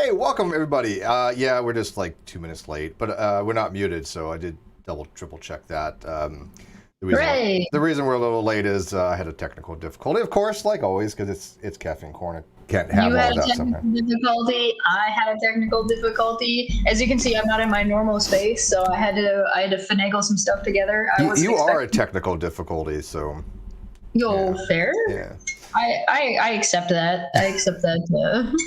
Hey, welcome everybody. Yeah, we're just like 2 minutes late, but we're not muted, so I did triple check that. Hooray! The reason we're a little late is I had a technical difficulty, of course, like always, because it's Caffeine Corner. Can't have You all had of a that technical sometimes. difficulty. I had a technical difficulty. As you can see, I'm not in my normal space, so I had to finagle some stuff together. I wasn't You are a expecting. technical difficulty, so Yo, yeah, fair. yeah. I accept that. I accept that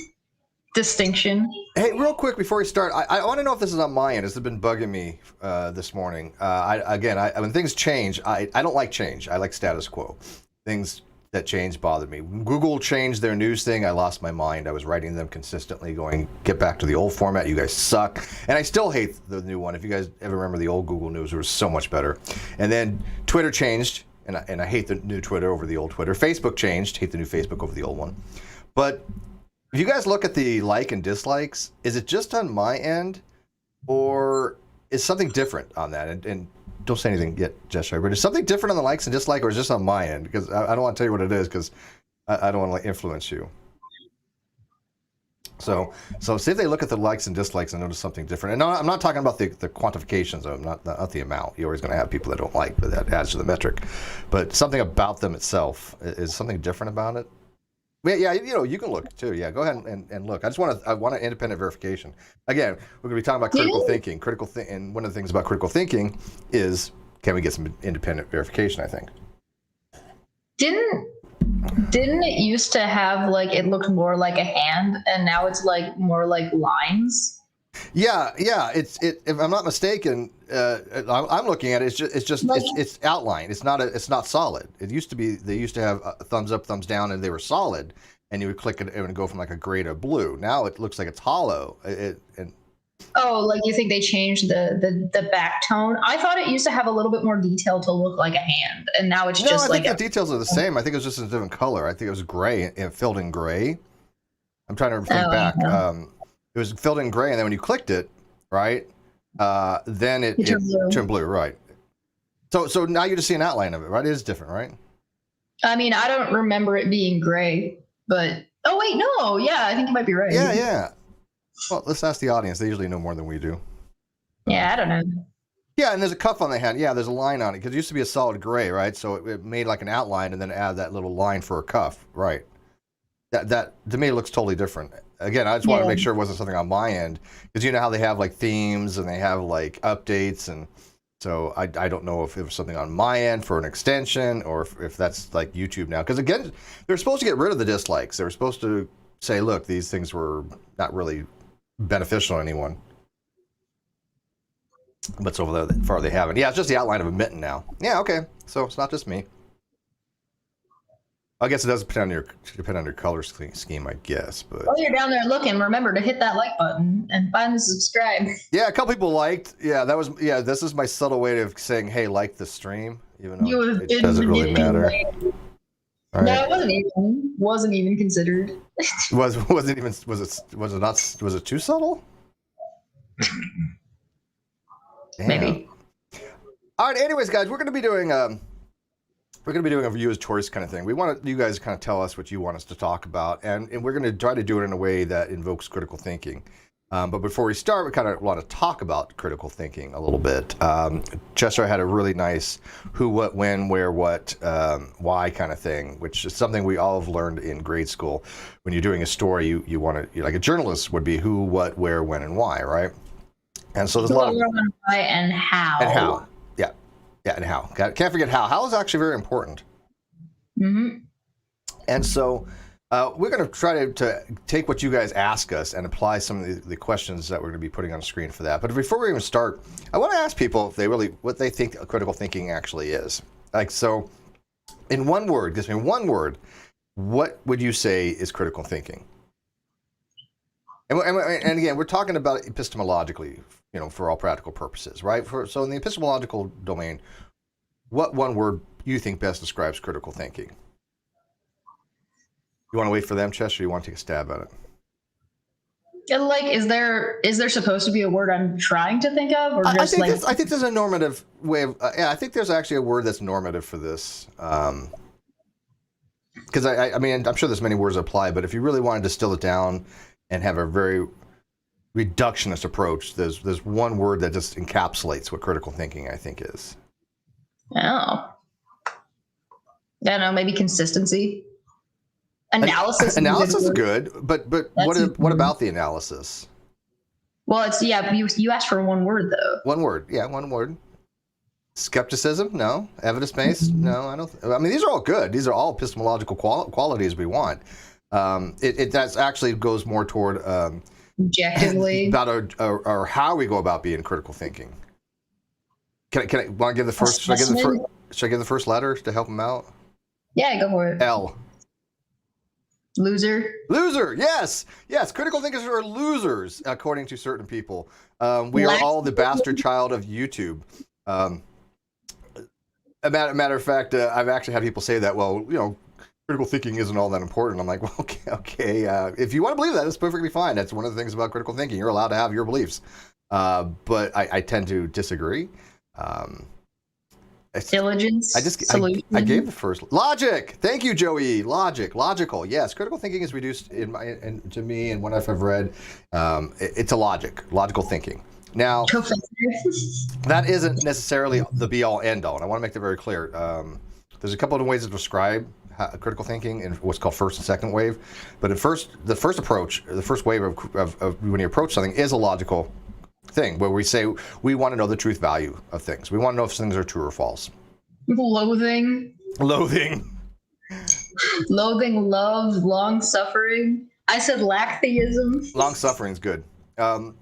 distinction. Hey, real quick before we start, I want to know if this is on my end. This has been bugging me this morning. When things change, I don't like change. I like status quo. Things that change bother me. When Google changed their news thing, I lost my mind. I was writing them consistently, going, get back to the old format. You guys suck. And I still hate the new one. If you guys ever remember the old Google News, it was so much better. And then Twitter changed, and I hate the new Twitter over the old Twitter. Facebook changed, hate the new Facebook over the old one. But if you guys look at the like and dislikes, is it just on my end, or is something different on that? And don't say anything yet, Jessica, but is something different on the likes and dislikes, or is it just on my end? Because I don't want to tell you what it is, because I don't want to influence you. So see if they look at the likes and dislikes and notice something different. And no, I'm not talking about the quantifications of them, not the amount. You're always going to have people that don't like, but that adds to the metric. But something about them itself, is something different about it? Yeah, you can look too. Yeah, go ahead and look. I want an independent verification. Again, we're going to be talking about critical thinking. And one of the things about critical thinking is, can we get some independent verification, I think. Didn't it used to have like it looked more like a hand, and now it's like more like lines? Yeah. If I'm not mistaken, I'm looking at it. It's outline. It's not solid. It used to be. They used to have a thumbs up, thumbs down, and they were solid. And you would click it, and it would go from like a gray to blue. Now it looks like it's hollow. Oh, like you think they changed the back tone? I thought it used to have a little bit more detail to look like a hand, and now it's just I like think the details are the same. I think it was just a different color. I think it was gray and filled in gray. I'm trying to think back. No. It was filled in gray, and then when you clicked it, right, then it turned blue, right? So now you just see an outline of it, right? It is different, right? I mean, I don't remember it being gray, but oh wait, no, yeah, I think you might be right. Yeah. Well, let's ask the audience. They usually know more than we do. Yeah, I don't know. Yeah, and there's a cuff on the hand. Yeah, there's a line on it because it used to be a solid gray, right? So it made like an outline and then add that little line for a cuff, right? That to me looks totally different. Again, I just want to make sure it wasn't something on my end, because you know how they have like themes and they have like updates, and so I don't know if it was something on my end for an extension, or if that's like YouTube now. Because again, they're supposed to get rid of the dislikes. They were supposed to say, look, these things were not really beneficial to anyone. But so far they haven't. Yeah, it's just the outline of a mitten now. Yeah, okay. So it's not just me. I guess it does depend on your color scheme, I guess. But while you're down there looking, remember to hit that like button and find the subscribe. Yeah, a couple people liked. Yeah, this is my subtle way of saying, hey, like the stream, even though it doesn't really matter. Right. No, it wasn't even considered. Was it too subtle? Maybe. All right. Anyways, guys, we're going to be doing a viewer's choice kind of thing. We want you guys to kind of tell us what you want us to talk about, and we're going to try to do it in a way that invokes critical thinking. But before we start, we kind of want to talk about critical thinking a little bit. Chester had a really nice who, what, when, where, what, why kind of thing, which is something we all have learned in grade school. When you're doing a story, you want to, like a journalist would be who, what, where, when, and why, right? And so there's a lot of why and how. And how. Yeah, and how. Can't forget how. How is actually very important. Mm-hmm. And so we're going to try to take what you guys ask us and apply some of the questions that we're going to be putting on the screen for that. But before we even start, I want to ask people if what they think critical thinking actually is. Like, so in one word, give me one word, what would you say is critical thinking? And again, we're talking about epistemologically, for all practical purposes, right? So in the epistemological domain, what one word you think best describes critical thinking? You want to wait for them, Chester, or you want to take a stab at it? And like, is there supposed to be a word I'm trying to think of, or just I think there's a normative way of. I think there's actually a word that's normative for this. Because I mean, I'm sure there's many words that apply, but if you really want to distill it down and have a very reductionist approach. There's one word that just encapsulates what critical thinking, I think, is. Oh. I don't know, maybe consistency. Analysis. Analysis is good, but what about the analysis? Well, it's you asked for one word though. One word, yeah, one word. Skepticism, no. Evidence-based, no. I mean, these are all good. These are all epistemological qualities we want. That actually goes more toward Objectively about our how we go about being critical thinking. Can I want to give the first? Should I give the first letter to help them out? Yeah, go for it. L. Loser. Loser. Yes. Critical thinkers are losers, according to certain people. We are all the bastard child of YouTube. A matter of fact, I've actually had people say that. Well, critical thinking isn't all that important. I'm like, well, okay. If you want to believe that, it's perfectly fine. That's one of the things about critical thinking. You're allowed to have your beliefs. But I tend to disagree. Diligence. I gave the first logic. Thank you, Joey. Logical. Yes, critical thinking is reduced to me and what I've read. It's a logical thinking. Now, that isn't necessarily the be-all, end-all, and I want to make that very clear. There's a couple of ways to describe critical thinking in what's called first and second wave. But the first approach, the first wave of when you approach something is a logical thing, where we say we want to know the truth value of things. We want to know if things are true or false. Loathing, love, long-suffering. I said lacktheism. Long-suffering is good.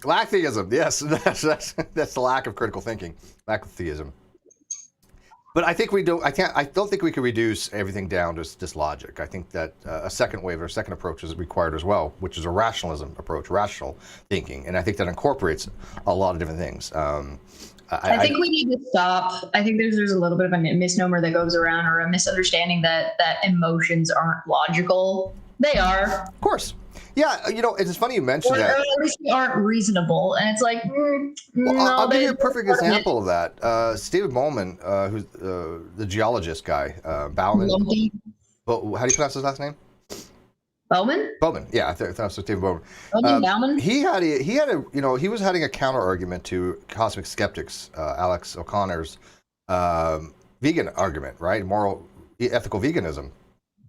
Lacktheism, yes, that's the lack of critical thinking, lack of theism. But I think I don't think we can reduce everything down to just logic. I think that a second wave or a second approach is required as well, which is a rationalism approach, rational thinking, and I think that incorporates a lot of different things. I think we need to stop. I think there's a little bit of a misnomer that goes around, or a misunderstanding that emotions aren't logical. They are, of course. Yeah, it's funny you mentioned that. Or at least they aren't reasonable, and it's like, I'll give you a perfect example of that. Stephen Bowman, who's the geologist guy, Bowman. Well, how do you pronounce his last name? Bowman. Bowman, yeah, I thought it was Stephen Bowman. Bowman. He was having a counter argument to Cosmic Skeptics, Alex O'Connor's vegan argument, right? Ethical veganism,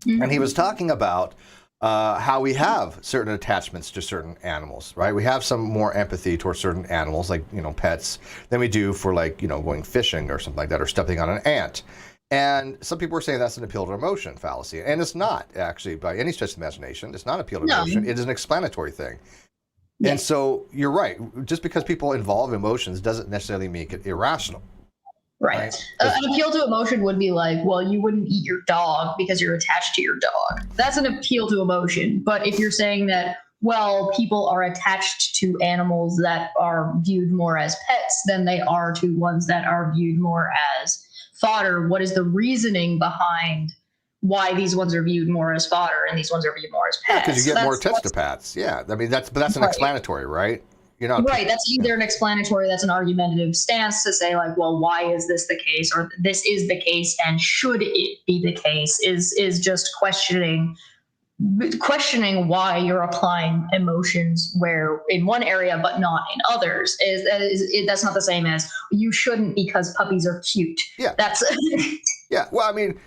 and he was talking about how we have certain attachments to certain animals, right? We have some more empathy towards certain animals, like, pets, than we do for, like, going fishing or something like that, or stepping on an ant. And some people are saying that's an appeal to emotion fallacy. And it's not, actually, by any stretch of the imagination. It's not an appeal to emotion. It is an explanatory thing. Yeah. And so you're right. Just because people involve emotions doesn't necessarily make it irrational. Right. An appeal to emotion would be like, well, you wouldn't eat your dog because you're attached to your dog. That's an appeal to emotion. But if you're saying that, well, people are attached to animals that are viewed more as pets than they are to ones that are viewed more as fodder, what is the reasoning behind why these ones are viewed more as fodder and these ones are viewed more as pets? Because you get more testopats. Yeah. I mean, that's an explanatory, right? Right. That's either an explanatory, that's an argumentative stance to say, like, well, why is this the case? Or this is the case and should it be the case, is just questioning why you're applying emotions where in one area but not in others. That's not the same as you shouldn't because puppies are cute. Yeah. That's yeah. Well, I mean,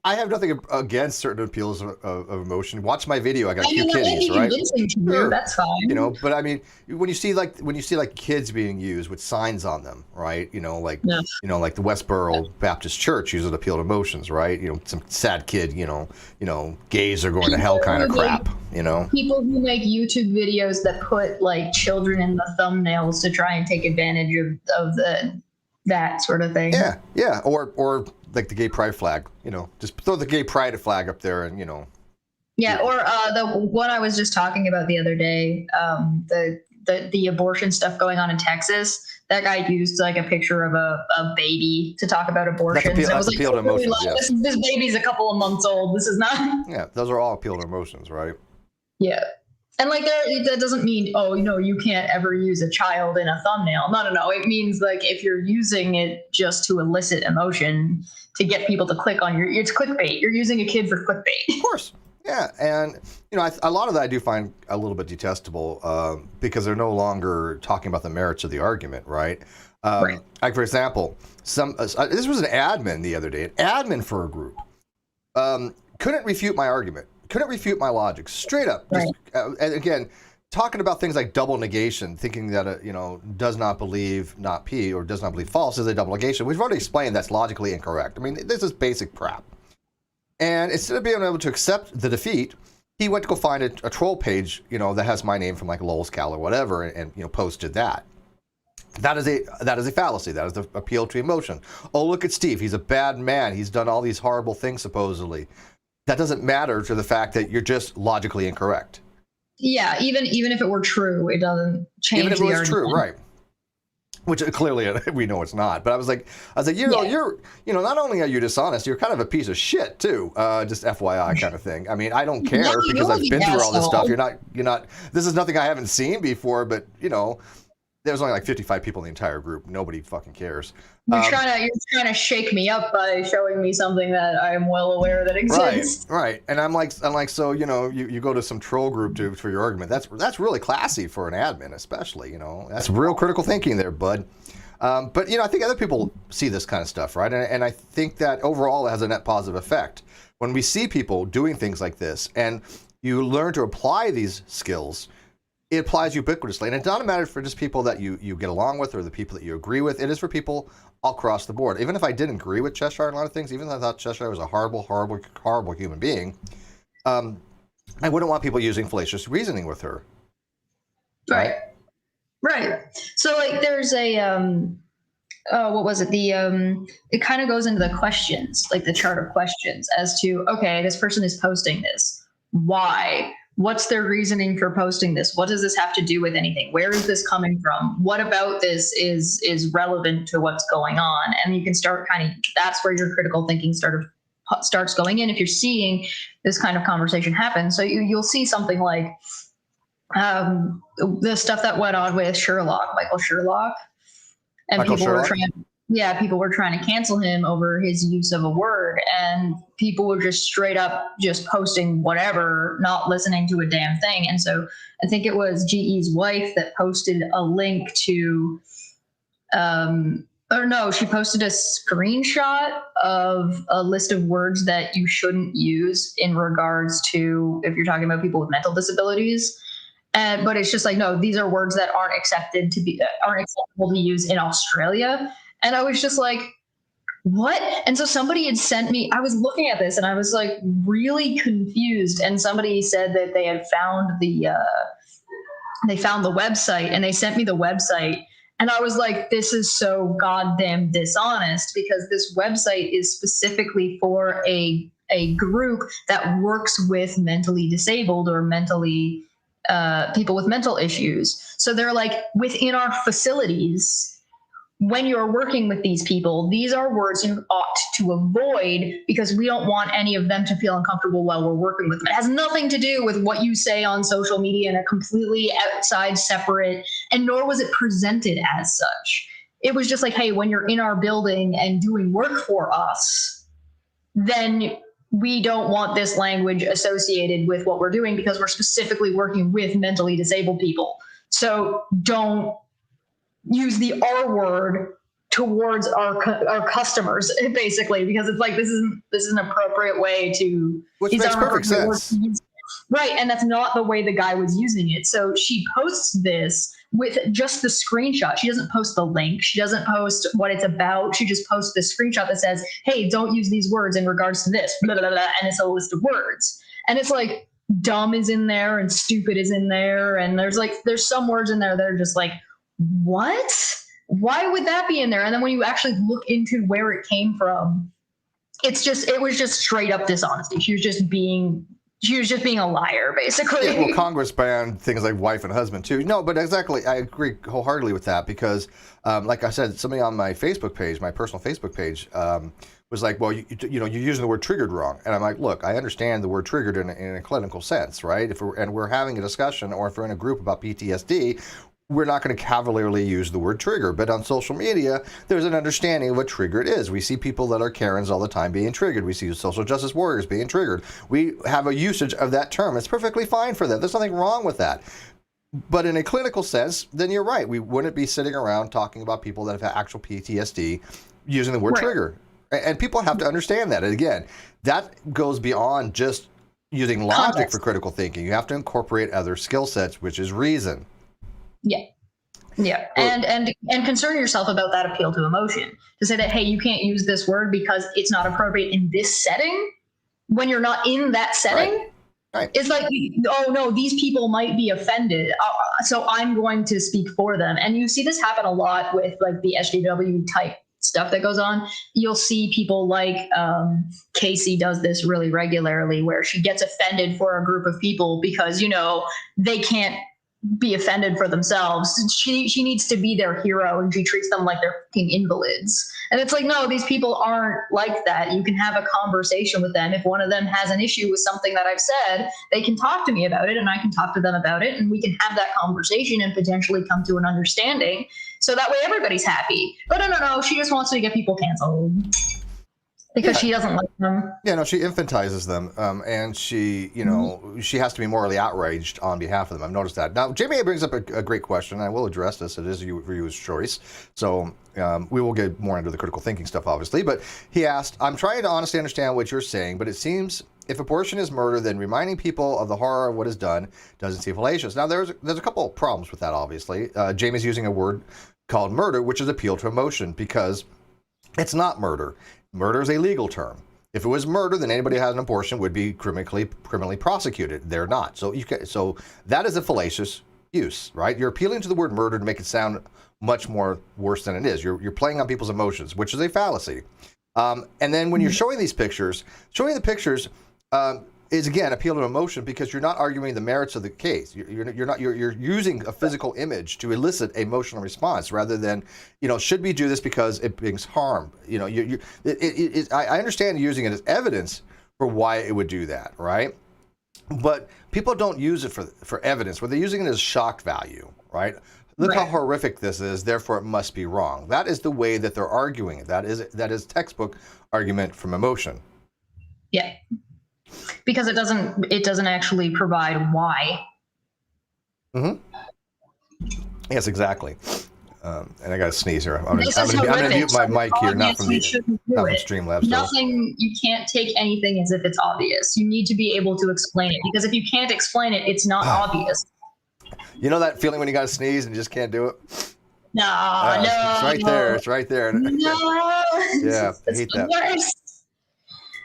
I have nothing against certain appeals of emotion. Watch my video. I got cute kitties, right? Sure. That's fine. But I mean, when you see like kids being used with signs on them, right? Like the Westboro Baptist Church uses appeal to emotions, right? Some sad kid, gays are going to hell kind of crap, People who make YouTube videos that put like children in the thumbnails to try and take advantage of that sort of thing. Yeah. Or like the gay pride flag, just throw the gay pride flag up there and, Yeah, or the one I was just talking about the other day, the abortion stuff going on in Texas. That guy used like a picture of a baby to talk about abortions. That's appeal to emotions, yes. This baby's a couple of months old. This is not. Yeah, those are all appeal to emotions, right? Yeah. And like that doesn't mean, you can't ever use a child in a thumbnail. No. It means like if you're using it just to elicit emotion to get people to click on it's clickbait. You're using a kid for clickbait. Of course. Yeah, and a lot of that I do find a little bit detestable because they're no longer talking about the merits of the argument, right? Right. Like for example, this was an admin the other day, an admin for a group, couldn't refute my argument, couldn't refute my logic, straight up. Right. And again, talking about things like double negation, thinking that does not believe not P or does not believe false is a double negation. We've already explained that's logically incorrect. I mean, this is basic crap. And instead of being able to accept the defeat, he went to go find a troll page, that has my name from like lolscal or whatever, and posted that. That is a fallacy. That is the appeal to emotion. Oh, look at Steve. He's a bad man. He's done all these horrible things, supposedly. That doesn't matter to the fact that you're just logically incorrect. Yeah, even if it were true, it doesn't change. Even if it was true, right? Which clearly we know it's not. But I was like, you're not only are you dishonest, you're kind of a piece of shit too. Just FYI, kind of thing. I mean, I don't care because I've been through all this stuff. You're not. This is nothing I haven't seen before. But there's only like 55 people in the entire group. Nobody fucking cares. You're trying to shake me up by showing me something that I am well aware that exists. Right. And I'm like, so you go to some troll group for your argument. That's really classy for an admin, especially. That's real critical thinking there, bud. But I think other people see this kind of stuff, right? And I think that overall it has a net positive effect when we see people doing things like this, and you learn to apply these skills. It applies ubiquitously, and it's not a matter for just people that you get along with or the people that you agree with. It is for people all across the board. Even if I didn't agree with Cheshire on a lot of things, even though I thought Cheshire was a horrible, horrible, horrible human being, I wouldn't want people using fallacious reasoning with her. Right. So like there's a what was it? It kind of goes into the questions, like the chart of questions as to, okay, this person is posting this. Why? What's their reasoning for posting this? What does this have to do with anything? Where is this coming from? What about this is relevant to what's going on? And you can start that's where your critical thinking starts going in. If you're seeing this kind of conversation happen, so you'll see something like the stuff that went on with Michael Sherlock, and people were trying to cancel him over his use of a word, and people were just straight up just posting whatever, not listening to a damn thing. And so I think it was GE's wife that posted a link to, she posted a screenshot of a list of words that you shouldn't use in regards to if you're talking about people with mental disabilities. But it's just like, no, these are words that aren't acceptable to use in Australia. And I was just like, what? And so somebody had sent me, I was looking at this and I was like really confused. And somebody said that they had found the website, and they sent me the website. And I was like, this is so goddamn dishonest, because this website is specifically for a group that works with mentally disabled or mentally people with mental issues. So they're like, within our facilities, when you're working with these people, these are words you ought to avoid because we don't want any of them to feel uncomfortable while we're working with them. It has nothing to do with what you say on social media in a completely outside, separate, and nor was it presented as such. It was just like, hey, when you're in our building and doing work for us, then we don't want this language associated with what we're doing because we're specifically working with mentally disabled people. So don't use the R word towards our customers, basically, because it's like this is an appropriate way to. Which makes perfect sense. Right, and that's not the way the guy was using it. So she posts this with just the screenshot. She doesn't post the link. She doesn't post what it's about. She just posts the screenshot that says, hey, don't use these words in regards to this, blah, blah, blah, and it's a list of words. And it's like dumb is in there and stupid is in there. And there's some words in there that are just like, what? Why would that be in there? And then when you actually look into where it came from, it was just straight up dishonesty. She was just being a liar, basically. Yeah, well, Congress banned things like wife and husband too. No, but exactly, I agree wholeheartedly with that because, like I said, somebody on my Facebook page, my personal Facebook page, was like, well, you're using the word triggered wrong. And I'm like, look, I understand the word triggered in a clinical sense, right? If we're having a discussion or if we're in a group about PTSD, we're not going to cavalierly use the word trigger. But on social media, there's an understanding of what trigger it is. We see people that are Karens all the time being triggered. We see social justice warriors being triggered. We have a usage of that term. It's perfectly fine for that. There's nothing wrong with that. But in a clinical sense, then you're right. We wouldn't be sitting around talking about people that have had actual PTSD using the word trigger. And people have to understand that. And again, that goes beyond just using logic for critical thinking. You have to incorporate other skill sets, which is reason. Yeah. And concern yourself about that appeal to emotion. To say that, hey, you can't use this word because it's not appropriate in this setting when you're not in that setting. Right. It's like, oh no, these people might be offended, so I'm going to speak for them. And you see this happen a lot with like the SJW type stuff that goes on. You'll see people like Casey does this really regularly, where she gets offended for a group of people because, you know, they can't be offended for themselves. She needs to be their hero, and she treats them like they're fucking invalids. And it's like, no, these people aren't like that. You can have a conversation with them. If one of them has an issue with something that I've said, they can talk to me about it, and I can talk to them about it, and we can have that conversation and potentially come to an understanding. So that way everybody's happy. But no, she just wants to get people canceled because she doesn't like them. Yeah, no, she infantilizes them, and she, you know, she has to be morally outraged on behalf of them. I've noticed that. Now, Jamie brings up a great question, and I will address this. It is viewer's choice, so we will get more into the critical thinking stuff, obviously. But he asked, "I'm trying to honestly understand what you're saying, but it seems if abortion is murder, then reminding people of the horror of what is done doesn't seem fallacious." Now, there's a couple of problems with that. Obviously, Jamie's using a word called murder, which is appeal to emotion, because it's not murder. Murder is a legal term. If it was murder, then anybody who has an abortion would be criminally prosecuted. They're not. So so that is a fallacious use, right? You're appealing to the word murder to make it sound much more worse than it is. You're playing on people's emotions, which is a fallacy. And then when you're showing these pictures, is again appeal to emotion, because you're not arguing the merits of the case. You're using a physical image to elicit emotional response rather than, you know, should we do this because it brings harm? You know, I understand using it as evidence for why it would do that, right? But people don't use it for evidence. Where they're using it as shock value, right? Look how horrific this is, therefore it must be wrong. That is the way that they're arguing it. That is textbook argument from emotion. Yeah. Because it doesn't actually provide why. Yes, exactly. And I got to sneeze here. I'm going to mute my mic here, not from Streamlabs. Nothing. You can't take anything as if it's obvious. You need to be able to explain it, because if you can't explain it, it's not obvious. You know that feeling when you got to sneeze and you just can't do it? No. It's right there. It's right there. No. Yeah, I hate that.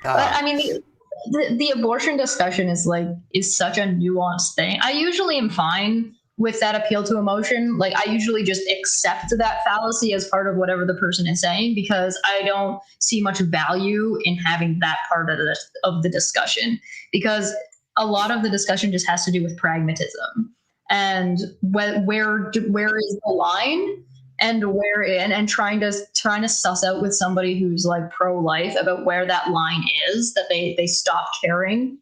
But I mean, the abortion discussion is such a nuanced thing. I usually am fine with that appeal to emotion. Like, I usually just accept that fallacy as part of whatever the person is saying, because I don't see much value in having that part of the discussion, because a lot of the discussion just has to do with pragmatism and where is the line, and trying to suss out with somebody who's like pro-life about where that line is, that they stop caring,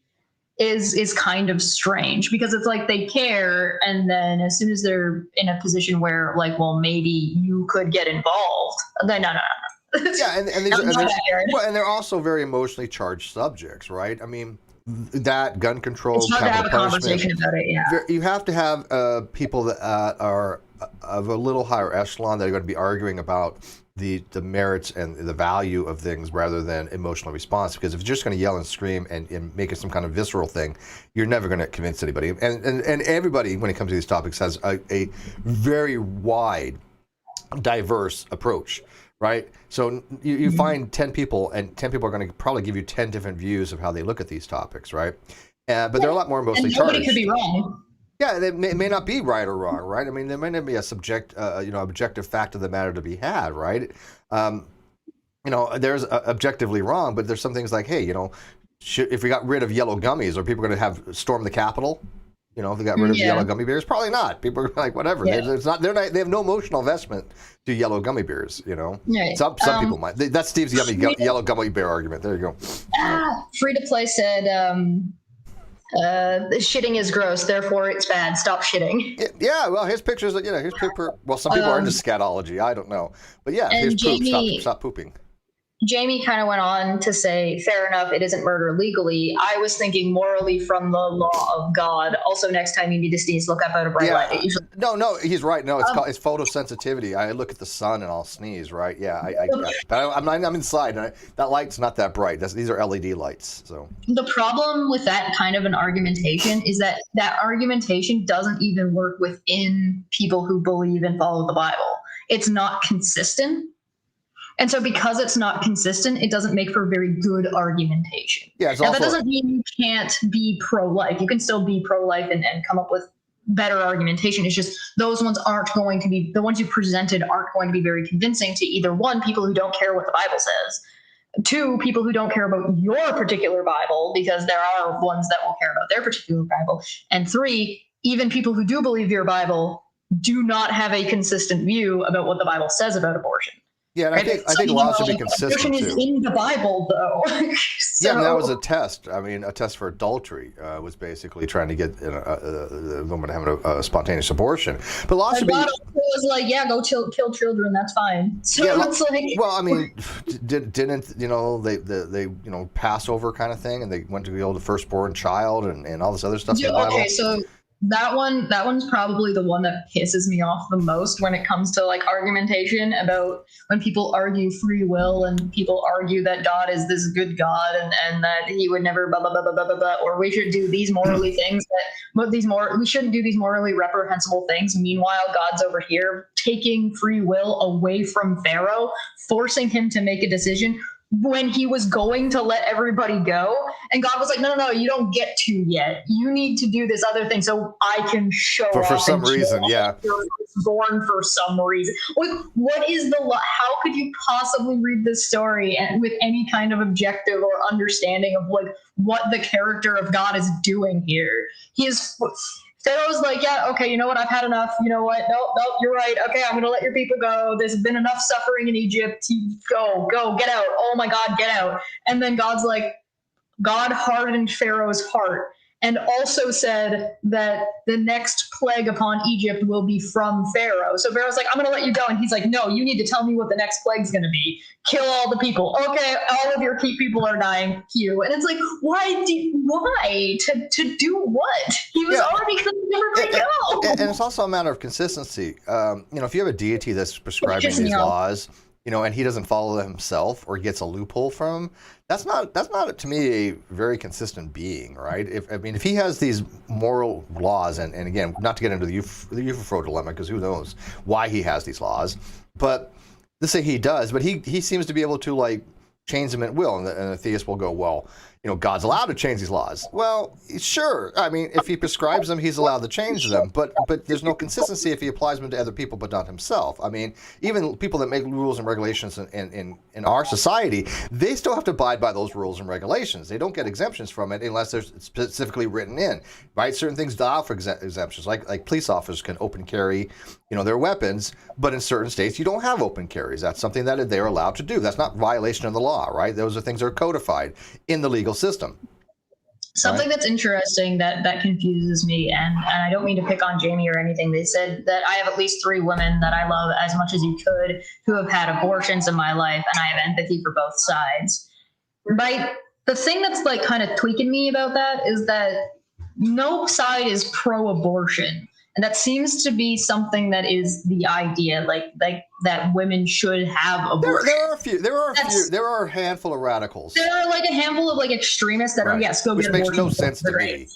is kind of strange, because it's like they care, and then as soon as they're in a position where like, well, maybe you could get involved, then no. Yeah, and they're also very emotionally charged subjects, right? I mean, that gun control, it's hard to have a conversation about it. Yeah, you have to have people that are of a little higher echelon that are going to be arguing about the merits and the value of things rather than emotional response. Because if you're just going to yell and scream and make it some kind of visceral thing, you're never going to convince anybody. And everybody, when it comes to these topics, has a very wide, diverse approach, right? So you find 10 people, and 10 people are going to probably give you 10 different views of how they look at these topics, right? But they're a lot more emotionally charged. Nobody could be wrong. Yeah, it may not be right or wrong, right? I mean, there may not be a objective fact of the matter to be had, right? There's objectively wrong, but there's some things like, hey, if we got rid of yellow gummies, are people going to have storm the Capitol? If they got rid of yellow gummy bears, probably not. People are like, whatever. Yeah. They have no emotional investment to yellow gummy bears. Right. Some people might. That's Steve's yellow gummy bear argument. There you go. Free to Play said, The shitting is gross, therefore it's bad. Stop shitting. Yeah, well, his pictures, his paper. Well, some people are into scatology. I don't know, but yeah, his poop. Stop pooping. Jamie kind of went on to say, fair enough, it isn't murder legally. I was thinking morally from the law of God. Also, next time you need to sneeze, look up out a bright light. No, he's right. No, it's photosensitivity. I look at the sun and I'll sneeze, right? Yeah, but I'm inside, and that light's not that bright. These are LED lights. So the problem with that kind of an argumentation is that argumentation doesn't even work within people who believe and follow the Bible. It's not consistent. And so because it's not consistent, it doesn't make for very good argumentation. Yeah, now, that doesn't mean you can't be pro-life. You can still be pro-life and come up with better argumentation. It's just those ones aren't going to be, the ones you presented aren't going to be very convincing to either one, people who don't care what the Bible says, two, people who don't care about your particular Bible, because there are ones that will care about their particular Bible, and three, even people who do believe your Bible do not have a consistent view about what the Bible says about abortion. Yeah, and I think laws should be consistent too. Abortion is in the Bible, though. Yeah, that was a test. I mean, a test for adultery was basically trying to get the woman having a spontaneous abortion. But laws should be. God was like, yeah, go kill children. That's fine. So yeah, it's like. Well, I mean, didn't they Passover kind of thing, and they went to kill the firstborn child and all this other stuff. Yeah, okay, so. That one's probably the one that pisses me off the most when it comes to like argumentation about when people argue free will and people argue that God is this good God and that he would never blah blah blah blah blah blah, or we should do these morally things we shouldn't do these morally reprehensible things. Meanwhile, God's over here taking free will away from Pharaoh, forcing him to make a decision when he was going to let everybody go, and God was like, no, you don't get to yet. You need to do this other thing so I can show for some reason. Yeah, you're born for some reason. Like, what is how could you possibly read this story and with any kind of objective or understanding of like what the character of God is doing here? Pharaoh's like, yeah, okay, you know what? I've had enough. You know what? Nope, you're right. Okay, I'm going to let your people go. There's been enough suffering in Egypt. Go, get out. Oh my God, get out. And then God's like, God hardened Pharaoh's heart and also said that the next plague upon Egypt will be from Pharaoh. So Pharaoh's like, I'm going to let you go. And he's like, no, you need to tell me what the next plague's going to be. Kill all the people. Okay, all of your key people are dying. Cue. And it's like, why? To do what? He was already letting everybody go. And it's also a matter of consistency. If you have a deity that's prescribing these laws, and he doesn't follow them himself or gets a loophole from him, that's not to me a very consistent being, right? If he has these moral laws, and again, not to get into the euphoria dilemma, because who knows why he has these laws, but let's say he does, but he seems to be able to like change them at will, and the theist will go, well, God's allowed to change these laws. Well, sure. I mean, if he prescribes them, he's allowed to change them. But there's no consistency if he applies them to other people, but not himself. I mean, even people that make rules and regulations in our society, they still have to abide by those rules and regulations. They don't get exemptions from it unless they're specifically written in, right? Certain things die for exemptions, like police officers can open carry, their weapons, but in certain states you don't have open carries. That's something that they're allowed to do. That's not violation of the law, right? Those are things that are codified in the legal system. Something that's interesting that confuses me, and I don't mean to pick on Jamie or anything. They said that I have at least 3 women that I love as much as you could who have had abortions in my life, and I have empathy for both sides. Right? The thing that's like kind of tweaking me about that is that no side is pro-abortion. And that seems to be something that is the idea, like that women should have abortion. There are a handful of radicals. There are like a handful of like extremists that are go get abortion. Which makes no sense to me.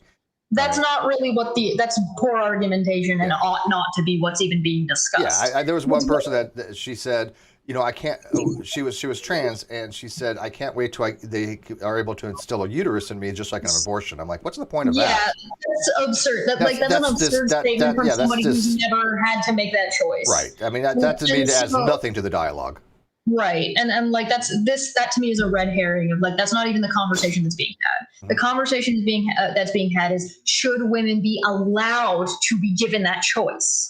That's not really that's poor argumentation and ought not to be what's even being discussed. Yeah, there was one person that she said, I can't. She was trans, and she said, I can't wait till they are able to instill a uterus in me, just like an abortion. I'm like, what's the point of that? Yeah, that's absurd. That's an absurd statement from somebody who's never had to make that choice. Right. I mean, that to me adds nothing to the dialogue. Right, and like that to me is a red herring of like that's not even the conversation that's being had. Mm-hmm. The conversation that's being had is, should women be allowed to be given that choice?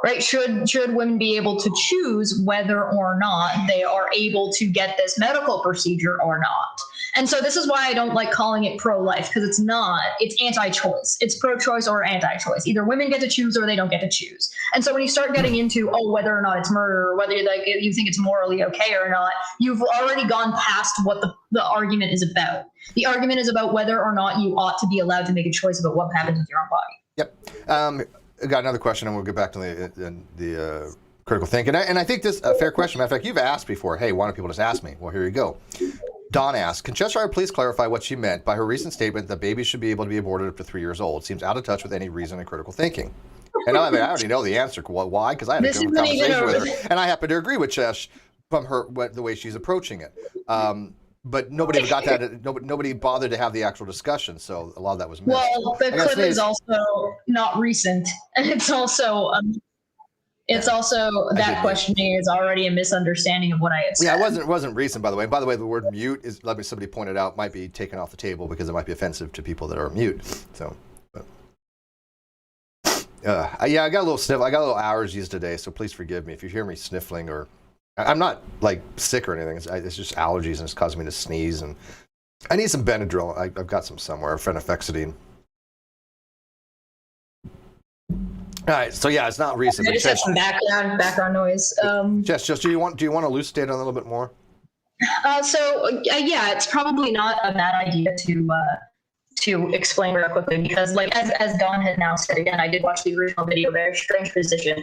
Right? Should women be able to choose whether or not they are able to get this medical procedure or not? And so this is why I don't like calling it pro-life, because it's not. It's anti-choice. It's pro-choice or anti-choice. Either women get to choose or they don't get to choose. And so when you start getting into, whether or not it's murder, or whether like you think it's morally okay or not, you've already gone past what the argument is about. The argument is about whether or not you ought to be allowed to make a choice about what happens with your own body. Yep. I got another question, and we'll get back to the critical thinking. And I think this a fair question. Matter of fact, you've asked before, hey, why don't people just ask me? Well, here you go. Don asks, can Cheshire please clarify what she meant by her recent statement that babies should be able to be aborted up to 3 years old? Seems out of touch with any reason and critical thinking. And I already know the answer. Why? Because I had a good conversation with her, and I happen to agree with Chesh from the way she's approaching it. But nobody got that. Nobody bothered to have the actual discussion, so a lot of that was missed. Well, the clip is also not recent, and it's also that questioning is already a misunderstanding of what I had said. Yeah, it wasn't recent, by the way. By the way, the word mute is, somebody pointed out, might be taken off the table because it might be offensive to people that are mute. So, yeah, I got a little sniffle. I got a little allergies today, so please forgive me if you hear me sniffling, or I'm not like sick or anything. It's just allergies, and it's causing me to sneeze. And I need some Benadryl. I've got some somewhere, phenylphexidine. All right, so yeah, it's not recent. I just have some background noise. Jess, do you want to elucidate on a little bit more? Yeah, it's probably not a bad idea to explain real quickly, because like as Don had now said again, I did watch the original video. Very strange position.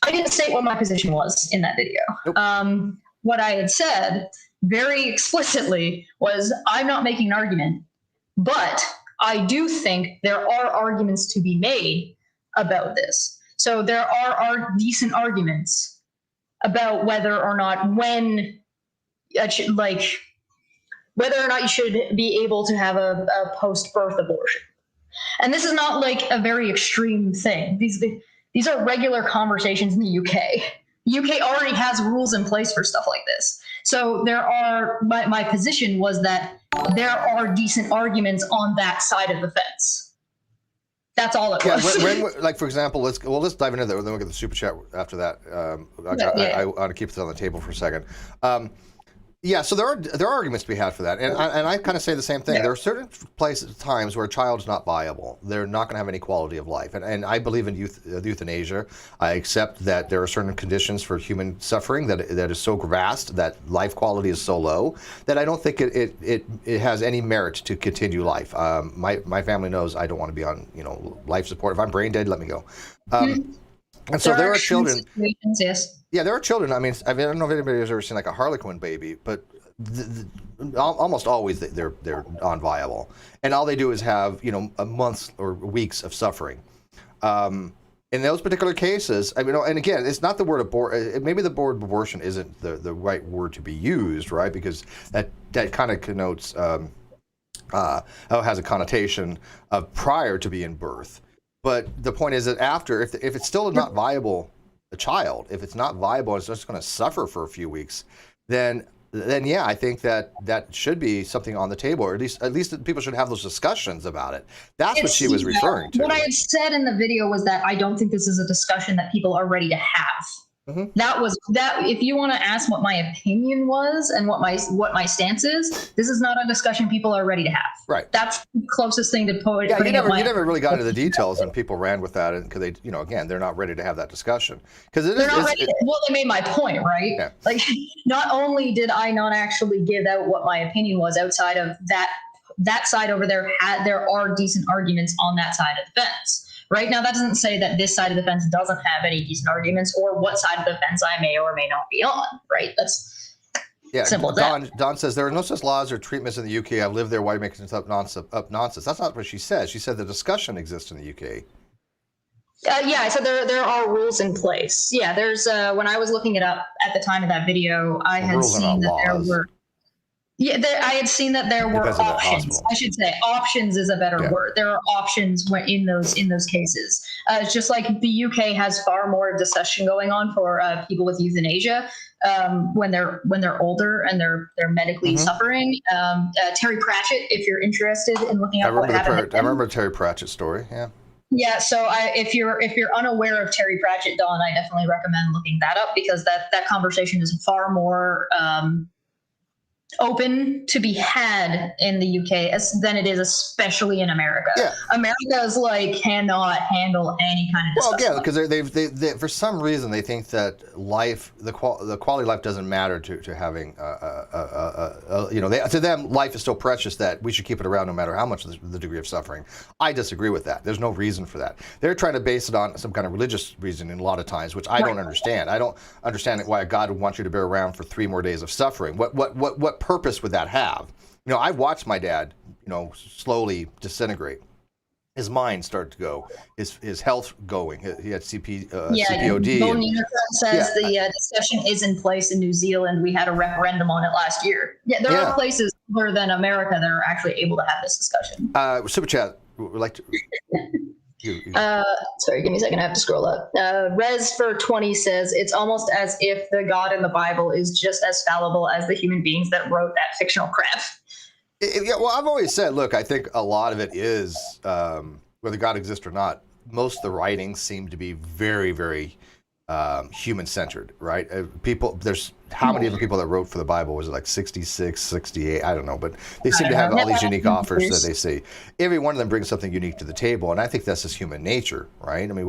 I didn't state what my position was in that video. Nope. What I had said very explicitly was, I'm not making an argument, but I do think there are arguments to be made about this. So there are decent arguments about whether or not whether or not you should be able to have a post-birth abortion. And this is not like a very extreme thing. These are regular conversations in the UK. UK already has rules in place for stuff like this. So my position was that there are decent arguments on that side of the fence. That's all it was. When, like, for example, let's dive into that, then we'll get the super chat after that. I want to keep this on the table for a second. Yeah, so there are arguments to be had for that, and I kind of say the same thing. Yeah. There are certain times where a child is not viable. They're not going to have any quality of life, and I believe in euthanasia. I accept that there are certain conditions for human suffering that is so vast, that life quality is so low, that I don't think it has any merit to continue life. My family knows I don't want to be on life support. If I'm brain dead, let me go. And so there are children. Yes. Yeah, there are children. I mean, I don't know if anybody has ever seen like a Harlequin baby, but almost always they're non-viable, and all they do is have a months or weeks of suffering. In those particular cases, I mean, and again, it's not the word abort. Maybe the word abortion isn't the right word to be used, right? Because that kind of connotes has a connotation of prior to being birth. But the point is that after, if it's still not viable, a child, if it's not viable, it's just going to suffer for a few weeks, then yeah, I think that should be something on the table, or at least people should have those discussions about it. That's what she was referring to. What I had said in the video was that I don't think this is a discussion that people are ready to have. Mm-hmm. That. If you want to ask what my opinion was and what my stance is, this is not a discussion people are ready to have. Right. That's the closest thing to put. Yeah, you never really got into the details, and people ran with that, and because they, again, they're not ready to have that discussion because they're not ready. Well, they made my point, right? Yeah. Like, not only did I not actually give out what my opinion was outside of that side over there, there are decent arguments on that side of the fence. Right now, that doesn't say that this side of the fence doesn't have any decent arguments, or what side of the fence I may or may not be on. Right? That's simple as that. Don says there are no such laws or treatments in the UK. I've lived there. Why are you making up nonsense? That's not what she said. She said the discussion exists in the UK. Yeah, I said there are rules in place. Yeah, there's when I was looking it up at the time of that video, I had seen that there were. Yeah, I had seen that there were options. I should say options is a better word. There are options in those cases. It's just like the UK has far more discussion going on for people with euthanasia when they're older and they're medically suffering. Terry Pratchett, if you're interested in looking at what happened. I remember Terry Pratchett's story. Yeah. Yeah, so if you're unaware of Terry Pratchett, Don, I definitely recommend looking that up, because that conversation is far more. open to be had in the UK than it is, especially in America. Yeah. America is like cannot handle any kind of discussion. Well, yeah, because they for some reason they think that life, the quality of life doesn't matter to having to them life is so precious that we should keep it around no matter how much the degree of suffering. I disagree with that. There's no reason for that. They're trying to base it on some kind of religious reason in a lot of times, which I don't understand. I don't understand why God would want you to bear around for 3 more days of suffering. What purpose would that have? I've watched my dad, slowly disintegrate. His mind started to go, his health going. He had CPOD. Bonina says the discussion is in place in New Zealand. We had a referendum on it last year. Yeah, there are places other than America that are actually able to have this discussion. Super chat. Would like to. Sorry, give me a second. I have to scroll up. Res for 20 says it's almost as if the God in the Bible is just as fallible as the human beings that wrote that fictional crap. Yeah, well, I've always said, look, I think a lot of it is whether God exists or not. Most of the writings seem to be very, very human-centered, right? There's how many of the people that wrote for the Bible? Was it like 66, 68? I don't know, but they seem to have all these unique offers that they see. Every one of them brings something unique to the table, and I think that's just human nature, right? I mean,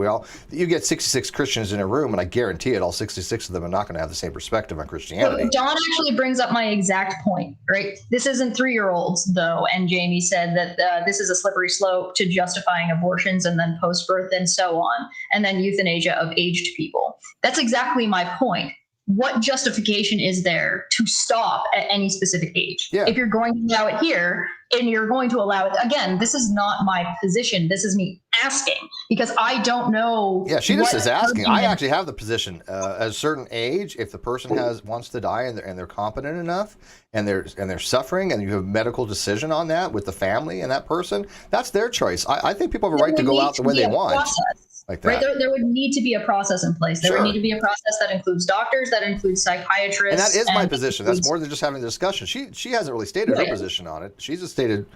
you get 66 Christians in a room, and I guarantee it, all 66 of them are not going to have the same perspective on Christianity. Don actually brings up my exact point, right? This isn't 3-year-olds, though, and Jamie said that this is a slippery slope to justifying abortions and then post-birth and so on, and then euthanasia of aged people. That's exactly my point. What justification is there to stop at any specific age? Yeah. If you're going to allow it here and you're going to allow it, again, this is not my position. This is me asking because I don't know. Yeah, she just is asking. I actually have the position at a certain age, if the person wants to die and they're competent enough and they're suffering and you have a medical decision on that with the family and that person, that's their choice. I think people have a right to go out the way they want. Process. Like that. Right, there would need to be a process in place. There would need to be a process that includes doctors, that includes psychiatrists. And that is my position. That's more than just having the discussion. She hasn't really stated her position on it. She's just stated,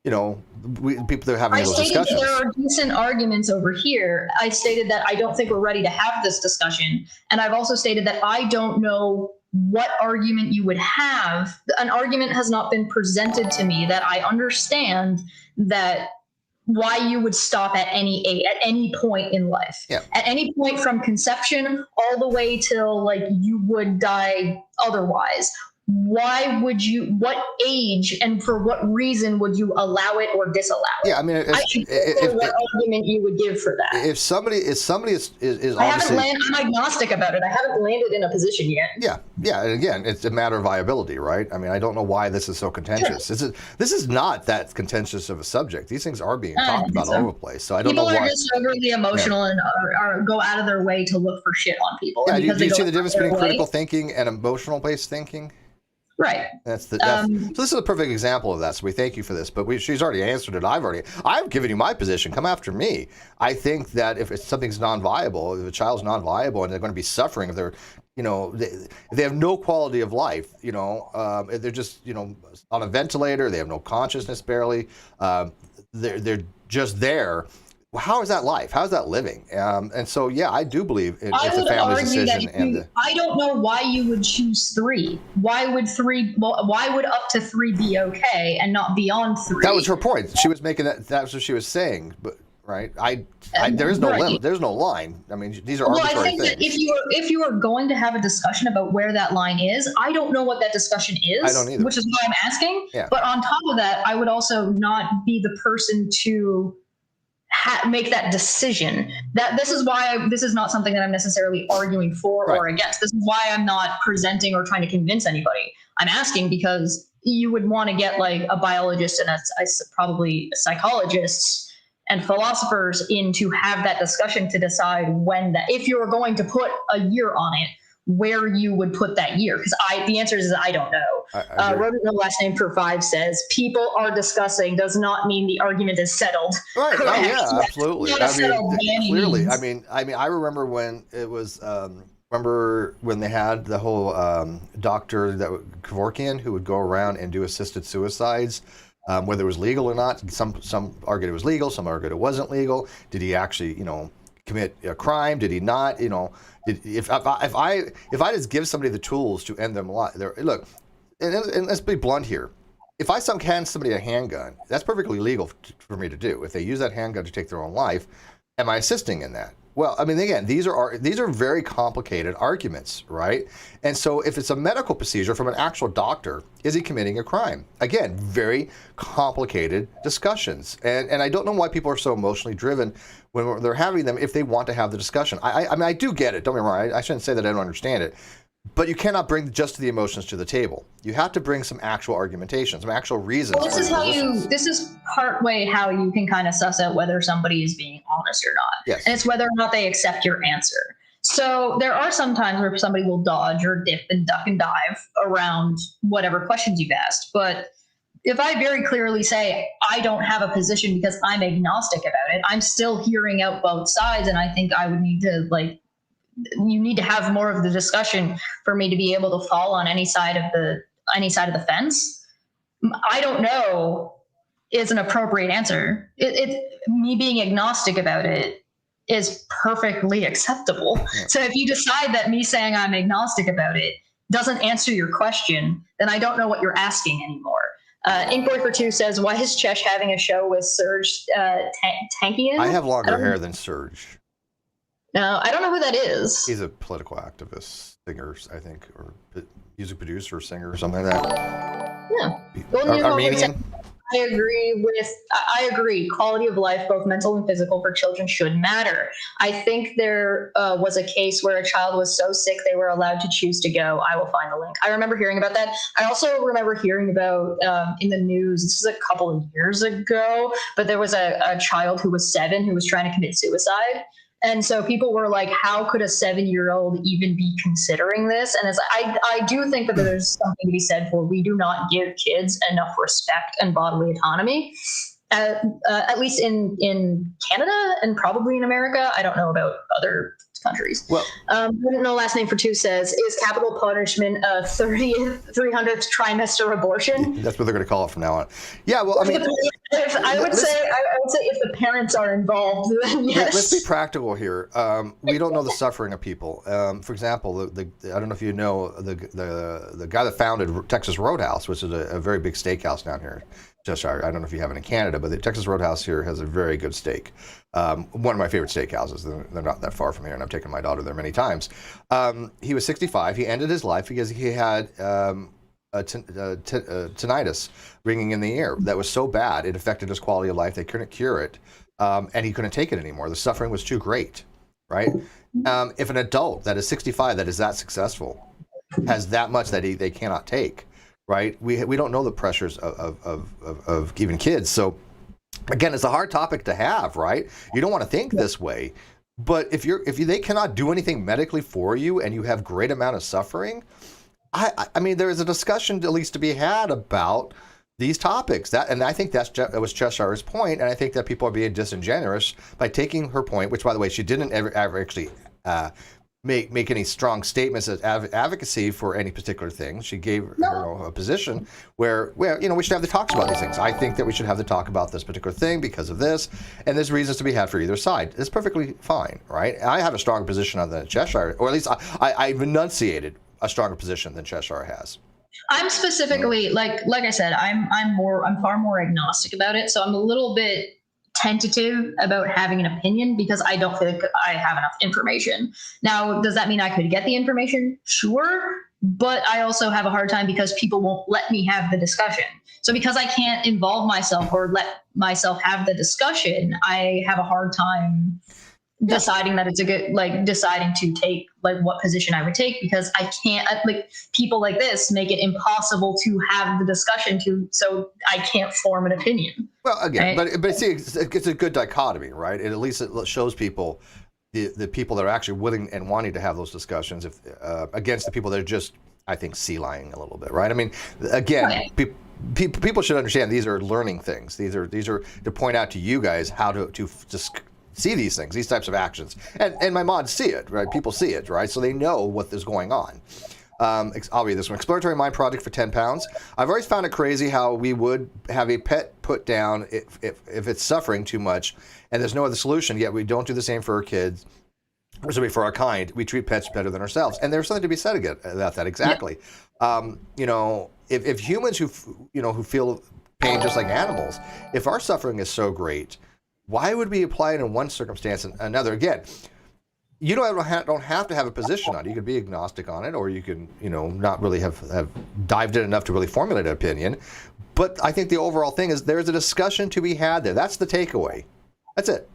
people that are having those discussions. There are decent arguments over here. I stated that I don't think we're ready to have this discussion. And I've also stated that I don't know what argument you would have. An argument has not been presented to me that I understand that why you would stop at any point in life. Yeah. At any point from conception all the way till like you would die otherwise. What age and for what reason would you allow it or disallow it? Yeah, I mean, what argument you would give for that? If somebody is I haven't I'm agnostic about it. I haven't landed in a position yet. Yeah, and again, it's a matter of viability, right? I mean, I don't know why this is so contentious. Sure. This is not that contentious of a subject. These things are being talked about all over the place. So I don't know why. People are just overly emotional and are go out of their way to look for shit on people. Yeah, do you see the difference between critical thinking and emotional-based thinking? Right. So this is a perfect example of that. So we thank you for this. But she's already answered it. I've given you my position. Come after me. I think that if something's non-viable, if a child's non-viable and they're going to be suffering, if they're, they have no quality of life, they're just, on a ventilator, they have no consciousness barely, they're just there. How is that life? How is that living? And so, yeah, I do believe it's a family's decision. I don't know why you would choose 3. Why would up to 3 be okay and not beyond 3? That was her point. She was making that. That's what she was saying. But right, there is no limit. There's no line. I mean, these are arbitrary things. That if you are going to have a discussion about where that line is, I don't know what that discussion is. I don't either. Which is why I'm asking. Yeah. But on top of that, I would also not be the person to make that decision. This is not something that I'm necessarily arguing for or against. This is why I'm not presenting or trying to convince anybody. I'm asking because you would want to get like a biologist and probably psychologists and philosophers in to have that discussion to decide if you were going to put a year on it, where you would put that year. Because the answer is I don't know. Rodent no last name for 5 says people are discussing does not mean the argument is settled. Right. Correct. Oh, yeah, absolutely. Clearly. I mean, I remember when it was. Remember when they had the whole doctor Kevorkian who would go around and do assisted suicides, whether it was legal or not. Some argued it was legal. Some argued it wasn't legal. Did he actually, commit a crime? Did he not? If I just give somebody the tools to end their life, look, and let's be blunt here. If I hand somebody a handgun, that's perfectly legal for me to do. If they use that handgun to take their own life, am I assisting in that? Well, I mean, again, these are very complicated arguments, right? And so if it's a medical procedure from an actual doctor, is he committing a crime? Again, very complicated discussions. And I don't know why people are so emotionally driven when they're having them if they want to have the discussion. I mean, I do get it. Don't get me wrong. I shouldn't say that I don't understand it. But you cannot bring just the emotions to the table. You have to bring some actual argumentation, some actual reasons. Well, this is partway how you can kind of suss out whether somebody is being honest or not. Yes. And it's whether or not they accept your answer. So there are some times where somebody will dodge or dip and duck and dive around whatever questions you've asked. But if I very clearly say I don't have a position because I'm agnostic about it, I'm still hearing out both sides, and I think I would need to you need to have more of the discussion for me to be able to fall on any side of the fence. I don't know is an appropriate answer. Me being agnostic about it is perfectly acceptable. Yeah. So if you decide that me saying I'm agnostic about it doesn't answer your question, then I don't know what you're asking anymore. Inquiry for Two says, why is Chesh having a show with Serge Tankian? I have longer hair than Serge. No, I don't know who that is. He's a political activist, singer, I think, or music producer, singer, or something like that. Yeah. Armenian? I agree. Quality of life, both mental and physical, for children should matter. I think there was a case where a child was so sick they were allowed to choose to go. I will find the link. I remember hearing about that. I also remember hearing about in the news, this was a couple of years ago, but there was a child who was 7 who was trying to commit suicide. And so people were like, how could a 7-year-old even be considering this? And I do think that there's something to be said for we do not give kids enough respect and bodily autonomy, at least in Canada and probably in America. I don't know about other countries. Well, no last name for Two says, is capital punishment a 300th trimester abortion? That's what they're going to call it from now on. Yeah, well, I mean, I would say if the parents are involved, then yes. Let's be practical here. We don't know the suffering of people. For example, I don't know if you know the guy that founded Texas Roadhouse, which is a very big steakhouse down here. Cheshire. I don't know if you have it in Canada, but the Texas Roadhouse here has a very good steak. One of my favorite steakhouses. They're not that far from here, and I've taken my daughter there many times. He was 65. He ended his life because he had tinnitus ringing in the ear that was so bad it affected his quality of life. They couldn't cure it, and he couldn't take it anymore. The suffering was too great, right? If an adult that is 65 that is that successful has that much that they cannot take, right? We don't know the pressures of even kids. So again, it's a hard topic to have, right? You don't want to think this way, but if they cannot do anything medically for you and you have great amount of suffering, I mean, there is a discussion at least to be had about these topics. And I think that was Cheshire's point, and I think that people are being disingenuous by taking her point, which, by the way, she didn't ever actually make any strong statements as advocacy for any particular thing. She gave her a position where we should have the talks about these things. I think that we should have the talk about this particular thing because of this, and there's reasons to be had for either side. It's perfectly fine, right? I have a stronger position on the Cheshire, or at least I've enunciated a stronger position than Cheshire has. I'm specifically like I said, I'm far more agnostic about it. So I'm a little bit tentative about having an opinion because I don't think I have enough information. Now, does that mean I could get the information? Sure. But I also have a hard time because people won't let me have the discussion. So because I can't involve myself or let myself have the discussion, I have a hard time deciding that it's a good, deciding to take what position I would take, because I can't, people like this make it impossible to have the discussion so I can't form an opinion. Well, again, right? but see, it's a good dichotomy, right? At least it shows people the people that are actually willing and wanting to have those discussions against the people that are just, I think, sea lying a little bit, right? I mean, again, right. People should understand these are learning things. These are to point out to you guys how to just see these things, these types of actions. And my mods see it, right? People see it, right? So they know what is going on. I'll read this one. Exploratory Mind Project for 10 pounds. I've always found it crazy how we would have a pet put down if it's suffering too much and there's no other solution, yet we don't do the same for our kids. or sorry, for our kind, we treat pets better than ourselves. And there's something to be said again about that. Exactly. You know, if humans who feel pain just like animals, if our suffering is so great, why would we apply it in one circumstance and another? Again, you don't have to have a position on it. You could be agnostic on it, or you can, you know, not really have dived in enough to really formulate an opinion. But I think the overall thing is there's a discussion to be had there. That's the takeaway. That's it.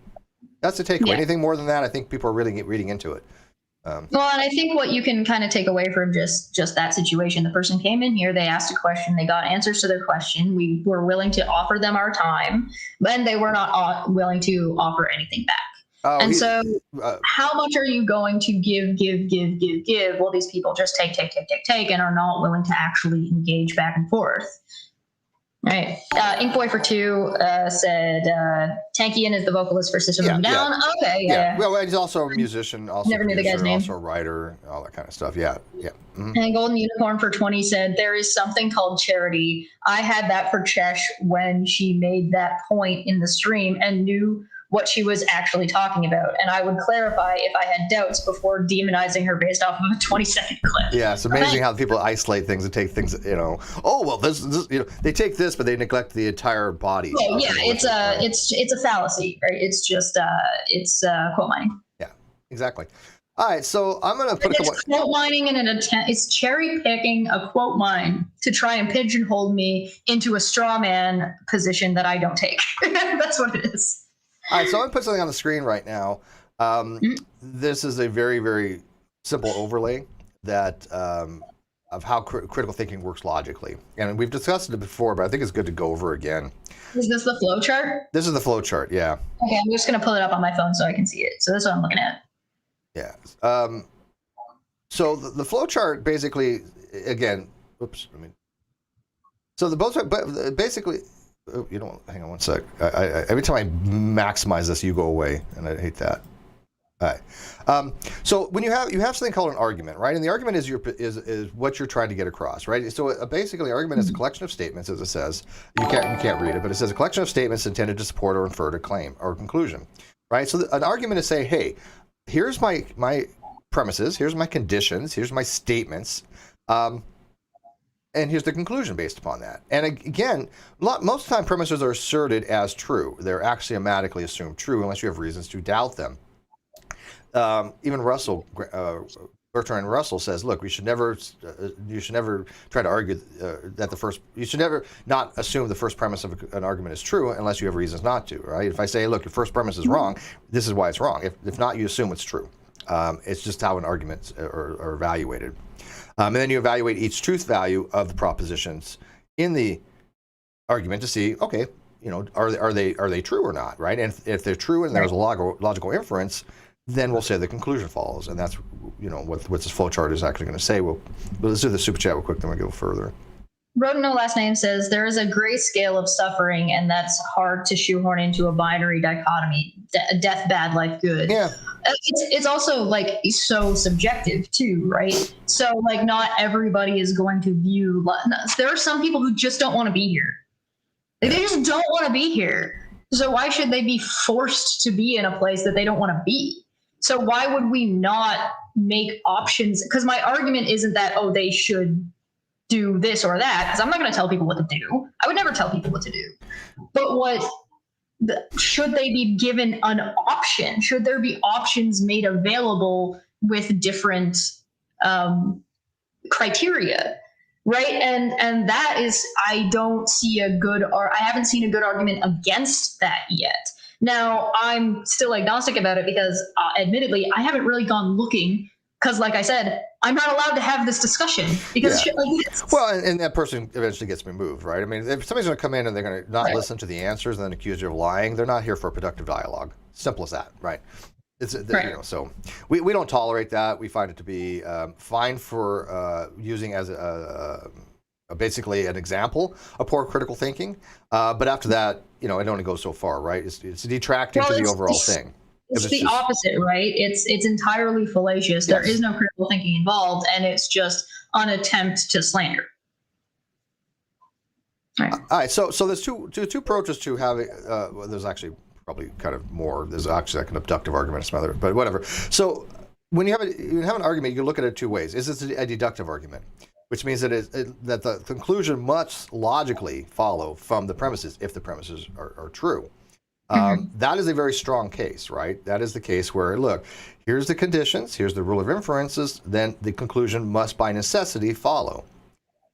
That's the takeaway. Yeah. Anything more than that, I think people are really reading into it. Well, and I think what you can kind of take away from just that situation, the person came in here, they asked a question, they got answers to their question. We were willing to offer them our time, but they were not willing to offer anything back. So how much are you going to give? Well, these people just take, and are not willing to actually engage back and forth. Right. Inkboy for two said Tankian is the vocalist for System of a Down. Yeah. Okay. Yeah. Well, he's also a musician, also never knew the guy's name. Also a writer, all that kind of stuff. Yeah. Mm-hmm. And Golden Unicorn for 20 said there is something called charity. I had that for Chesh when she made that point in the stream and knew what she was actually talking about. And I would clarify if I had doubts before demonizing her based off of a 20-second clip. Yeah, it's amazing how people isolate things and take things, you know, oh, well, this, you know, they take this, but they neglect the entire body. Well, yeah, it's a fallacy, right? It's just, quote mining. Yeah, exactly. All right, so I'm going to put a couple... quote mining in an attempt, it's cherry picking a quote mine to try and pigeonhole me into a straw man position that I don't take. That's what it is. All right, so I'm going to put something on the screen right now. This is a very, very simple overlay that of how critical thinking works logically. And we've discussed it before, but I think it's good to go over again. Is this the flow chart? This is the flow chart, yeah. Okay, I'm just going to pull it up on my phone so I can see it. So this is what I'm looking at. Yeah. So the flow chart basically, again, so the both, but basically, oh, you don't, hang on one sec. Every time I maximize this, you go away, and I hate that. All right. So when you have something called an argument, right? And the argument is what you're trying to get across, right? So basically, argument is a collection of statements, as it says. You can't read it, but it says a collection of statements intended to support or infer a claim or conclusion, right? So an argument is saying, hey, here's my premises, here's my conditions, here's my statements. And here's the conclusion based upon that. And again, most of the time premises are asserted as true. They're axiomatically assumed true unless you have reasons to doubt them. Even Bertrand Russell says, look, you should never try to argue that you should never not assume the first premise of an argument is true unless you have reasons not to, right? If I say, look, your first premise is wrong, this is why it's wrong. If not, you assume it's true. It's just how an arguments are evaluated. And then you evaluate each truth value of the propositions in the argument to see, okay, you know, are they true or not, right? And if they're true and there's a logical inference, then we'll say the conclusion follows, and that's, you know, what this flow chart is actually going to say. Let's do the super chat real quick, then we'll go further. Roden No Last Name says there is a gray scale of suffering, and that's hard to shoehorn into a binary dichotomy: death bad, life good. Yeah. It's also like so subjective too, right? So like not everybody is going to view. There are some people who just don't want to be here. Like, they just don't want to be here. So why should they be forced to be in a place that they don't want to be? So why would we not make options? Because my argument isn't that, oh, they should do this or that, because I'm not going to tell people what to do. I would never tell people what to do. But should they be given an option? Should there be options made available with different criteria? Right. And that is, I don't see I haven't seen a good argument against that yet. Now, I'm still agnostic about it because admittedly, I haven't really gone looking because, like I said, I'm not allowed to have this discussion because shit like this. Well, and that person eventually gets removed, right? I mean, if somebody's going to come in and they're going to not listen to the answers and then accuse you of lying, they're not here for a productive dialogue. Simple as that, right? You know, so we don't tolerate that. We find it to be fine for using as basically an example of poor critical thinking. But after that, you know, it only goes so far, right? It's detracting to the overall thing. It's the opposite, right? It's entirely fallacious. Yes. There is no critical thinking involved, and it's just an attempt to slander. All right. So there's two approaches to having. Well, there's actually probably kind of more. There's actually like an abductive argument, some other, but whatever. So when you have an argument, you can look at it two ways. Is this a deductive argument, which means that that the conclusion must logically follow from the premises if the premises are true. That is a very strong case, right? That is the case where, look, here's the conditions, here's the rule of inferences, then the conclusion must by necessity follow.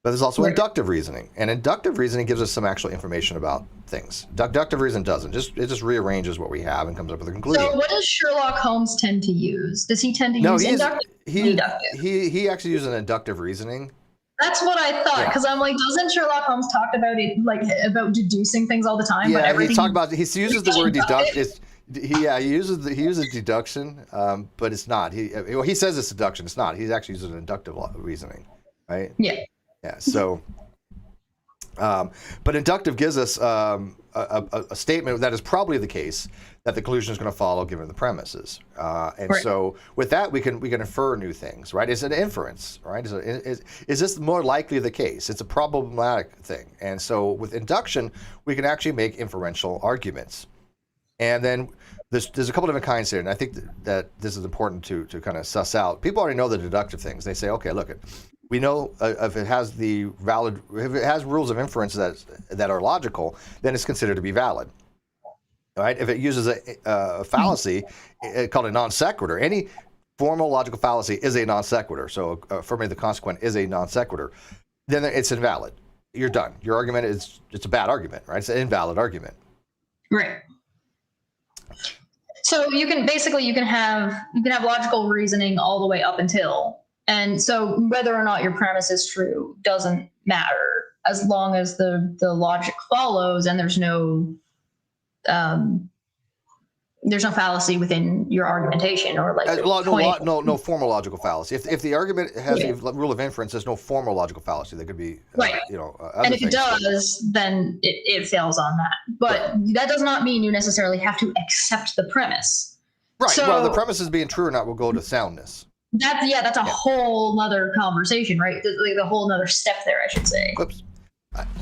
But there's also inductive reasoning, and inductive reasoning gives us some actual information about things. Deductive reason doesn't. It just rearranges what we have and comes up with a conclusion. So what does Sherlock Holmes tend to use? Does he tend to use inductive? He actually uses an inductive reasoning. That's what I thought, because I'm like, doesn't Sherlock Holmes talk about it, like about deducing things all the time? Yeah, he uses the word deduction. He uses deduction, but it's not. He says it's deduction. It's not. He actually uses inductive reasoning, right? Yeah. Yeah. So, but inductive gives us a statement that is probably the case that the conclusion is going to follow given the premises, and so with that we can infer new things, right? It's an inference, right? Is this more likely the case? It's a problematic thing, and so with induction we can actually make inferential arguments, and then there's a couple different kinds here, and I think that this is important to kind of suss out. People already know the deductive things. They say, okay, look, we know if it has rules of inference that are logical, then it's considered to be valid. Right? If it uses a fallacy called a non sequitur, any formal logical fallacy is a non sequitur. So affirming the consequent is a non sequitur. Then it's invalid. You're done. Your argument it's a bad argument, right? It's an invalid argument. Right. So you can have logical reasoning all the way up until, and so whether or not your premise is true doesn't matter as long as the logic follows and there's no fallacy within your argumentation or like no formal logical fallacy. If the argument has a rule of inference, there's no formal logical fallacy. There could be and if it does, then it fails on that. But that does not mean you necessarily have to accept the premise. Right. So, well, the premise is being true or not will go to soundness. That's a whole nother conversation, right? Like a whole nother step there, I should say. Oops.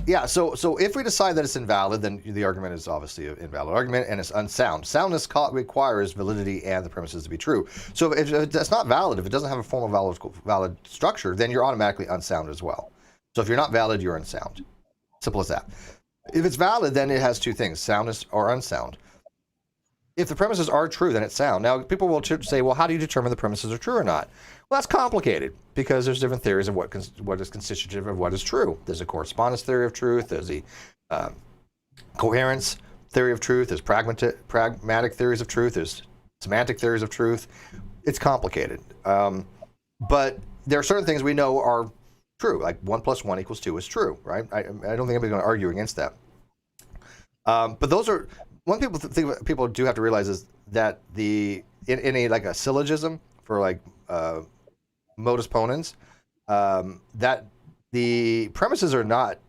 Yeah, so if we decide that it's invalid, then the argument is obviously an invalid argument and it's unsound. Soundness requires validity and the premises to be true. So if that's not valid, if it doesn't have a formal valid structure, then you're automatically unsound as well. So if you're not valid, you're unsound. Simple as that. If it's valid, then it has two things, soundness or unsound. If the premises are true, then it's sound. Now, people will say, well, how do you determine the premises are true or not? Well, that's complicated because there's different theories of what is constitutive of what is true. There's a correspondence theory of truth. There's the coherence theory of truth. There's pragmatic theories of truth. There's semantic theories of truth. It's complicated. But there are certain things we know are true, like 1 + 1 = 2 is true, right? I don't think anybody's going to argue against that. But those are... One people do have to realize is that in a syllogism for like modus ponens, that the premises are not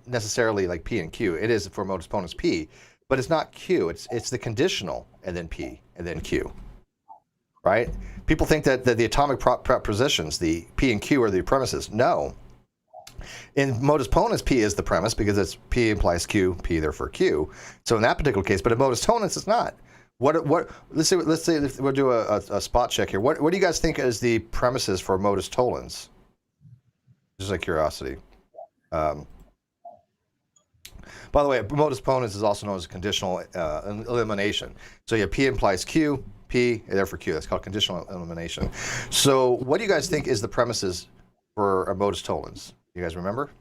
necessarily like P and Q. It is for modus ponens P, but it's not Q. It's the conditional and then P and then Q, right? People think that the atomic prepositions, the P and Q, are the premises. No. In modus ponens, P is the premise because it's P implies Q, P therefore Q. So in that particular case, but in modus ponens, it's not. Let's say if we'll do a spot check here. What do you guys think is the premises for modus tollens? Just like curiosity. By the way, modus ponens is also known as conditional elimination. So you have P implies Q, P therefore Q. That's called conditional elimination. So what do you guys think is the premises for a modus tollens? You guys remember?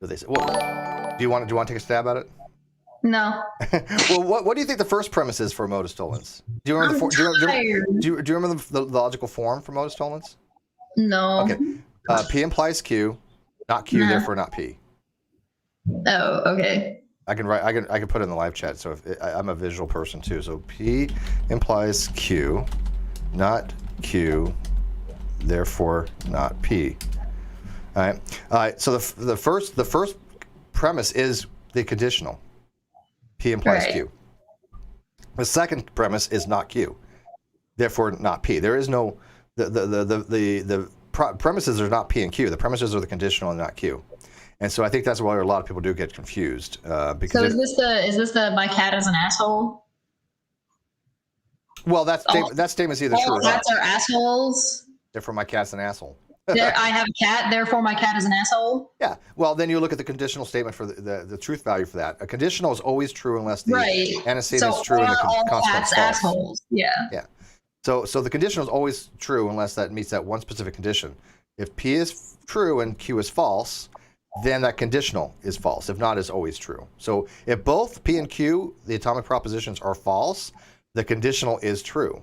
Do they say? Well, do you want to take a stab at it? No. Well, what do you think the first premise is for modus tollens? Do you remember? Do you remember the logical form for modus tollens? No. Okay. P implies Q, not Q, therefore not P. Oh, okay. I can put it in the live chat. So I'm a visual person too. So P implies Q, not Q, therefore not P. All right. So the first premise is the conditional. P implies Q. The second premise is not Q, therefore not P. There is no the premises are not P and Q. The premises are the conditional and not Q. And so I think that's why a lot of people do get confused. Because so is this the my cat is an asshole? Well, that statement is either true All or not. cats are assholes. Therefore, my cat's an asshole. I have a cat, therefore my cat is an asshole. Yeah. Well, then you look at the conditional statement for the truth value for that. A conditional is always true unless the antecedent is true and the consequence false. Assholes. Yeah. Yeah. So the conditional is always true unless that meets that one specific condition. If P is true and Q is false, then that conditional is false. If not, it's always true. So if both P and Q, the atomic propositions, are false, the conditional is true.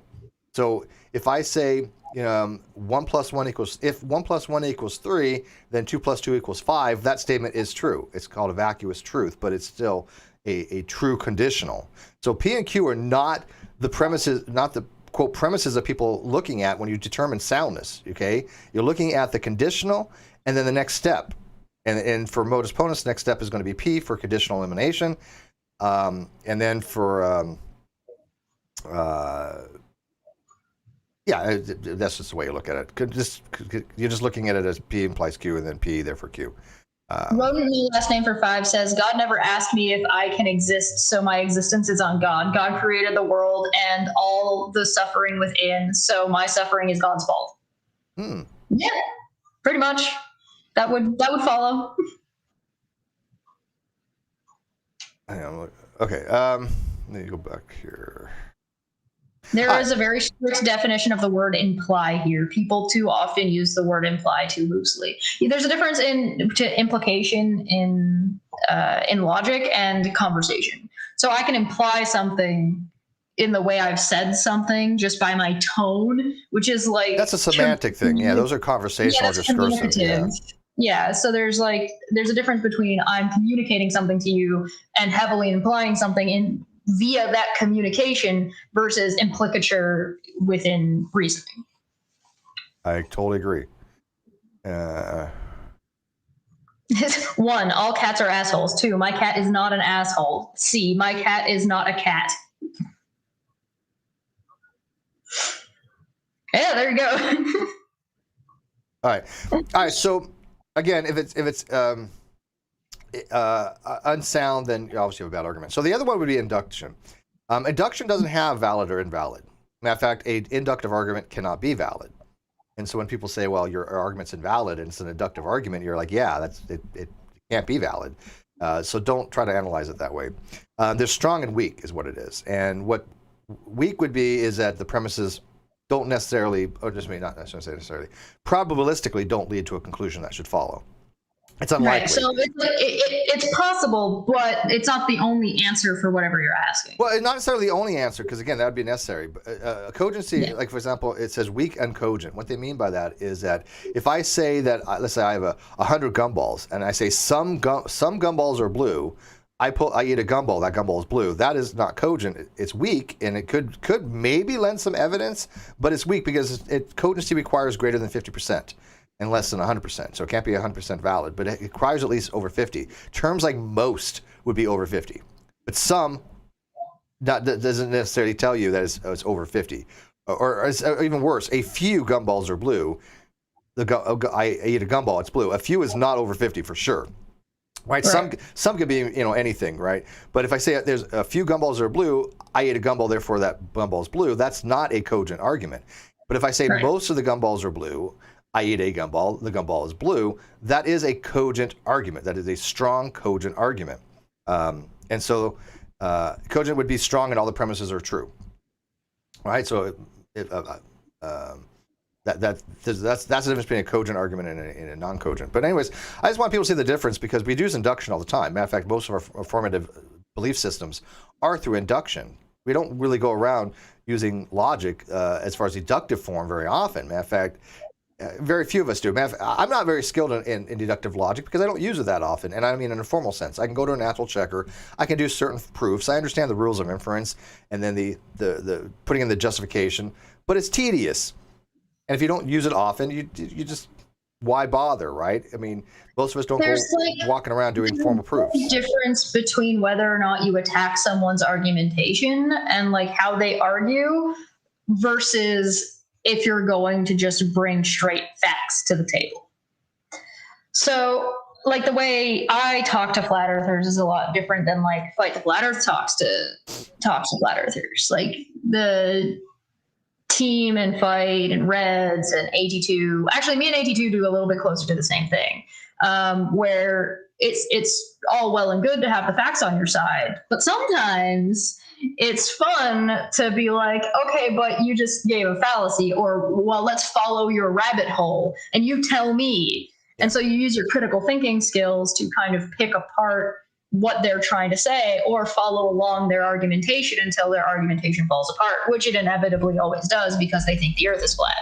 So if I say 1 plus 1 equals, if 1 plus 1 equals 3, then 2 plus 2 equals 5, that statement is true. It's called a vacuous truth, but it's still a true conditional. So P and Q are not the premises, not the quote premises that people looking at when you determine soundness, okay? You're looking at the conditional and then the next step. And for modus ponens, the next step is going to be P for conditional elimination. And then for, yeah, that's just the way you look at it. You're just looking at it as P implies Q and then P, therefore Q. Rodent, the last name for 5, says, God never asked me if I can exist, so my existence is on God. God created the world and all the suffering within, so my suffering is God's fault. Yeah, pretty much. That would follow. Okay, let me go back here. There is a very strict definition of the word imply here. People too often use the word imply too loosely. There's a difference to implication in logic and conversation. So I can imply something in the way I've said something just by my tone, which is like... That's a semantic thing. Yeah, those are conversational, discursive. Yeah, so there's a difference between I'm communicating something to you and heavily implying something via that communication versus implicature within reasoning. I totally agree. 1, all cats are assholes. 2, my cat is not an asshole. C, my cat is not a cat. Yeah, there you go. All right. So again, if it's unsound, then you obviously have a bad argument. So the other one would be induction. Induction doesn't have valid or invalid. Matter of fact, an inductive argument cannot be valid. And so when people say, well, your argument's invalid and it's an inductive argument, you're like, yeah, it can't be valid. So don't try to analyze it that way. There's strong and weak is what it is. And what weak would be is that the premises don't necessarily, or just not necessarily, probabilistically don't lead to a conclusion that should follow. It's unlikely. Right. So it's possible, but it's not the only answer for whatever you're asking. Well, it's not necessarily the only answer, because again, that would be necessary. But cogency, like for example, it says weak and cogent. What they mean by that is that if I say that, let's say I have 100 gumballs, and I say some gumballs are blue, I eat a gumball, that gumball is blue. That is not cogent. It's weak, and it could maybe lend some evidence, but it's weak because cogency requires greater than 50%. And less than 100%. So it can't be 100% valid, but it requires at least over 50. Terms like most would be over 50. But some doesn't necessarily tell you that it's over 50. Or even worse, a few gumballs are blue. I eat a gumball, it's blue. A few is not over 50 for sure. Right? Some could be anything, right? But if I say there's a few gumballs are blue, I ate a gumball, therefore that gumball is blue, that's not a cogent argument. But if I say most of the gumballs are blue, I eat a gumball, the gumball is blue, that is a cogent argument. That is a strong cogent argument. And so cogent would be strong and all the premises are true. Right? So that's the difference between a cogent argument and a non-cogent. But anyways, I just want people to see the difference because we use induction all the time. Matter of fact, most of our formative belief systems are through induction. We don't really go around using logic as far as deductive form very often. Matter of fact, very few of us do. I'm not very skilled in deductive logic because I don't use it that often, and I mean in a formal sense. I can go to a natural checker. I can do certain proofs. I understand the rules of inference, and then the putting in the justification. But it's tedious, and if you don't use it often, you just why bother, right? I mean, most of us don't go walking around doing formal proofs. Difference between whether or not you attack someone's argumentation and like how they argue versus if you're going to just bring straight facts to the table. So like the way I talk to flat earthers is a lot different than like Fight the Flat Earth talks to flat earthers. Like team and fight and reds and AT2. Actually, me and AT2 do a little bit closer to the same thing, where it's all well and good to have the facts on your side, but sometimes it's fun to be like, okay, but you just gave a fallacy, or well, let's follow your rabbit hole and you tell me. And so you use your critical thinking skills to kind of pick apart what they're trying to say or follow along their argumentation until their argumentation falls apart, which it inevitably always does because they think the earth is flat.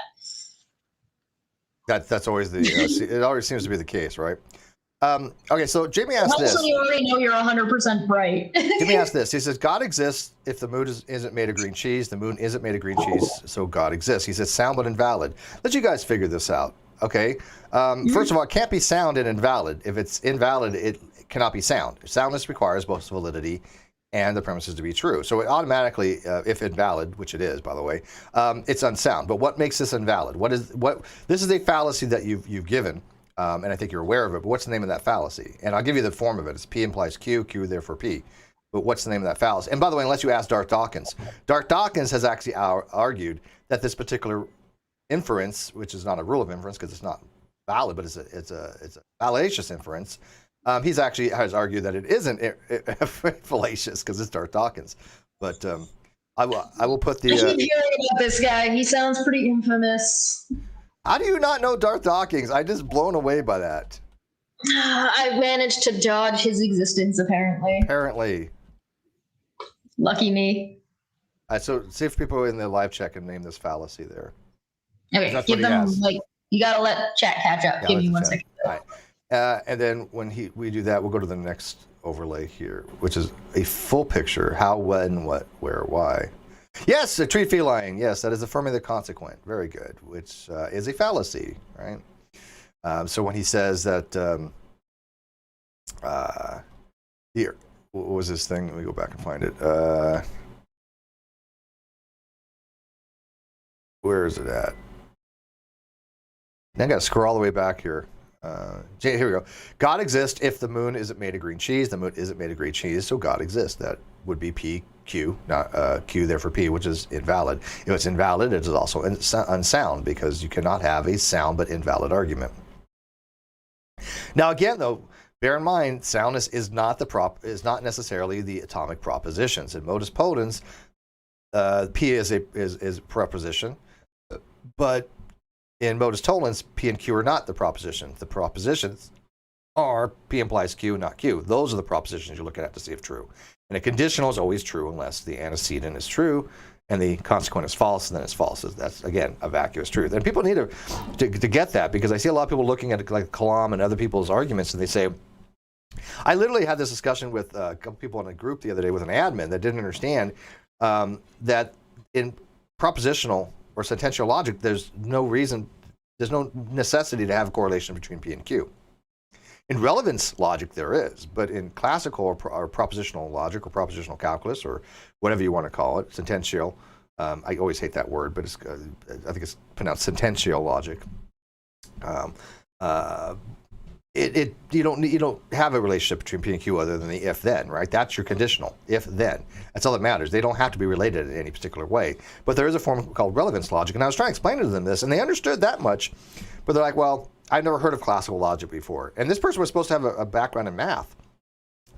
That's always the, it always seems to be the case, right? Okay, so Jamie asked this. Also, you already know you're 100% right. Jamie asked this. He says, God exists if the moon isn't made of green cheese. The moon isn't made of green cheese, so God exists. He says, sound but invalid. Let you guys figure this out, okay? First of all, it can't be sound and invalid. If it's invalid, it cannot be sound. Soundness requires both validity and the premises to be true. So it automatically, if invalid, which it is, by the way, it's unsound. But what makes this invalid? This is a fallacy that you've given. And I think you're aware of it, but what's the name of that fallacy? And I'll give you the form of it. It's P implies Q, Q therefore P. But what's the name of that fallacy? And by the way, unless you ask Darth Dawkins, Darth Dawkins has actually argued that this particular inference, which is not a rule of inference because it's not valid, but it's a fallacious inference. He's actually has argued that it isn't fallacious because it's Darth Dawkins. But I will put the. I keep hearing about this guy. He sounds pretty infamous. How do you not know Darth Dawkins? I'm just blown away by that. I managed to dodge his existence, apparently. Apparently. Lucky me. So see if people in the live chat can name this fallacy there. Okay, give them, you gotta let chat catch up. Give me 1 second. All right. And then when we do that, we'll go to the next overlay here, which is a full picture. How, when, what, where, why. Yes, a treat feline. Yes, that is affirming the consequent. Very good, which is a fallacy, right? So when he says that, here, what was this thing? Let me go back and find it. Where is it at? Now I got to scroll all the way back here. Here we go. God exists if the moon isn't made of green cheese. The moon isn't made of green cheese, so God exists. That would be P, Q, not Q, therefore P, which is invalid. If it's invalid, it is also unsound because you cannot have a sound but invalid argument. Now, again, though, bear in mind, soundness is not necessarily the atomic propositions. In modus ponens, P is a preposition, but in modus tollens, P and Q are not the proposition. The propositions are P implies Q, not Q. Those are the propositions you're looking at to see if true. And a conditional is always true unless the antecedent is true and the consequent is false, and then it's false. That's, again, a vacuous truth. And people need to get that, because I see a lot of people looking at like Kalam and other people's arguments, and they say, I literally had this discussion with a couple people in a group the other day with an admin that didn't understand that in propositional or sentential logic, there's no necessity to have a correlation between P and Q. In relevance logic, there is, but in classical or propositional logic or propositional calculus or whatever you want to call it, sentential, I always hate that word, but I think it's pronounced sentential logic. You don't have a relationship between P and Q other than the if-then, right? That's your conditional, if-then. That's all that matters. They don't have to be related in any particular way. But there is a form called relevance logic, and I was trying to explain to them this, and they understood that much, but they're like, well, I've never heard of classical logic before. And this person was supposed to have a background in math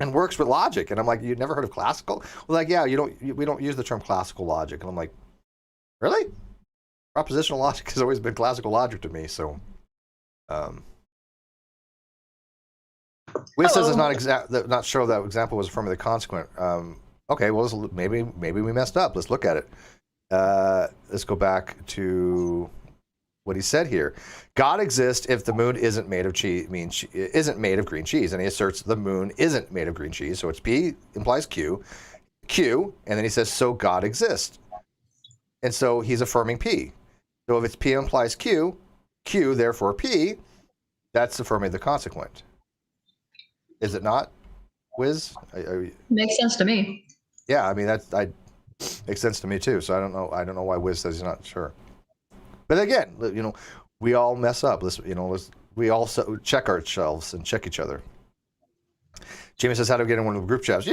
and works with logic. And I'm like, you've never heard of classical? Well, like, yeah, we don't use the term classical logic. And I'm like, really? Propositional logic has always been classical logic to me, so... Wiz says it's not sure that example was affirming the consequent. Okay, well, maybe we messed up. Let's look at it. Let's go back to what he said here. God exists if the moon isn't made of isn't made of green cheese, and he asserts the moon isn't made of green cheese. So it's P implies Q, and then he says so God exists, and so he's affirming P. So if it's P implies Q, Q therefore P, that's affirming the consequent. Is it not, Wiz? Makes sense to me. Yeah, I mean makes sense to me too. So I don't know why Wiz says he's not sure. But again, we all mess up. We all check ourselves and check each other. Jamie says, how do we get in one of the group chats?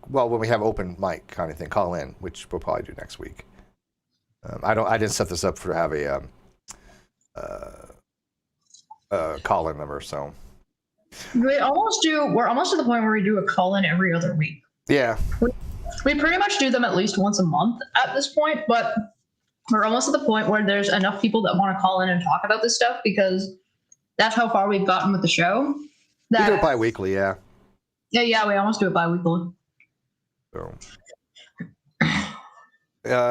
When we have open mic kind of thing, call in, which we'll probably do next week. I didn't set this up to have a call-in number, so. We're almost to the point where we do a call-in every other week. Yeah. We pretty much do them at least once a month at this point, but we're almost at the point where there's enough people that want to call in and talk about this stuff because that's how far we've gotten with the show. We do it bi-weekly, yeah. Yeah, we almost do it bi-weekly. So.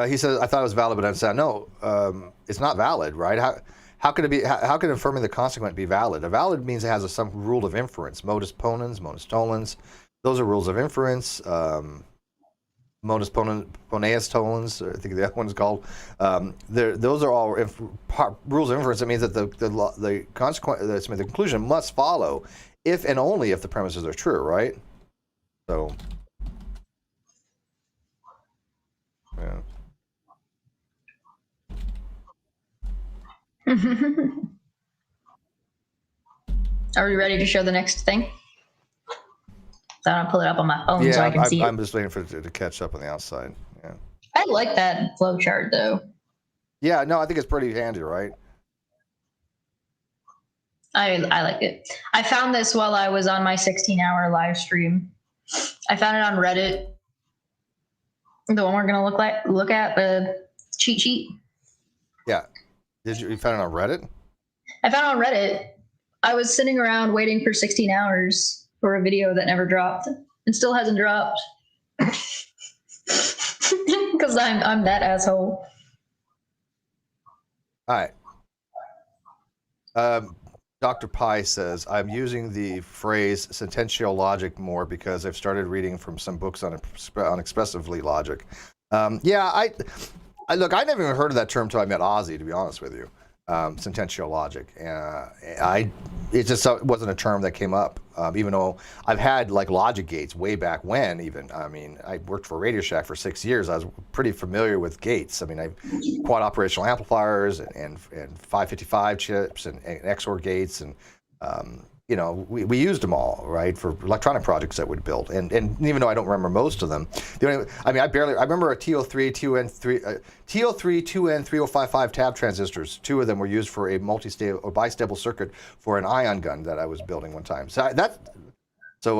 He says, I thought it was valid, but I'm saying, no, it's not valid, right? How can it be? How can affirming the consequent be valid? A valid means it has some rule of inference. Modus ponens, modus tollens. Those are rules of inference. Modus poneus tollens, I think the other one's called. Those are all rules of inference. It means that the conclusion must follow if and only if the premises are true, right? So, yeah. Are we ready to show the next thing? So I'm gonna pull it up on my phone so I can see it. I'm just waiting for it to catch up on the outside. Yeah. I like that flowchart though. Yeah, no, I think it's pretty handy, right? I like it. I found this while I was on my 16-hour live stream. I found it on Reddit. The one we're gonna look at the cheat sheet. Yeah. You found it on Reddit? I found it on Reddit. I was sitting around waiting for 16 hours for a video that never dropped and still hasn't dropped. Because I'm that asshole. All right. Dr. Pi says, I'm using the phrase sentential logic more because I've started reading from some books on expressively logic. Yeah, I look, I never even heard of that term until I met Ozzy, to be honest with you. Sentential logic. It just wasn't a term that came up, even though I've had like logic gates way back when even. I mean, I worked for Radio Shack for 6 years. I was pretty familiar with gates. I mean, I quad operational amplifiers and 555 chips and XOR gates and you know, we used them all, right, for electronic projects that we'd built. And even though I don't remember most of them, I remember a TO3, 2N3055 tab transistors. Two of them were used for a multi-stable or bistable circuit for an ion gun that I was building one time. So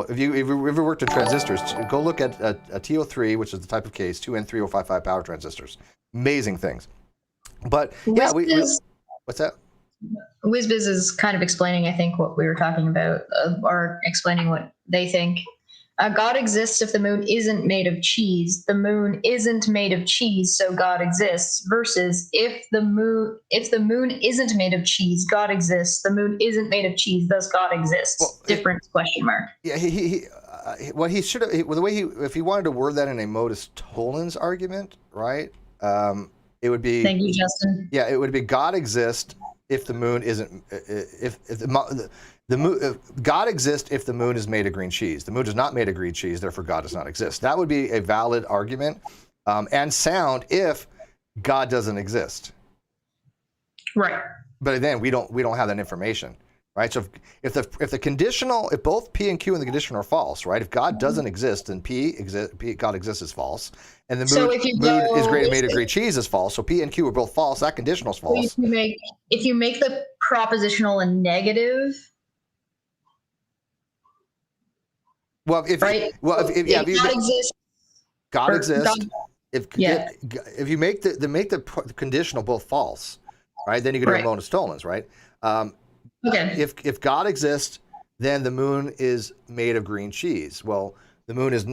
if you ever worked with transistors, go look at a TO3, which is the type of case, 2N3055 power transistors. Amazing things. But yeah, what's that? WizBiz is kind of explaining, I think, what we were talking about, or explaining what they think. God exists if the moon isn't made of cheese. The moon isn't made of cheese, so God exists. Versus if the moon isn't made of cheese, God exists. The moon isn't made of cheese, thus God exists. Well, different question mark. Yeah, he should have. The way if he wanted to word that in a modus tollens argument, right? It would be. Thank you, Justin. Yeah, it would be God exists. If the moon isn't, if the moon, God exists if the moon is made of green cheese. The moon is not made of green cheese, therefore God does not exist. That would be a valid argument and sound if God doesn't exist. Right. But then we don't have that information, right? So if both P and Q and the condition are false, right? If God doesn't exist, then God exists is false. And the moon is made of green cheese is false. So P and Q are both false. That conditional is false. So if you make the propositional a negative, well, if God exists, God exists. If you make the conditional both false, right? Then you can do modus tollens, right? Okay. If God exists, then the moon is made of green cheese. Well, the moon is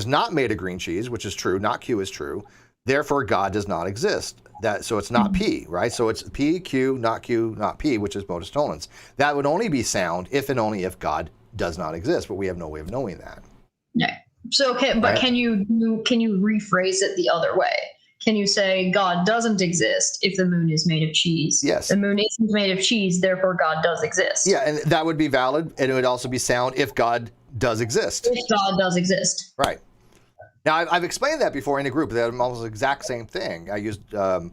not made of green cheese, which is true. Not Q is true. Therefore, God does not exist. So it's not P, right? So it's P, Q, not P, which is modus tollens. That would only be sound if and only if God does not exist, but we have no way of knowing that. Yeah. So, can you rephrase it the other way? Can you say God doesn't exist if the moon is made of cheese? Yes. The moon isn't made of cheese, therefore God does exist. Yeah, and that would be valid, and it would also be sound if God does exist. If God does exist. Right. Now, I've explained that before in a group, that almost the exact same thing. I used a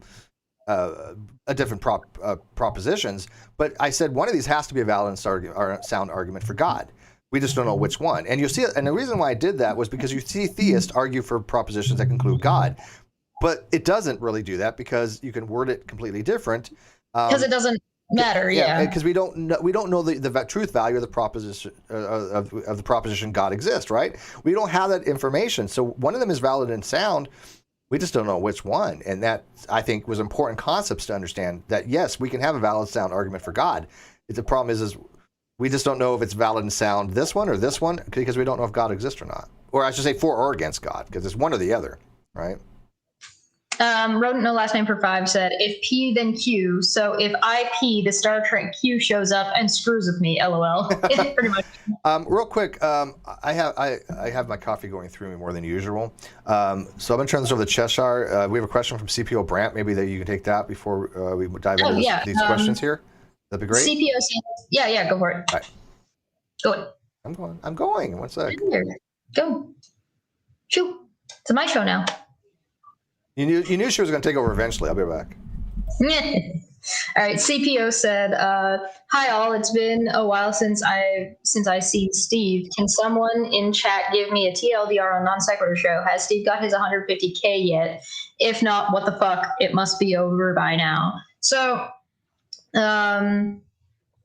different propositions, but I said one of these has to be a valid and sound argument for God. We just don't know which one. And you see, and the reason why I did that was because you see theists argue for propositions that conclude God. But it doesn't really do that because you can word it completely different. Because it doesn't matter. Yeah. Because we don't know the truth value of the proposition of the proposition God exists, right? We don't have that information. So one of them is valid and sound. We just don't know which one. And that, I think, was important concepts to understand that, yes, we can have a valid sound argument for God. The problem is we just don't know if it's valid and sound this one or this one because we don't know if God exists or not. Or I should say for or against God, because it's one or the other, right? Rodent No Last Name for 5 said, if P, then Q. So if I P, the Star Trek Q shows up and screws with me, LOL. Pretty much. Real quick, I have my coffee going through me more than usual. So I'm going to turn this over to Cheshire. We have a question from CPO Brant. Maybe that you can take that before we dive into these questions here. That'd be great. CPO says, yeah, go for it. All right. Go ahead. I'm going. One sec. Go. Shoot. It's my show now. You knew she was going to take over eventually. I'll be back. All right. CPO said, "Hi all. It's been a while since I seen Steve. Can someone in chat give me a TLDR on Non Sequitur show? Has Steve got his 150K yet? If not, what the fuck? It must be over by now." So,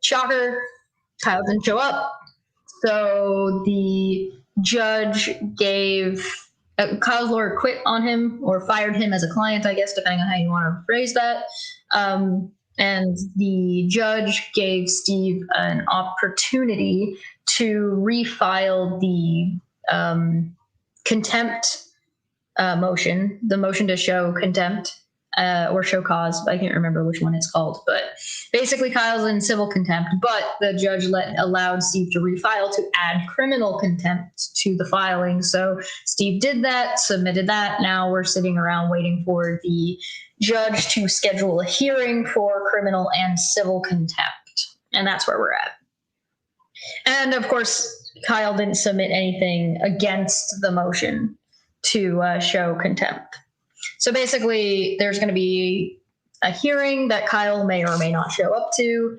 shocker, Kyle didn't show up. So the judge gave. Kyle's lawyer quit on him or fired him as a client, I guess, depending on how you want to phrase that. And the judge gave Steve an opportunity to refile the contempt motion, the motion to show contempt or show cause. I can't remember which one it's called, but basically Kyle's in civil contempt, but the judge allowed Steve to refile to add criminal contempt to the filing. So Steve did that, submitted that. Now we're sitting around waiting for the judge to schedule a hearing for criminal and civil contempt. And that's where we're at. And of course, Kyle didn't submit anything against the motion to show contempt. So basically, there's going to be a hearing that Kyle may or may not show up to,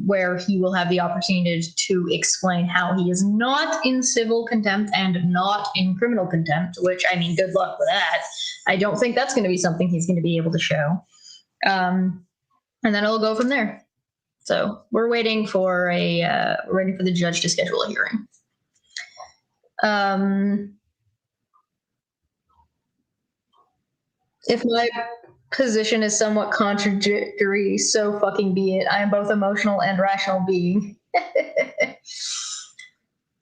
where he will have the opportunity to explain how he is not in civil contempt and not in criminal contempt, which, I mean, good luck with that. I don't think that's going to be something he's going to be able to show. And then it'll go from there. So we're waiting for the judge to schedule a hearing. If my position is somewhat contradictory, so fucking be it. I am both emotional and rational being.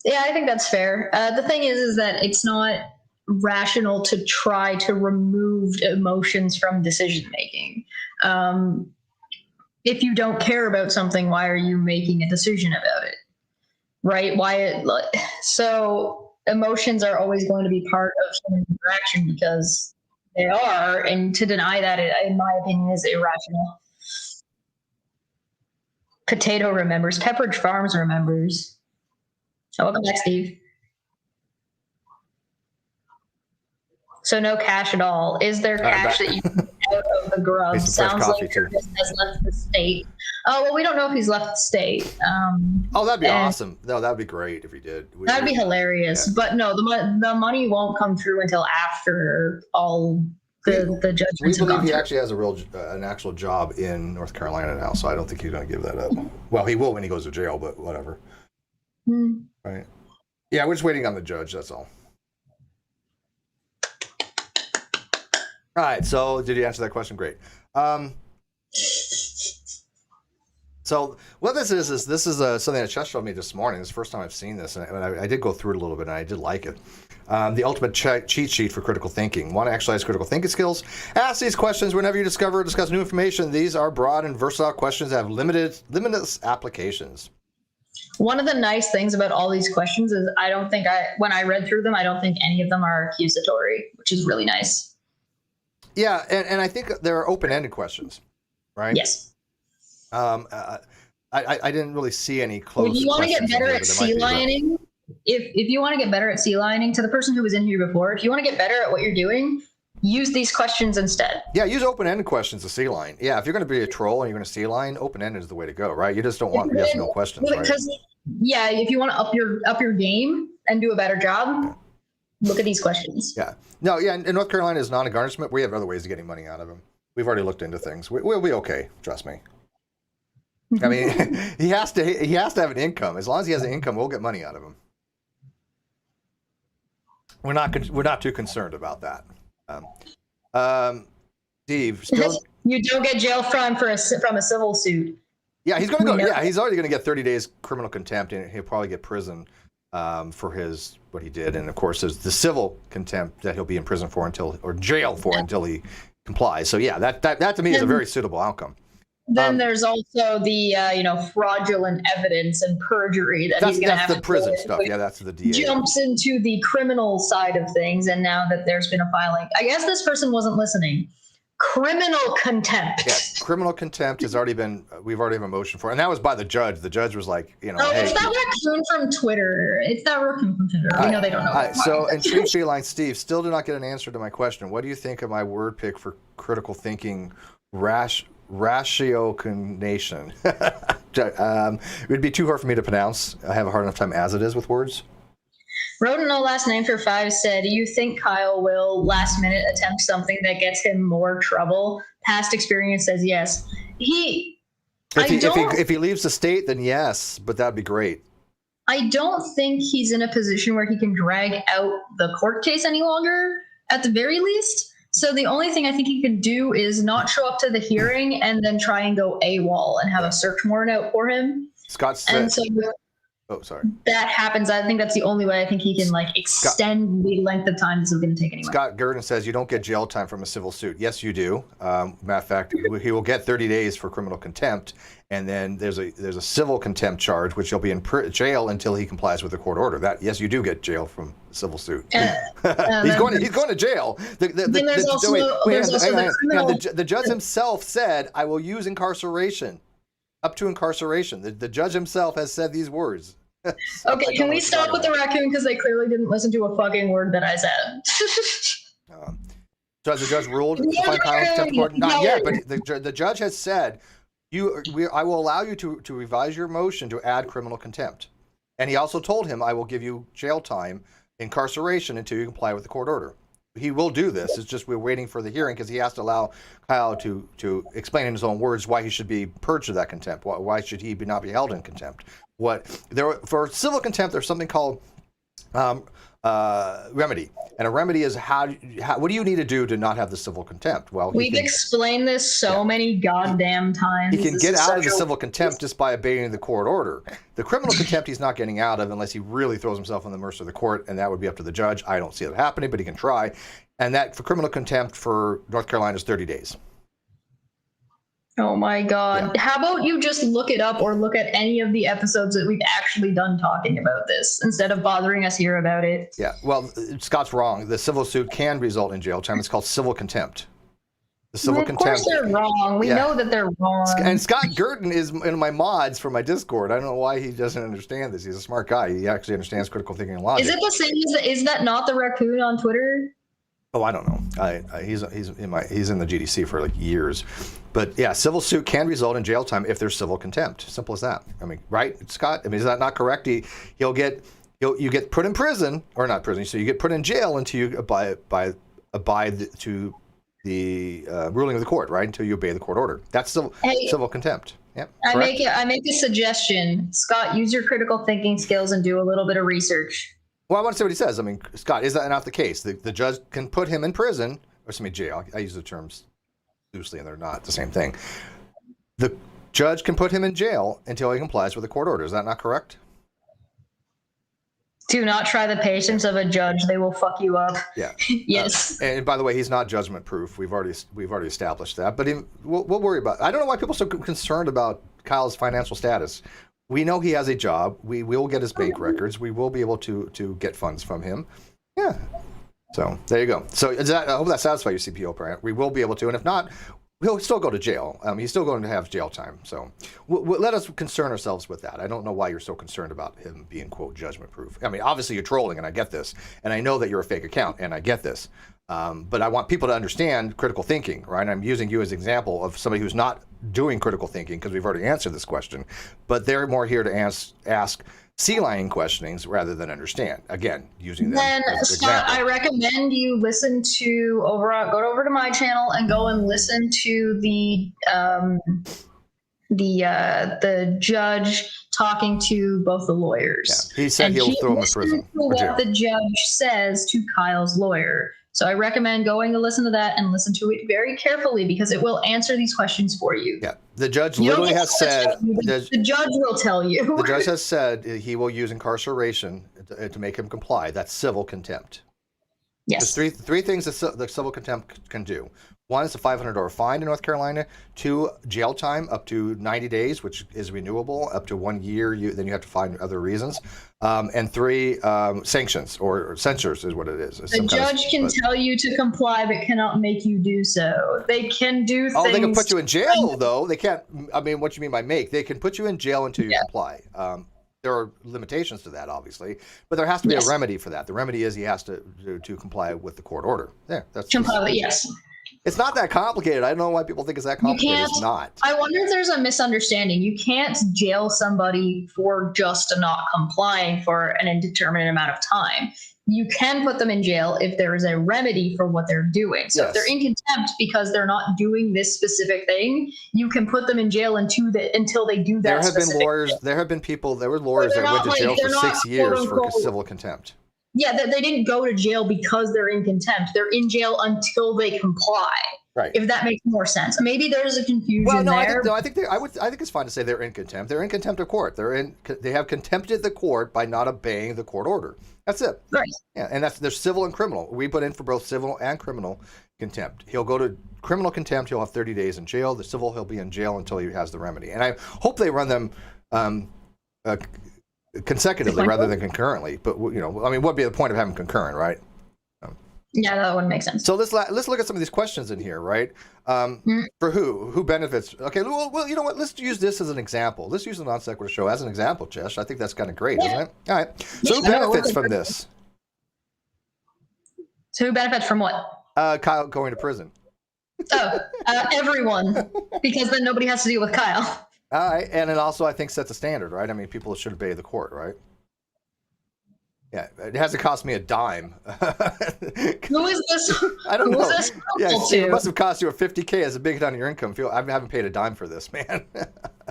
Yeah, I think that's fair. The thing is that it's not rational to try to remove emotions from decision making. If you don't care about something, why are you making a decision about it? Right? So emotions are always going to be part of human interaction because they are, and to deny that, in my opinion, is irrational. Potato remembers. Pepperidge Farms remembers. Welcome back, Steve. So no cash at all. Is there cash that you can get out of the grub? Sounds like Curtis has left the state. Oh, well, we don't know if he's left the state. That'd be awesome. No, that'd be great if he did. That'd be hilarious. Yeah. But no, the money won't come through until after all the judgments. We believe he actually has an actual job in North Carolina now, so I don't think he's going to give that up. Well, he will when he goes to jail, but whatever. Right? Yeah, we're just waiting on the judge. That's all. All right. So, did you answer that question? Great. So what this is something that Chess showed me this morning. It's the first time I've seen this, and I did go through it a little bit, and I did like it. The ultimate cheat sheet for critical thinking. Want to exercise critical thinking skills? Ask these questions whenever you discover or discuss new information. These are broad and versatile questions that have limitless applications. One of the nice things about all these questions is when I read through them, I don't think any of them are accusatory, which is really nice. Yeah, and I think they're open-ended questions, right? Yes. I didn't really see any close. If you want to get better at sea lining, if you want to get better at sea lining, to the person who was in here before, if you want to get better at what you're doing, use these questions instead. Yeah, use open-ended questions to sea line. Yeah, if you're going to be a troll and you're going to sea line, open-ended is the way to go, right? You just don't want yes no questions, right? Because if you want to up your game and do a better job, Look at these questions. Yeah. No, yeah, in North Carolina is non-garnishment. We have other ways of getting money out of him. We've already looked into things. We'll be okay. Trust me. I mean, he has to have an income. As long as he has an income, we'll get money out of him. We're not too concerned about that. Steve, still, you don't get jail from a civil suit. Yeah, he's going to go. Yeah, he's already going to get 30 days criminal contempt, and he'll probably get prison for what he did. And of course, there's the civil contempt that he'll be in prison for or jail for until he complies. So yeah, that to me is a very suitable outcome. Then there's also the fraudulent evidence and perjury that he's going to have. That's the prison stuff. Yeah, that's the DA. Jumps into the criminal side of things, and now that there's been a filing, I guess this person wasn't listening. Criminal contempt. Yeah, criminal contempt has already been. We've already have a motion for, and that was by the judge. The judge was like, hey, it's that raccoon from Twitter. It's that raccoon from Twitter. We know they don't know. So, and Tree Feline Steve still did not get an answer to my question. What do you think of my word pick for critical thinking? Ratiocination. It would be too hard for me to pronounce. I have a hard enough time as it is with words. Rodent No Last Name for 5 said, "Do you think Kyle will last minute attempt something that gets him more trouble? Past experience says yes." If he leaves the state, then yes, but that'd be great. I don't think he's in a position where he can drag out the court case any longer, at the very least. So the only thing I think he can do is not show up to the hearing and then try and go AWOL and have a search warrant out for him. Scott said. And so oh, sorry. That happens. I think that's the only way I think he can extend the length of time this is going to take anyway. Scott Gurdon says you don't get jail time from a civil suit. Yes, you do. Matter of fact, he will get 30 days for criminal contempt, and then there's a civil contempt charge, which he'll be in jail until he complies with the court order. That yes, you do get jail from a civil suit. He's going to jail. The judge himself said, "I will use incarceration." Up to incarceration. The judge himself has said these words. Okay, can we stop with the raccoon? Because they clearly didn't listen to a fucking word that I said. So has the judge ruled to find Kyle in contempt of court? Not yet, but the judge has said, I will allow you to revise your motion to add criminal contempt. And he also told him, I will give you jail time, incarceration, until you comply with the court order. He will do this. It's just we're waiting for the hearing because he has to allow Kyle to explain in his own words why he should be purged of that contempt. Why should he not be held in contempt? For civil contempt, there's something called remedy, and a remedy is what do you need to do to not have the civil contempt? Well, we've explained this so many goddamn times. He can get out of the civil contempt just by obeying the court order. The criminal contempt he's not getting out of unless he really throws himself on the mercy of the court, and that would be up to the judge. I don't see it happening, but he can try. And that for criminal contempt for North Carolina is 30 days. Oh my God. Yeah. How about you just look it up or look at any of the episodes that we've actually done talking about this instead of bothering us here about it? Yeah, well, Scott's wrong. The civil suit can result in jail time. It's called civil contempt. The civil contempt. Of course they're wrong. We know that they're wrong. And Scott Gurdon is in my mods for my Discord. I don't know why he doesn't understand this. He's a smart guy. He actually understands critical thinking and logic. Is it the same? Is that not the raccoon on Twitter? Oh, I don't know. He's in the GDC for years, but yeah, civil suit can result in jail time if there's civil contempt. Simple as that. I mean, right, Scott? I mean, is that not correct? You get put in prison or not prison, so you get put in jail until you abide to the ruling of the court, right? Until you obey the court order. That's civil contempt. Yeah. I make a suggestion. Scott, use your critical thinking skills and do a little bit of research. Well, I want to say what he says. I mean, Scott, is that not the case? The judge can put him in prison, or jail. I use the terms loosely, and they're not the same thing. The judge can put him in jail until he complies with the court order. Is that not correct? Do not try the patience of a judge. They will fuck you up. Yeah. Yes. And by the way, he's not judgment proof. We've already established that. But we'll worry about it. I don't know why people are so concerned about Kyle's financial status. We know he has a job. We will get his bank records. We will be able to get funds from him. Yeah. So there you go. So I hope that satisfies your CPO parent. We will be able to, and if not, he'll still go to jail. He's still going to have jail time. So let us concern ourselves with that. I don't know why you're so concerned about him being, quote, judgment proof. I mean, obviously you're trolling, and I get this. And I know that you're a fake account, and I get this. But I want people to understand critical thinking, right? I'm using you as an example of somebody who's not doing critical thinking because we've already answered this question, but they're more here to ask sea lion questionings rather than understand. Again, using them Then, as an Scott, example. I recommend you listen to go over to my channel and go and listen to the judge talking to both the lawyers. Yeah. He said he'll throw him in prison. To what the judge says to Kyle's lawyer. So I recommend going to listen to that and listen to it very carefully because it will answer these questions for you. Yeah, the judge literally has said. The judge will tell you. The judge has said he will use incarceration to make him comply. That's civil contempt. Yes. There's three things that civil contempt can do. One is a $500 fine in North Carolina. 2, jail time up to 90 days, which is renewable. Up to 1 year, then you have to find other reasons. And 3, sanctions or censures is what it is. The judge can tell you to comply, but cannot make you do so. They can do things. Oh, they can put you in jail, though. They can't. I mean, what you mean by make? They can put you in jail until you comply. There are limitations to that, obviously, but there has to be a remedy for that. The remedy is he has to comply with the court order. There, that's comply. Yes. It's not that complicated. I don't know why people think it's that complicated. It's not. I wonder if there's a misunderstanding. You can't jail somebody for just not complying for an indeterminate amount of time. You can put them in jail if there is a remedy for what they're doing. So if they're in contempt because they're not doing this specific thing, you can put them in jail until they do that. There have been lawyers. There have been people. There were lawyers that went to jail for 6 years for civil contempt. Yeah, they didn't go to jail because they're in contempt. They're in jail until they comply. Right. If that makes more sense. Maybe there's a confusion there. I think it's fine to say they're in contempt. They're in contempt of court. They have contempted the court by not obeying the court order. That's it. Right. Yeah, and there's civil and criminal. We put in for both civil and criminal contempt. He'll go to criminal contempt. He'll have 30 days in jail. The civil, he'll be in jail until he has the remedy. And I hope they run them consecutively rather than concurrently. But I mean, what would be the point of having concurrent, right? Yeah, that wouldn't make sense. So let's look at some of these questions in here, right? For who benefits? Okay, well, you know what? Let's use this as an example. Let's use the non sequitur show as an example, Jess. I think that's kind of great, isn't it? All right. So who benefits from this? So who benefits from what? Kyle going to prison. Everyone, because then nobody has to deal with Kyle. All right, and it also I think sets a standard, right? I mean, people should obey the court, right? Yeah, it hasn't cost me a dime. Who is this? I don't know. It must have cost you a $50K as a big hit on your income. I haven't paid a dime for this, man.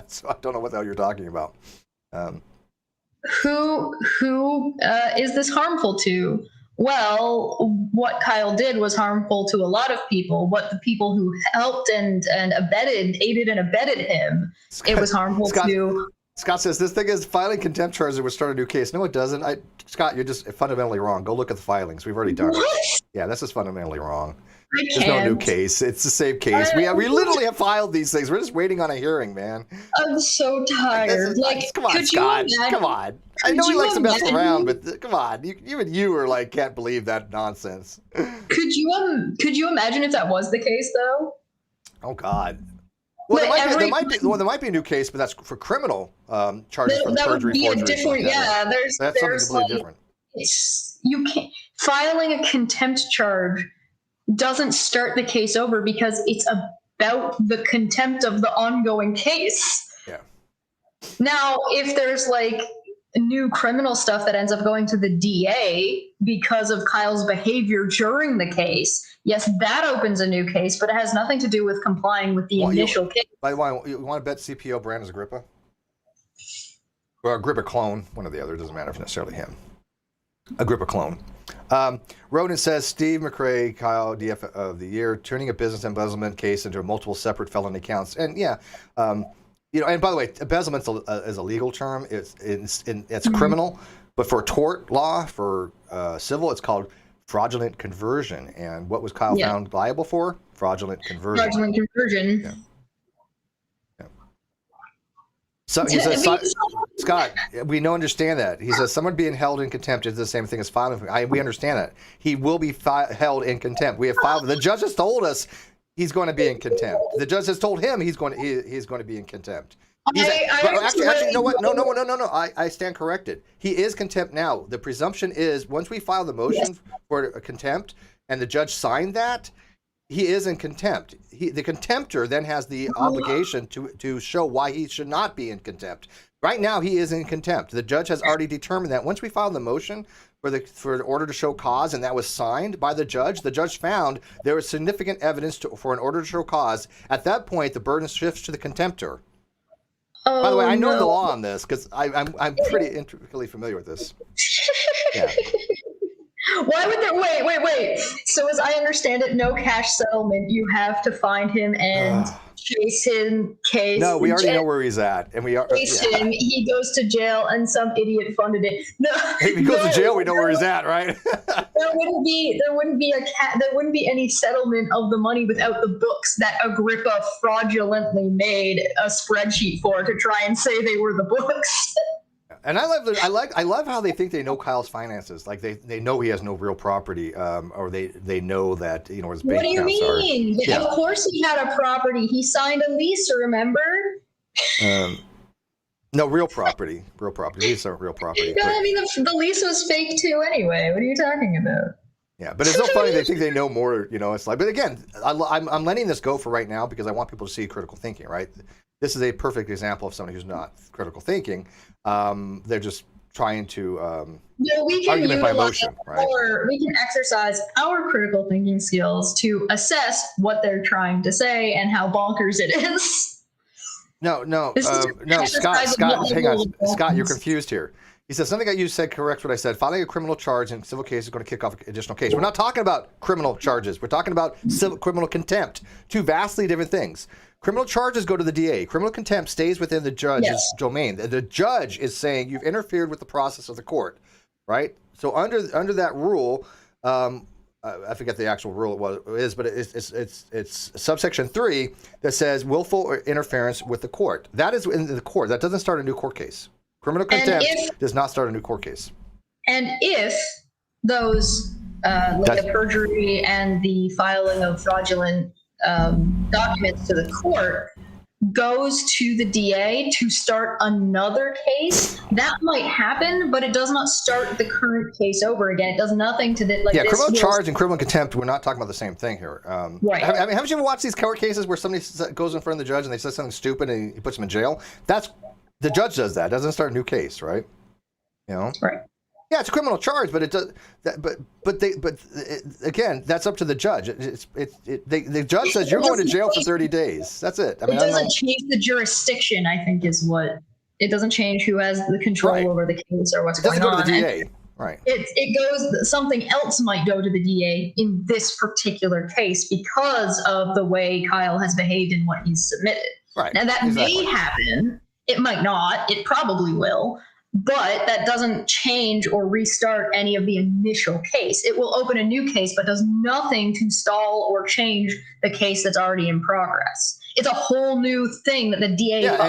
So I don't know what the hell you're talking about. Who is this harmful to? Well, what Kyle did was harmful to a lot of people. What the people who helped and aided and abetted him, it was harmful to. Scott says, this thing is filing contempt charges would start a new case. No, it doesn't. Scott, you're just fundamentally wrong. Go look at the filings. We've already done it. Yeah, this is fundamentally wrong. There's no new case. It's the same case. We literally have filed these things. We're just waiting on a hearing, man. I'm so tired. Come on, Scott. Come on. I know he likes to mess around, but come on. Even you are like, can't believe that nonsense. Could you imagine if that was the case, though? Oh, God. Well, there might be a new case, but that's for criminal charges for perjury, forgery. That's something completely different. You can't filing a contempt charge doesn't start the case over because it's about the contempt of the ongoing case. Yeah. Now, if there's like new criminal stuff that ends up going to the DA because of Kyle's behavior during the case, yes, that opens a new case, but it has nothing to do with complying with the initial case. By the way, you want to bet CPO brand is Agrippa? Or Agrippa clone, one or the other, doesn't matter if necessarily him. Agrippa clone. Roden says, Steve McRae, Kyle, DF of the year, turning a business embezzlement case into multiple separate felony counts. And and by the way, embezzlement is a legal term. It's criminal, but for tort law, for civil, it's called fraudulent conversion. And what was Kyle found liable for? Fraudulent conversion. Fraudulent conversion. Yeah. So he says, Scott, we understand that. He says someone being held in contempt is the same thing as filing. We understand that. He will be held in contempt. We have filed. The judge has told us he's going to be in contempt. The judge has told him he's going to be in contempt. Actually, you know what? No. I stand corrected. He is contempt now. The presumption is once we file the motion for a contempt and the judge signed that, he is in contempt. The contemptor then has the obligation to show why he should not be in contempt. Right now, he is in contempt. The judge has already determined that. Once we filed the motion for the order to show cause, and that was signed by the judge found there was significant evidence for an order to show cause. At that point, the burden shifts to the contemptor. Oh, by the way, I know no. the law on this because I'm pretty intricately familiar with this. Yeah. Why would there? Wait. So, as I understand it, no cash settlement. You have to find him and chase him. Case. No, we already know where he's at, and we are. Chase him. He goes to jail, and some idiot funded it. No, if he goes to jail, we know where he's at, right? There wouldn't be any settlement of the money without the books that Agrippa fraudulently made a spreadsheet for to try and say they were the books. And I love how they think they know Kyle's finances. Like they know he has no real property, or they know that his bank accounts are. What do you mean? Yeah. Of course he had a property. He signed a lease. Remember? No, real property. Real property. Lease aren't real property. No, I mean the lease was fake too. Anyway, what are you talking about? Yeah, but it's so funny. They think they know more. It's like. But again, I'm letting this go for right now because I want people to see critical thinking. Right. This is a perfect example of somebody who's not critical thinking. They're just trying to argument by emotion, right? Or we can exercise our critical thinking skills to assess what they're trying to say and how bonkers it is. No, Scott, hang on. Scott, you're confused here. He says, something that you said corrects what I said. Filing a criminal charge in civil case is going to kick off an additional case. We're not talking about criminal charges. We're talking about criminal contempt. Two vastly different things. Criminal charges go to the DA. Criminal contempt stays within the judge's domain. The judge is saying you've interfered with the process of the court, right? So under that rule, I forget the actual rule it is, but it's subsection 3 that says willful interference with the court. That is in the court. That doesn't start a new court case. Criminal contempt does not start a new court case. And if those, like the perjury and the filing of fraudulent documents to the court, goes to the DA to start another case, that might happen, but it does not start the current case over again. It does nothing to the criminal charge and criminal contempt. We're not talking about the same thing here. Right. I mean, haven't you ever watched these court cases where somebody goes in front of the judge and they say something stupid and he puts them in jail? That's the judge does that. It doesn't start a new case, right? Right. Yeah, it's a criminal charge, but it does. Again, that's up to the judge. The judge says you're going to jail for 30 days. That's it. I mean, it doesn't change the jurisdiction. I think is what it doesn't change who has the control over the case or what's going on. It doesn't go to the DA. Right. It goes. Something else might go to the DA in this particular case because of the way Kyle has behaved and what he's submitted. Right. Now that may happen. It might not. It probably will. But that doesn't change or restart any of the initial case. It will open a new case, but does nothing to stall or change the case that's already in progress. It's a whole new thing that the DA. Yeah,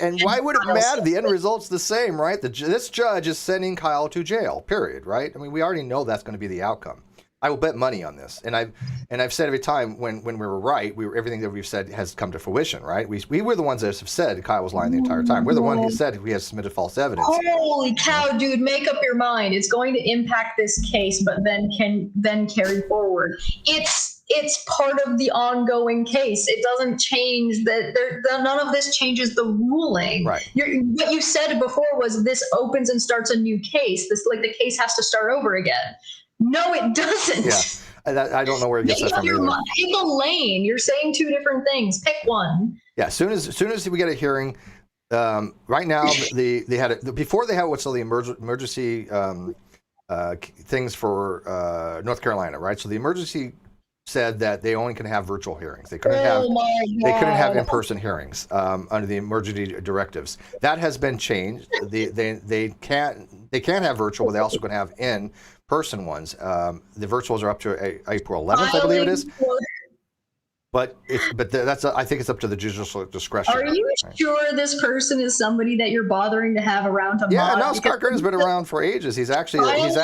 and why would it matter? The end result's the same, right? This judge is sending Kyle to jail. Period. Right? I mean, we already know that's going to be the outcome. I will bet money on this, and I've said every time when we were right, everything that we've said has come to fruition, right? We were the ones that have said Kyle was lying the entire time. We're the one who said we had submitted false evidence. Holy cow, dude! Make up your mind. It's going to impact this case, but then carry forward. It's part of the ongoing case. It doesn't change that. None of this changes the ruling. Right. What you said before was this opens and starts a new case. The case has to start over again. No, it doesn't. Yeah, I don't know where it gets that from. Pick a lane. You're saying two different things. Pick one. Yeah, as soon as we get a hearing, right now they had before they had what's called the emergency things for North Carolina, right? So the emergency said that they only can have virtual hearings. They couldn't have in-person hearings under the emergency directives. That has been changed. They can't have virtual, but they also can have in-person ones. The virtuals are up to April 11th, I believe it is. But I think it's up to the judicial discretion. Are you sure this person is somebody that you're bothering to have around to mod? Yeah, no, Scott Gurney's been around for ages. He's actually does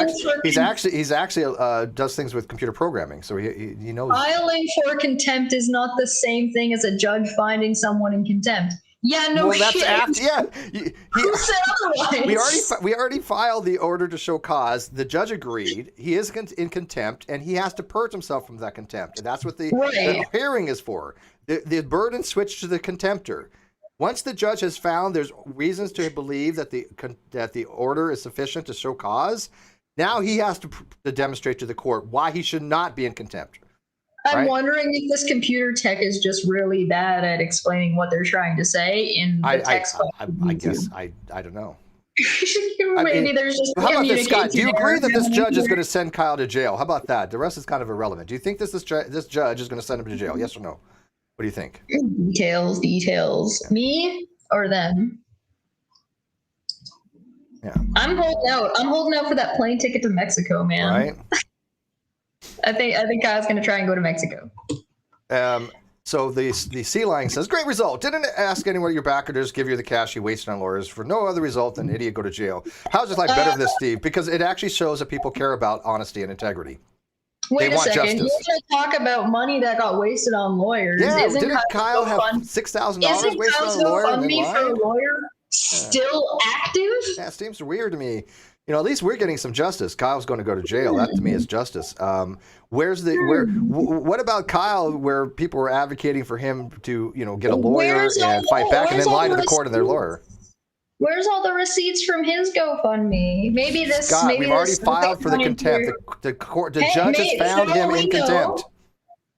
things with computer programming, so he knows. Filing for contempt is not the same thing as a judge finding someone in contempt. Yeah, no well, that's shit. after. Yeah, Who said otherwise? we already filed the order to show cause. The judge agreed. He is in contempt, and he has to purge himself from that contempt. And that's what the hearing is for. The burden switched to the contemptor. Once the judge has found there's reasons to believe that the order is sufficient to show cause, now he has to demonstrate to the court why he should not be in contempt. I'm wondering if this computer tech is just really bad at explaining what they're trying to say in the text. I guess I don't know. Maybe there's just. How about this, Scott? Do you agree that this judge is going to send Kyle to jail? How about that? The rest is kind of irrelevant. Do you think this judge is going to send him to jail? Yes or no? What do you think? Details. Yeah. Me or them? Yeah. I'm holding out. I'm holding out for that plane ticket to Mexico, man. Right. I think Kyle's going to try and go to Mexico. So the sea lion says, great result. Didn't ask anyone at your back or just give you the cash you wasted on lawyers for no other result than idiot go to jail. How's his life better than this, Steve? Because it actually shows that people care about honesty and integrity. Wait a second. Justice. You're going to talk about money that got wasted on lawyers. Yeah, didn't Kyle have $6,000 wasted on a lawyer? For a lawyer still active? Yeah, it seems weird to me. At least we're getting some justice. Kyle's going to go to jail. That to me is justice. What about Kyle, where people were advocating for him to, get a lawyer and fight back and then lie to the court and their lawyer? Where's all the receipts from his GoFundMe? Maybe this. Scott, maybe we've already filed for the contempt. The judge has found him in contempt.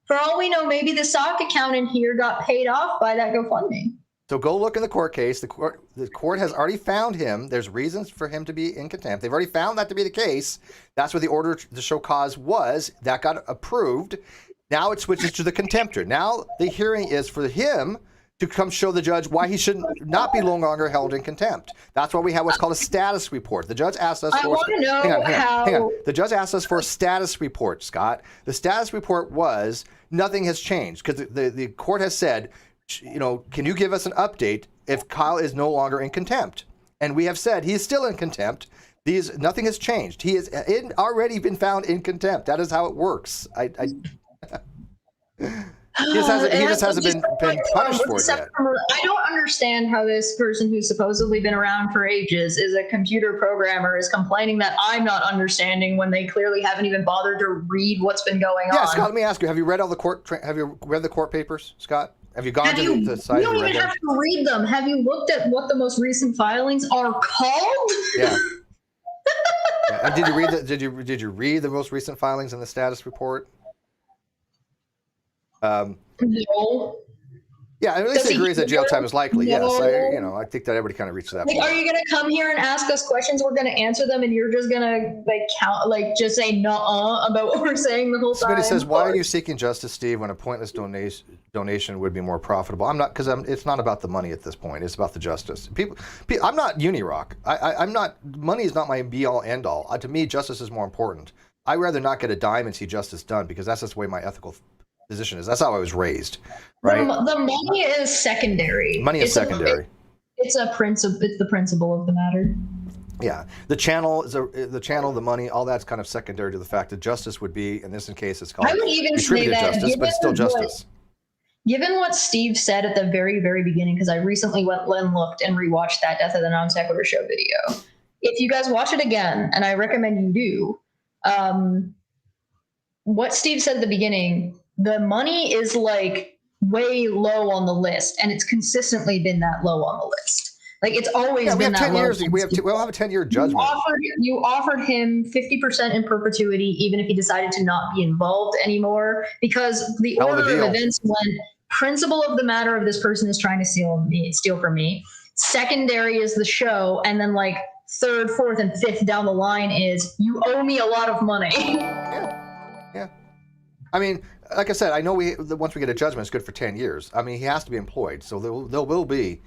For all we know, maybe the sock account in here got paid off by that GoFundMe. So go look in the court case. The court has already found him. There's reasons for him to be in contempt. They've already found that to be the case. That's what the order to show cause was. That got approved. Now it switches to the contemptor. Now the hearing is for him to come show the judge why he should not be no longer held in contempt. That's why we have what's called a status report. The judge asked us for. Hang on. The judge asked us for a status report, Scott. The status report was nothing has changed because the court has said, can you give us an update if Kyle is no longer in contempt? And we have said he is still in contempt. Nothing has changed. He has already been found in contempt. That is how it works. He just hasn't been punished for it yet. I don't understand how this person who's supposedly been around for ages is a computer programmer is complaining that I'm not understanding when they clearly haven't even bothered to read what's been going on. Yeah, Scott, let me ask you, have you read all the court papers, Scott? Have you gone to the site? You don't even have to read them. Have you looked at what the most recent filings are called? Yeah. And did you read the most recent filings in the status report? No. Yeah, at least he agrees that jail time is likely. No. Yes, I think that everybody kind of reaches that point. Are you going to come here and ask us questions? We're going to answer them, and you're just going to just say nuh-uh about what we're saying the whole time. Somebody says, "Why are you seeking justice, Steve, when a pointless donation would be more profitable?" I'm not, because it's not about the money at this point. It's about the justice. People I'm not Unirock. I'm not. Money is not my be-all, end-all. To me, justice is more important. I'd rather not get a dime and see justice done because that's just the way my ethical position is. That's how I was raised, right? The money is secondary. Money is secondary. It's a principle. It's the principle of the matter. Yeah, the channel, the money, all that's kind of secondary to the fact that justice would be, in this case, it's called I would even say that justice, but it's still justice. Given what Steve said at the very, very beginning, because I recently went and looked and rewatched that Death of the Non Sequitur Show video. If you guys watch it again, and I recommend you do, what Steve said at the beginning. The money is way low on the list, and it's consistently been that low on the list. It's always been that low. We'll have a 10-year judgment. You offered him 50% in perpetuity, even if he decided to not be involved anymore, because the order of events went, principle of the matter of this person is trying to steal from me. Secondary is the show, and then third, fourth, and fifth down the line is you owe me a lot of money. Yeah. I mean, like I said, I know once we get a judgment, it's good for 10 years. I mean, he has to be employed, so there will be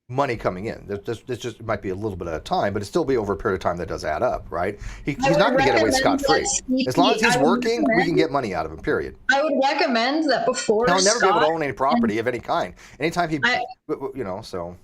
money coming in. It might be a little bit at a time, but it'll still be over a period of time that does add up, right? He's not going to get away scot-free. As long as he's working, we can get money out of him, period. I would recommend that before He'll never be able to own any property of any kind. Anytime so...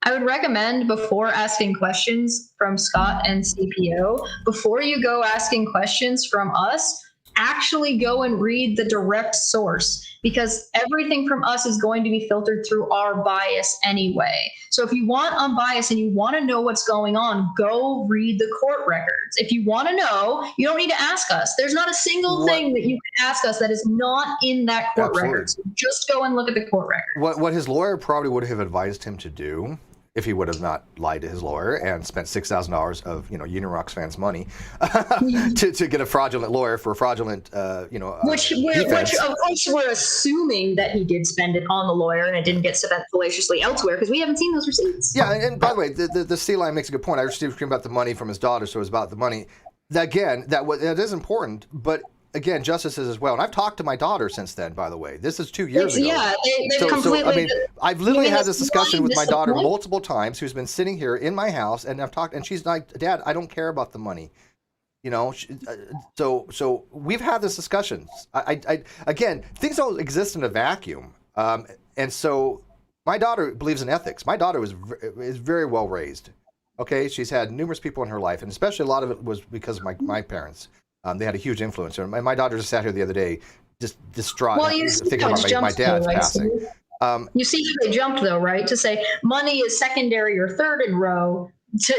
I would recommend before asking questions from Scott and CPO, before you go asking questions from us, actually go and read the direct source, because everything from us is going to be filtered through our bias anyway. So if you want unbiased and you want to know what's going on, go read the court records. If you want to know, you don't need to ask us. There's not a single thing that you can ask us that is not in that court record. So just go and look at the court record. What his lawyer probably would have advised him to do, if he would have not lied to his lawyer and spent $6,000 of Union Rocks fans' money to get a fraudulent lawyer for a fraudulent which of course we're assuming that he did spend it on the lawyer and it didn't get spent fallaciously elsewhere, because we haven't seen those receipts. Yeah, and by the way, the C line makes a good point. I was speaking about the money from his daughter, so it was about the money. Again, that is important, but again, justice is as well. And I've talked to my daughter since then, by the way. This is 2 years ago. Yeah, they've completely... I mean, I've literally had this discussion with my daughter multiple times, who's been sitting here in my house, and I've talked, and she's like, Dad, I don't care about the money. So we've had this discussion. Again, things don't exist in a vacuum. And so my daughter believes in ethics. My daughter is very well raised. Okay, she's had numerous people in her life, and especially a lot of it was because of my parents. They had a huge influence. And my daughter just sat here the other day, just distraught, thinking about my dad's passing. You see how they jumped, though, right? To say money is secondary or third in row,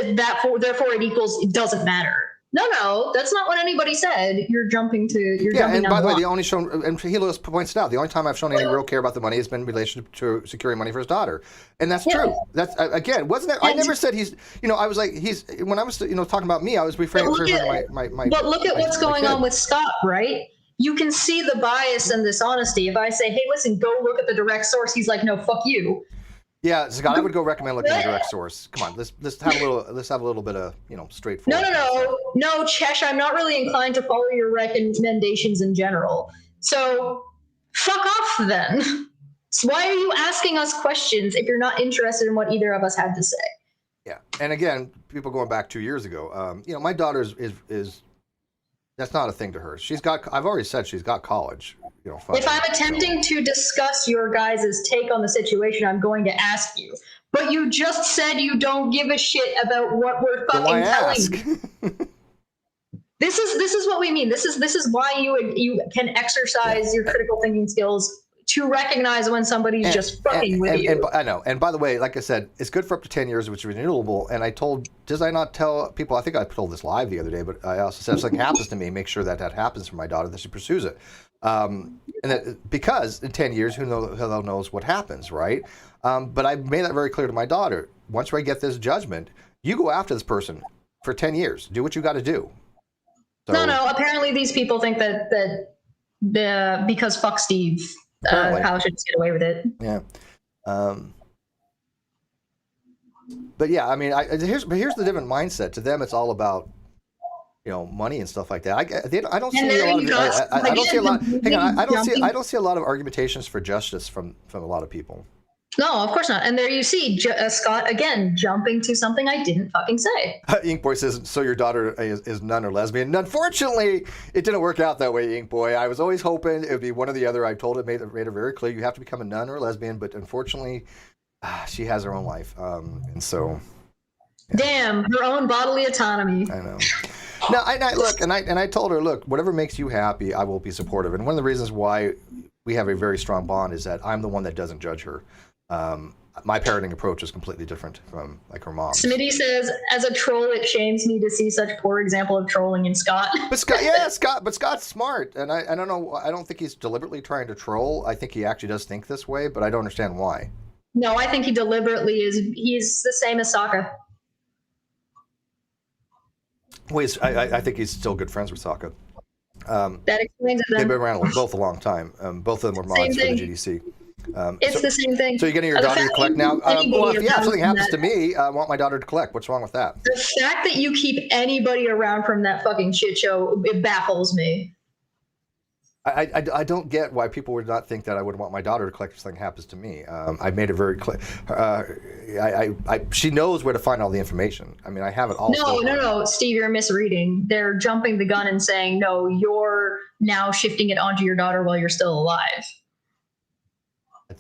therefore it doesn't matter. No, that's not what anybody said. You're jumping to. And by the way, the only shown, and Helios points it out, the only time I've shown any real care about the money has been in relation to securing money for his daughter, and that's true. That's again, wasn't it? I never said he's. I was like when I was talking about me, I was referring to my. But look at what's going on with Scott, right? You can see the bias and dishonesty. If I say, hey, listen, go look at the direct source, he's like, no, fuck you. Yeah, Scott, I would go recommend looking at the direct source. Come on, let's have a little bit of straightforward. No, Chesh, I'm not really inclined to follow your recommendations in general. So fuck off then. So why are you asking us questions if you're not interested in what either of us had to say? Yeah, and again, people going back 2 years ago, my daughter is that's not a thing to her. I've already said she's got college. If I'm attempting to discuss your guys' take on the situation, I'm going to ask you. But you just said you don't give a shit about what we're fucking telling you. This is what we mean. This is why you can exercise your critical thinking skills to recognize when somebody's just fucking with you. I know. And by the way, like I said, it's good for up to 10 years, which is renewable. And did I not tell people? I think I told this live the other day, but I also said if something happens to me, make sure that happens for my daughter, that she pursues it. And that, because in 10 years, who knows what happens, right? But I made that very clear to my daughter. Once I get this judgment, you go after this person for 10 years. Do what you got to do. So, no. Apparently, these people think that because fuck Steve, Kyle should just get away with it. Yeah. But yeah, I mean, here's the different mindset. To them, it's all about money and stuff like that. I don't see a lot of. I don't see a lot. Hang on, I don't see a lot of argumentations for justice from a lot of people. No, of course not. And there you see Scott again jumping to something I didn't fucking say. Inkboy says, so your daughter is nun or lesbian. And unfortunately, it didn't work out that way, Inkboy. I was always hoping it would be one or the other. I told it, made it very clear, you have to become a nun or a lesbian. But unfortunately, she has her own life. And so. Yeah. Damn, her own bodily autonomy. I know. No, I told her, look, whatever makes you happy, I will be supportive. And one of the reasons why we have a very strong bond is that I'm the one that doesn't judge her. My parenting approach is completely different from like her mom. Smitty says, as a troll, it shames me to see such poor example of trolling in Scott. But Scott's smart, and I don't know. I don't think he's deliberately trying to troll. I think he actually does think this way, but I don't understand why. No, I think he deliberately is. He's the same as Sokka. Well, I think he's still good friends with Sokka. That explains it then. They've been around both a long time. Both of them were mods for the GDC. It's the same thing. So you're getting your daughter to collect now? If something happens to me, I want my daughter to collect. What's wrong with that? The fact that you keep anybody around from that fucking shit show, it baffles me. I don't get why people would not think that I would want my daughter to collect if something happens to me. I made it very clear. She knows where to find all the information. I mean, I have it all. No, Steve, you're misreading. They're jumping the gun and saying, no, you're now shifting it onto your daughter while you're still alive.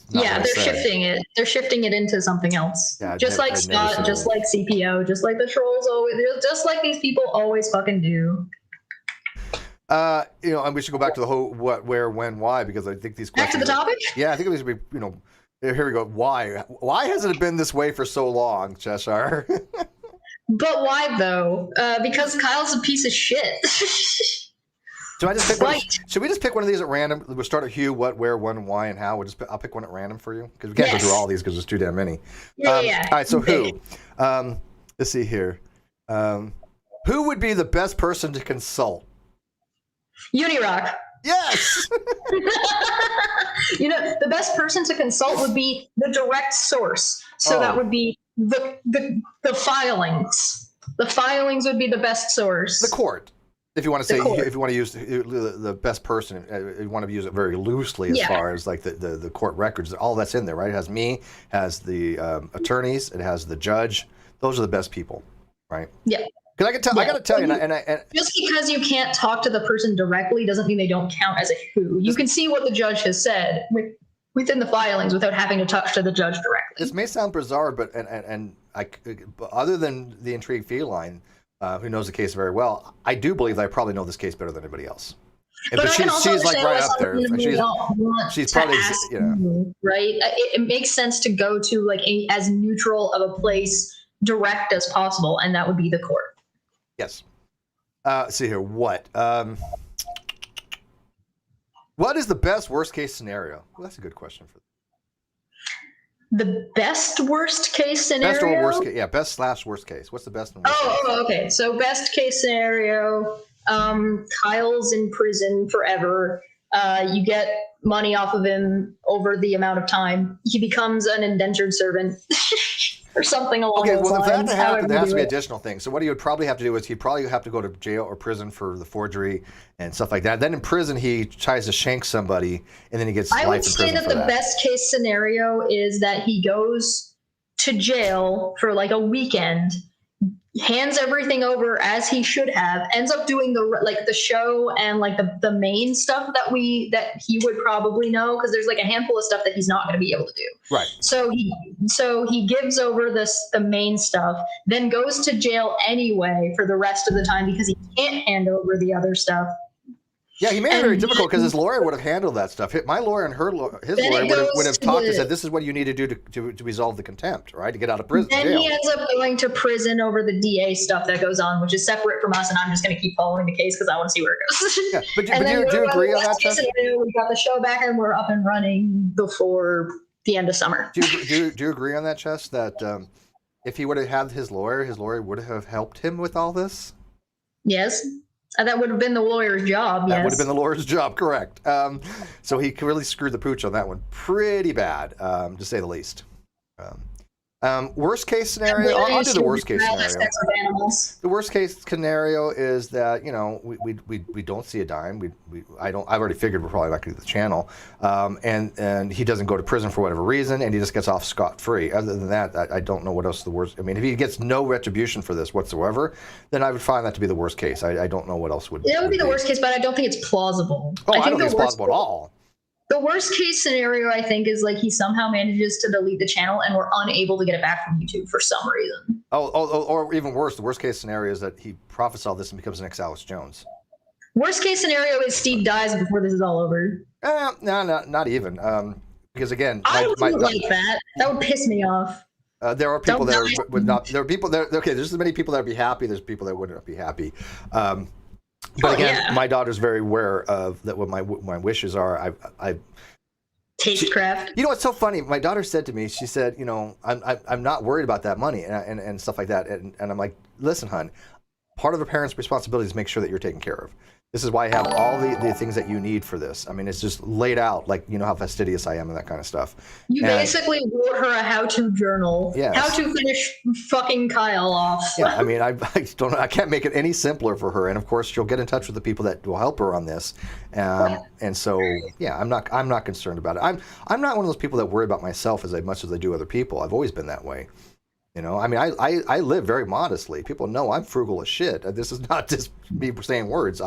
Yeah, they're shifting it. They're shifting it into something else. Yeah, just like Scott, just like CPO, just like the trolls always, just like these people always fucking do. And we should go back to the whole what, where, when, why, because I think these Back questions. to the topic? Yeah, I think it should be, here we go. Why? Why has it been this way for so long, Cheshire? But why though? Because Kyle's a piece of shit. Should I just pick one? Right. Should we just pick one of these at random? We'll start at who, what, where, when, why, and how. I'll pick one at random for you because we can't go through all these because there's too damn many. Yeah. All right, so who? Let's see here. Who would be the best person to consult? Unirock. Yes. The best person to consult would be the direct source. So that would be the filings. The filings would be the best source. The court. If you want to say, if you want to use the best person, you want to use it very loosely as far as like the court records, all that's in there, right? It has me, has the attorneys, it has the judge. Those are the best people, right? Yeah. Because I got to tell you, and just because you can't talk to the person directly doesn't mean they don't count as a who. You can see what the judge has said within the filings without having to talk to the judge directly. This may sound bizarre, but other than the intrigued feline, who knows the case very well, I do believe that I probably know this case better than anybody else. But she's like right up there. She's probably, right. It makes sense to go to like as neutral of a place, direct as possible, and that would be the court. Yes. See here. What is the best worst case scenario? Well, that's a good question for the best worst case scenario. Best or worst case? Yeah, best / worst case. What's the best and worst case? Okay. So best case scenario, Kyle's in prison forever. You get money off of him over the amount of time. He becomes an indentured servant. Or something along those lines. Okay, well, if that happened, there has to be additional things. So what he would probably have to do is he'd probably have to go to jail or prison for the forgery and stuff like that. Then in prison, he tries to shank somebody, and then he gets life in prison. I would say that the best case scenario is that he goes to jail for like a weekend, hands everything over as he should have, ends up doing the show and like the main stuff that he would probably know, because there's like a handful of stuff that he's not going to be able to do. Right. So he gives over the main stuff, then goes to jail anyway for the rest of the time because he can't hand over the other stuff. Yeah, he made it very difficult because his lawyer would have handled that stuff. My lawyer and his lawyer would have talked and said, this is what you need to do to resolve the contempt, right? To get out of prison. Then he ends up going to prison over the DA stuff that goes on, which is separate from us, and I'm just going to keep following the case because I want to see where it goes. Yeah, but do you agree on that, Chuck? We got the show back and we're up and running before the end of summer. Do you agree on that, Chess, that if he would have had his lawyer would have helped him with all this? Yes. That would have been the lawyer's job, yes. That would have been the lawyer's job, correct. So he really screwed the pooch on that one pretty bad, to say the least. Worst case scenario, I'll do the worst case scenario. The worst case scenario is that, we don't see a dime. I've already figured we're probably not going to do the channel. And he doesn't go to prison for whatever reason, and he just gets off scot-free. Other than that, I don't know what else the worst. I mean, if he gets no retribution for this whatsoever, then I would find that to be the worst case. I don't know what else would. That would be the worst case, but I don't think it's plausible. Oh, I don't think it's plausible at all. The worst case scenario, I think, is like he somehow manages to delete the channel and we're unable to get it back from YouTube for some reason. Or even worse, the worst case scenario is that he profits all this and becomes an ex-Alex Jones. Worst case scenario is Steve dies before this is all over. No, not even. Because again, I wouldn't like that. That would piss me off. There are people that would not. There are people that. Okay, there's as many people that would be happy. There's people that wouldn't be happy. But again, my daughter's very aware of that. What my wishes are. Tastecraft. You know what's so funny? My daughter said to me, she said, I'm not worried about that money and stuff like that. And I'm like, listen, hon, part of a parent's responsibility is make sure that you're taken care of. This is why I have all the things that you need for this. I mean, it's just laid out, like, how fastidious I am and that kind of stuff. You basically wrote her a how-to journal. Yes. How to finish fucking Kyle off. Yeah, I mean, I can't make it any simpler for her. And of course, she'll get in touch with the people that will help her on this. And so, yeah, I'm not concerned about it. I'm not one of those people that worry about myself as much as I do other people. I've always been that way. I mean, I live very modestly. People know I'm frugal as shit. This is not just me saying words.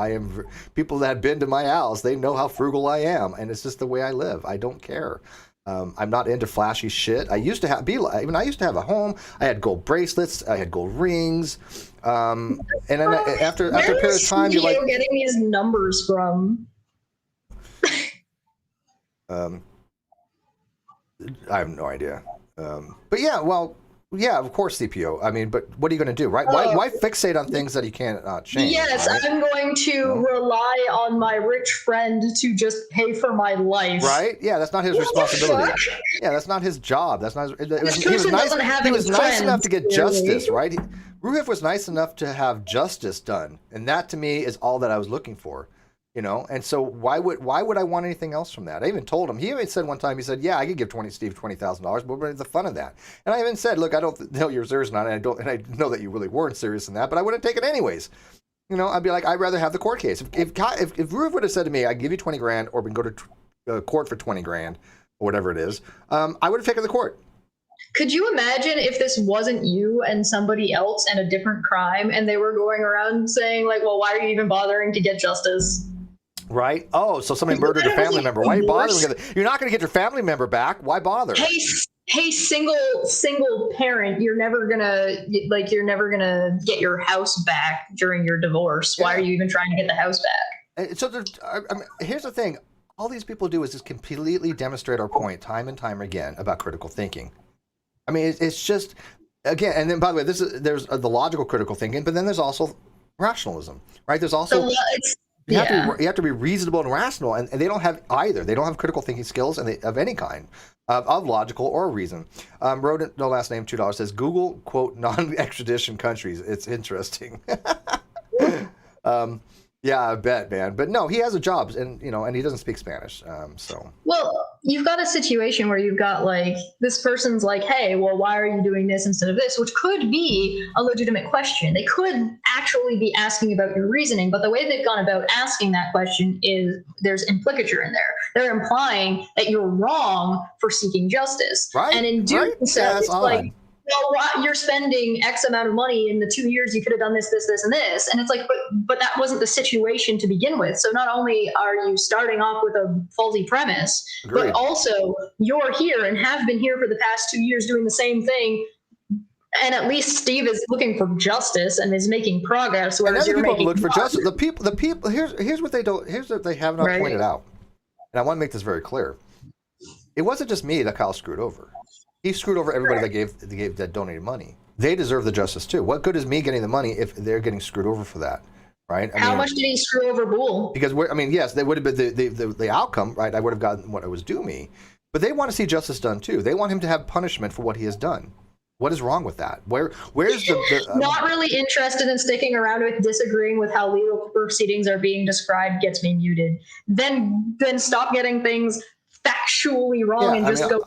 People that have been to my house, they know how frugal I am, and it's just the way I live. I don't care. I'm not into flashy shit. I used to have I used to have a home. I had gold bracelets. I had gold rings. And then after a period of time, you're like, getting these numbers from? I have no idea. But yeah, well, yeah, of course, CPO. I mean, but what are you going to do, right? Why fixate on things that you can't change? Yes, right? I'm going to rely on my rich friend to just pay for my life. Right? Yeah, that's not his responsibility. Yeah, that's not his job. That's not. He was nice enough to get justice, right? Ruhiv was nice enough to have justice done, and that to me is all that I was looking for. You know, and so why would I want anything else from that? I even told him. He even said one time. He said, "Yeah, I could give Steve $20,000, but what's the fun of that?" And I even said, "Look, I don't know you're serious or not, and I know that you really weren't serious in that, but I wouldn't take it anyways." You know, I'd be like, I'd rather have the court case. If Ruhiv would have said to me, "I give you 20 grand, or we can go to court for 20 grand, or whatever it is," I would have taken the court. Could you imagine if this wasn't you and somebody else and a different crime, and they were going around saying like, "Well, why are you even bothering to get justice?" Right? Oh, so somebody murdered a family member. Why are you bothering? You're not going to get your family member back. Why bother? Hey, single parent, you're never gonna get your house back during your divorce. Why are you even trying to get the house back? So here's the thing. All these people do is just completely demonstrate our point time and time again about critical thinking. I mean, it's just, again, and then by the way, there's the logical critical thinking, but then there's also rationalism, right? There's also you have to be reasonable and rational, and they don't have either. They don't have critical thinking skills of any kind, of logical or reason. Wrote no last name, $2 says Google quote non-extradition countries. It's interesting. Yeah, I bet, man. But no, he has a job, and and he doesn't speak Spanish. So well, you've got a situation where you've got like this person's like, hey, well, why are you doing this instead of this? Which could be a legitimate question. They could actually be asking about your reasoning, but the way they've gone about asking that question is there's implicature in there. They're implying that you're wrong for seeking justice, right? And in doing so, it's like, well, you're spending X amount of money in the 2 years you could have done this, and this. And it's like, but that wasn't the situation to begin with. So not only are you starting off with a faulty premise, but also you're here and have been here for the past 2 years doing the same thing. And at least Steve is looking for justice and is making progress. Whereas and other people look for justice. The people. Here's what they don't. Here's what they have not pointed out. And I want to make this very clear. It wasn't just me that Kyle screwed over. He screwed over everybody that donated money. They deserve the justice too. What good is me getting the money if they're getting screwed over for that, right? How much did he screw over Boole? Because yes, they would have been the outcome, right? I would have gotten what it was due me, but they want to see justice done too. They want him to have punishment for what he has done. What is wrong with that? Where's the not really interested in sticking around with disagreeing with how legal proceedings are being described gets me muted. Then stop getting things factually wrong and just go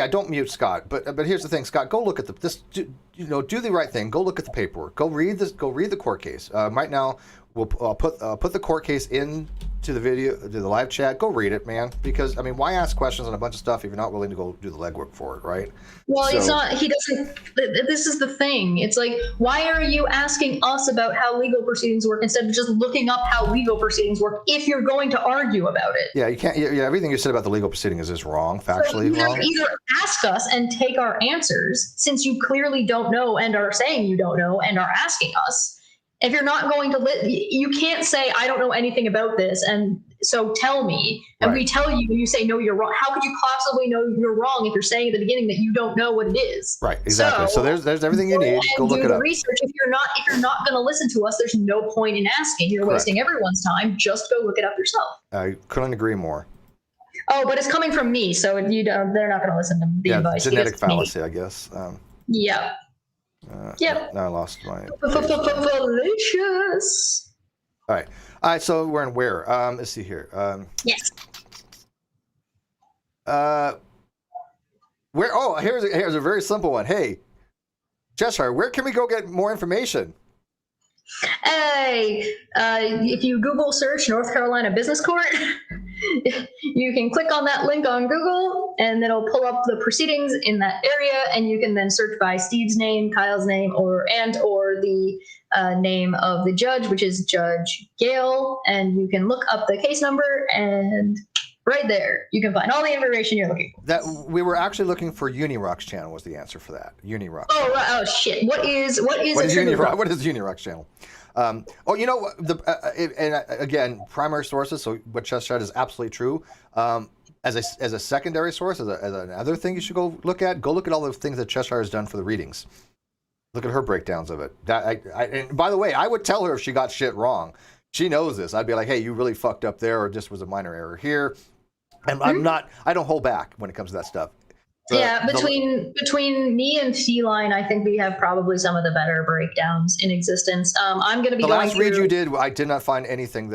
don't mute Scott, but here's the thing, Scott, go look at do the right thing, go look at the paperwork, go read the court case. Right now we'll put the court case in to the video, to the live chat. Go read it, man, because I mean, why ask questions on a bunch of stuff if you're not willing to go do the legwork for it, right? Well, he doesn't. This is the thing. It's like, why are you asking us about how legal proceedings work instead of just looking up how legal proceedings work if you're going to argue about it? Yeah, you can't. Yeah, everything you said about the legal proceeding is just wrong, factually wrong. Either ask us and take our answers, since you clearly don't know and are saying you don't know and are asking us. If you're not going to you can't say, I don't know anything about this, and so tell me. And we tell you, and you say, no, you're wrong. How could you possibly know you're wrong if you're saying at the beginning that you don't know what it is? Right, exactly. So there's everything you need. Go look it up. Research. If you're not going to listen to us, there's no point in asking. You're wasting everyone's time. Just go look it up yourself. I couldn't agree more. Oh, but it's coming from me, so they're not going to listen to the advice. Genetic fallacy, I guess. Yeah. Now I lost my. Fallacious. All right. So we're in where? Let's see here. Yes. Where? Oh, here's a very simple one. Hey, Cheshire, where can we go get more information? Hey, if you Google search North Carolina Business Court, you can click on that link on Google and it'll pull up the proceedings in that area, and you can then search by Steve's name, Kyle's name, or the name of the judge, which is Judge Gale, and you can look up the case number and Right there, you can find all the information you're looking for. That we were actually looking for Unirock's channel was the answer for that. Unirock. Oh, right. Oh shit! What is Unirock? What is Unirock's channel? You know again, primary sources. So what Chess said is absolutely true. As a secondary source, as another thing you should go look at all the things that Cheshire has done for the readings. Look at her breakdowns of it. And by the way, I would tell her if she got shit wrong. She knows this. I'd be like, hey, you really fucked up there, or just was a minor error here. And I don't hold back when it comes to that stuff. Between me and Feline, I think we have probably some of the better breakdowns in existence. I'm going to be the last read you did. I did not find anything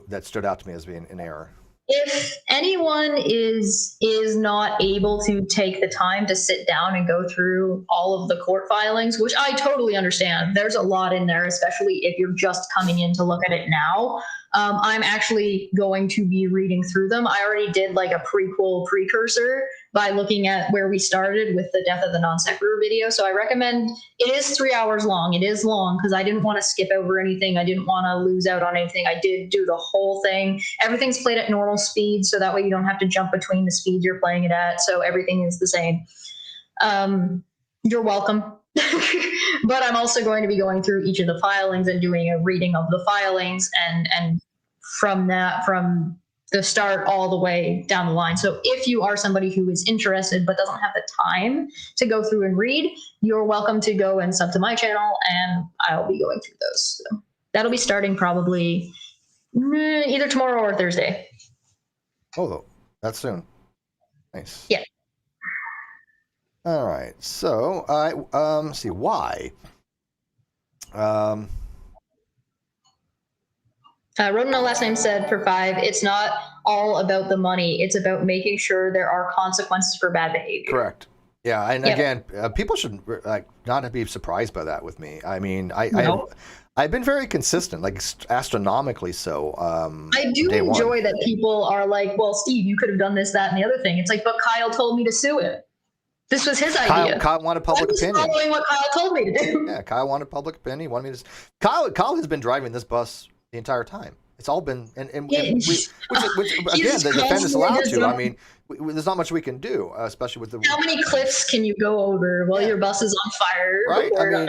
that stood out to me as being an error. If anyone is not able to take the time to sit down and go through all of the court filings, which I totally understand, there's a lot in there, especially if you're just coming in to look at it now. I'm actually going to be reading through them. I already did like a precursor by looking at where we started with the Death of the Non Sequitur video. So I recommend, it is 3 hours long. It is long because I didn't want to skip over anything. I didn't want to lose out on anything. I did do the whole thing. Everything's played at normal speed, so that way you don't have to jump between the speeds you're playing it at. So everything is the same. You're welcome. But I'm also going to be going through each of the filings and doing a reading of the filings and from the start all the way down the line. So if you are somebody who is interested but doesn't have the time to go through and read, you're welcome to go and sub to my channel, and I'll be going through those. So that'll be starting probably either tomorrow or Thursday. Oh, that's soon. Nice. Yeah. All right, so I see why. Rodin, last name said for 5, it's not all about the money. It's about making sure there are consequences for bad behavior. Correct. Yeah, and again, people should not be surprised by that with me. I mean, I've been very consistent, like astronomically so. I do enjoy that people are like, well, Steve, you could have done this, that, and the other thing. It's like, but Kyle told me to sue him. This was his idea. Kyle wanted public opinion. Following what Kyle told me to do. Yeah, Kyle wanted public opinion. He wanted me to. Kyle has been driving this bus the entire time. It's all been, which again, the defendant is allowed to. I mean, there's not much we can do, especially with the. How many cliffs can you go over while your bus is on fire? Right. I mean,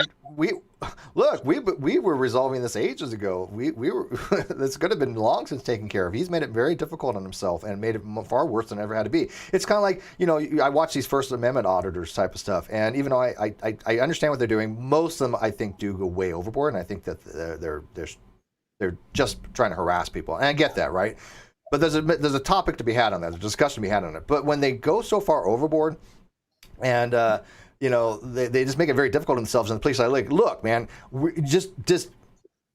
we were resolving this ages ago. We were. This could have been long since taken care of. He's made it very difficult on himself and made it far worse than it ever had to be. It's kind of like, I watch these First Amendment auditors type of stuff, and even though I understand what they're doing, most of them I think do go way overboard, and I think that they're just trying to harass people, and I get that, right? But there's a topic to be had on that, there's a discussion to be had on it. But when they go so far overboard, and they just make it very difficult on themselves, and the police are like, look, man, just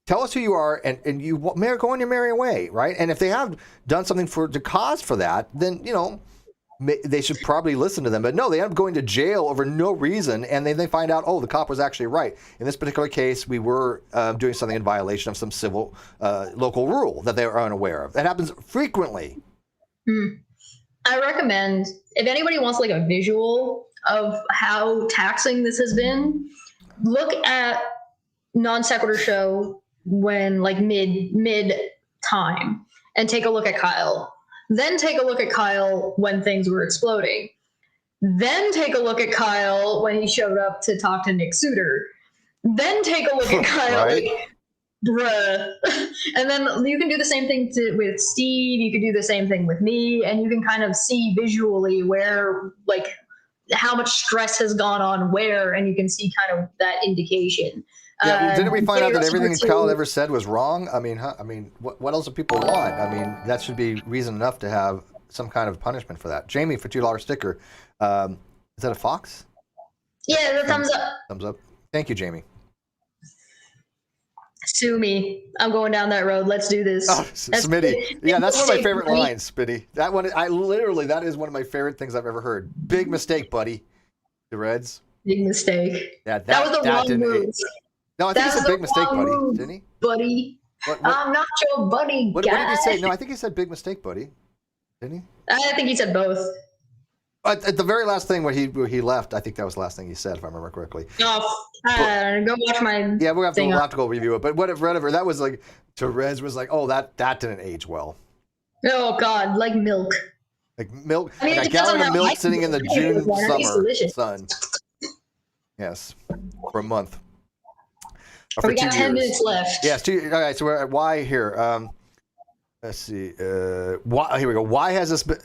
tell us who you are, and you go on your merry way, right? And if they have done something to cause for that, then they should probably listen to them. But no, they end up going to jail over no reason, and then they find out, oh, the cop was actually right. In this particular case, we were doing something in violation of some civil local rule that they were unaware of. That happens frequently. I recommend, if anybody wants like a visual of how taxing this has been, look at Non Sequitur Show when like mid time, and take a look at Kyle. Then take a look at Kyle when things were exploding. Then take a look at Kyle when he showed up to talk to Nick Suter. Then take a look at Kyle, right? like, bruh. And then you can do the same thing with Steve. You can do the same thing with me, and you can kind of see visually where, like, how much stress has gone on where, and you can see kind of that indication. Yeah, didn't we find out that everything Kyle ever said was wrong? I mean, what else do people want? I mean, that should be reason enough to have some kind of punishment for that. Jamie, for $2 sticker. Is that a fox? Yeah, the thumbs up. Thumbs up. Thank you, Jamie. Sue me. I'm going down that road. Let's do this. Oh, Smitty. Yeah, that's one of my favorite lines, Smitty. That one, that is one of my favorite things I've ever heard. Big mistake, buddy. The Reds. Big mistake. Yeah, that was the wrong move. No, I think he said big mistake, buddy. Didn't he? Buddy. I'm not your buddy, what did he say? No, I think he said big mistake, buddy. Didn't he? I think he said both. At the very last thing when he left, I think that was the last thing he said, if I remember correctly. Oh, go watch my. Yeah, we'll have to go review it. But whatever. That was like, Therese was like, oh, that didn't age well. Oh God, like milk. Like milk, I mean, like it a depends on gallon of how milk high sitting in the you June want it. It's summer delicious. sun. Yes, for a month. Or We for 2 got 10 years. minutes left. Yes, all right, so we're at why here. Let's see. Why? Here we go. Why has this been?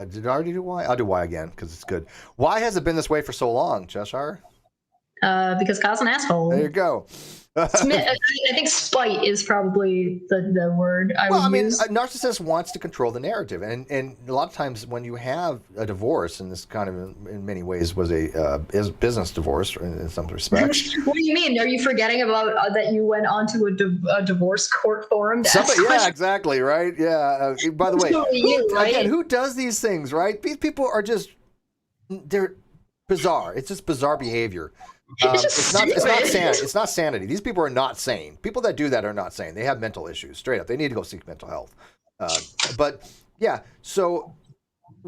Did I already do why? I'll do why again because it's good. Why has it been this way for so long, Cheshire? Because Kyle's an asshole. There you go. I think spite is probably the word I would use. A narcissist wants to control the narrative, and a lot of times when you have a divorce, and this kind of in many ways was a business divorce in some respects. What do you mean? Are you forgetting about that you went onto a divorce court forum? Yeah, exactly, right? Yeah. By the way, right? again, who does these things, right? These people are they're bizarre. It's just bizarre behavior. It's not sanity. These people are not sane. People that do that are not sane. They have mental issues, straight up. They need to go seek mental health. But yeah, so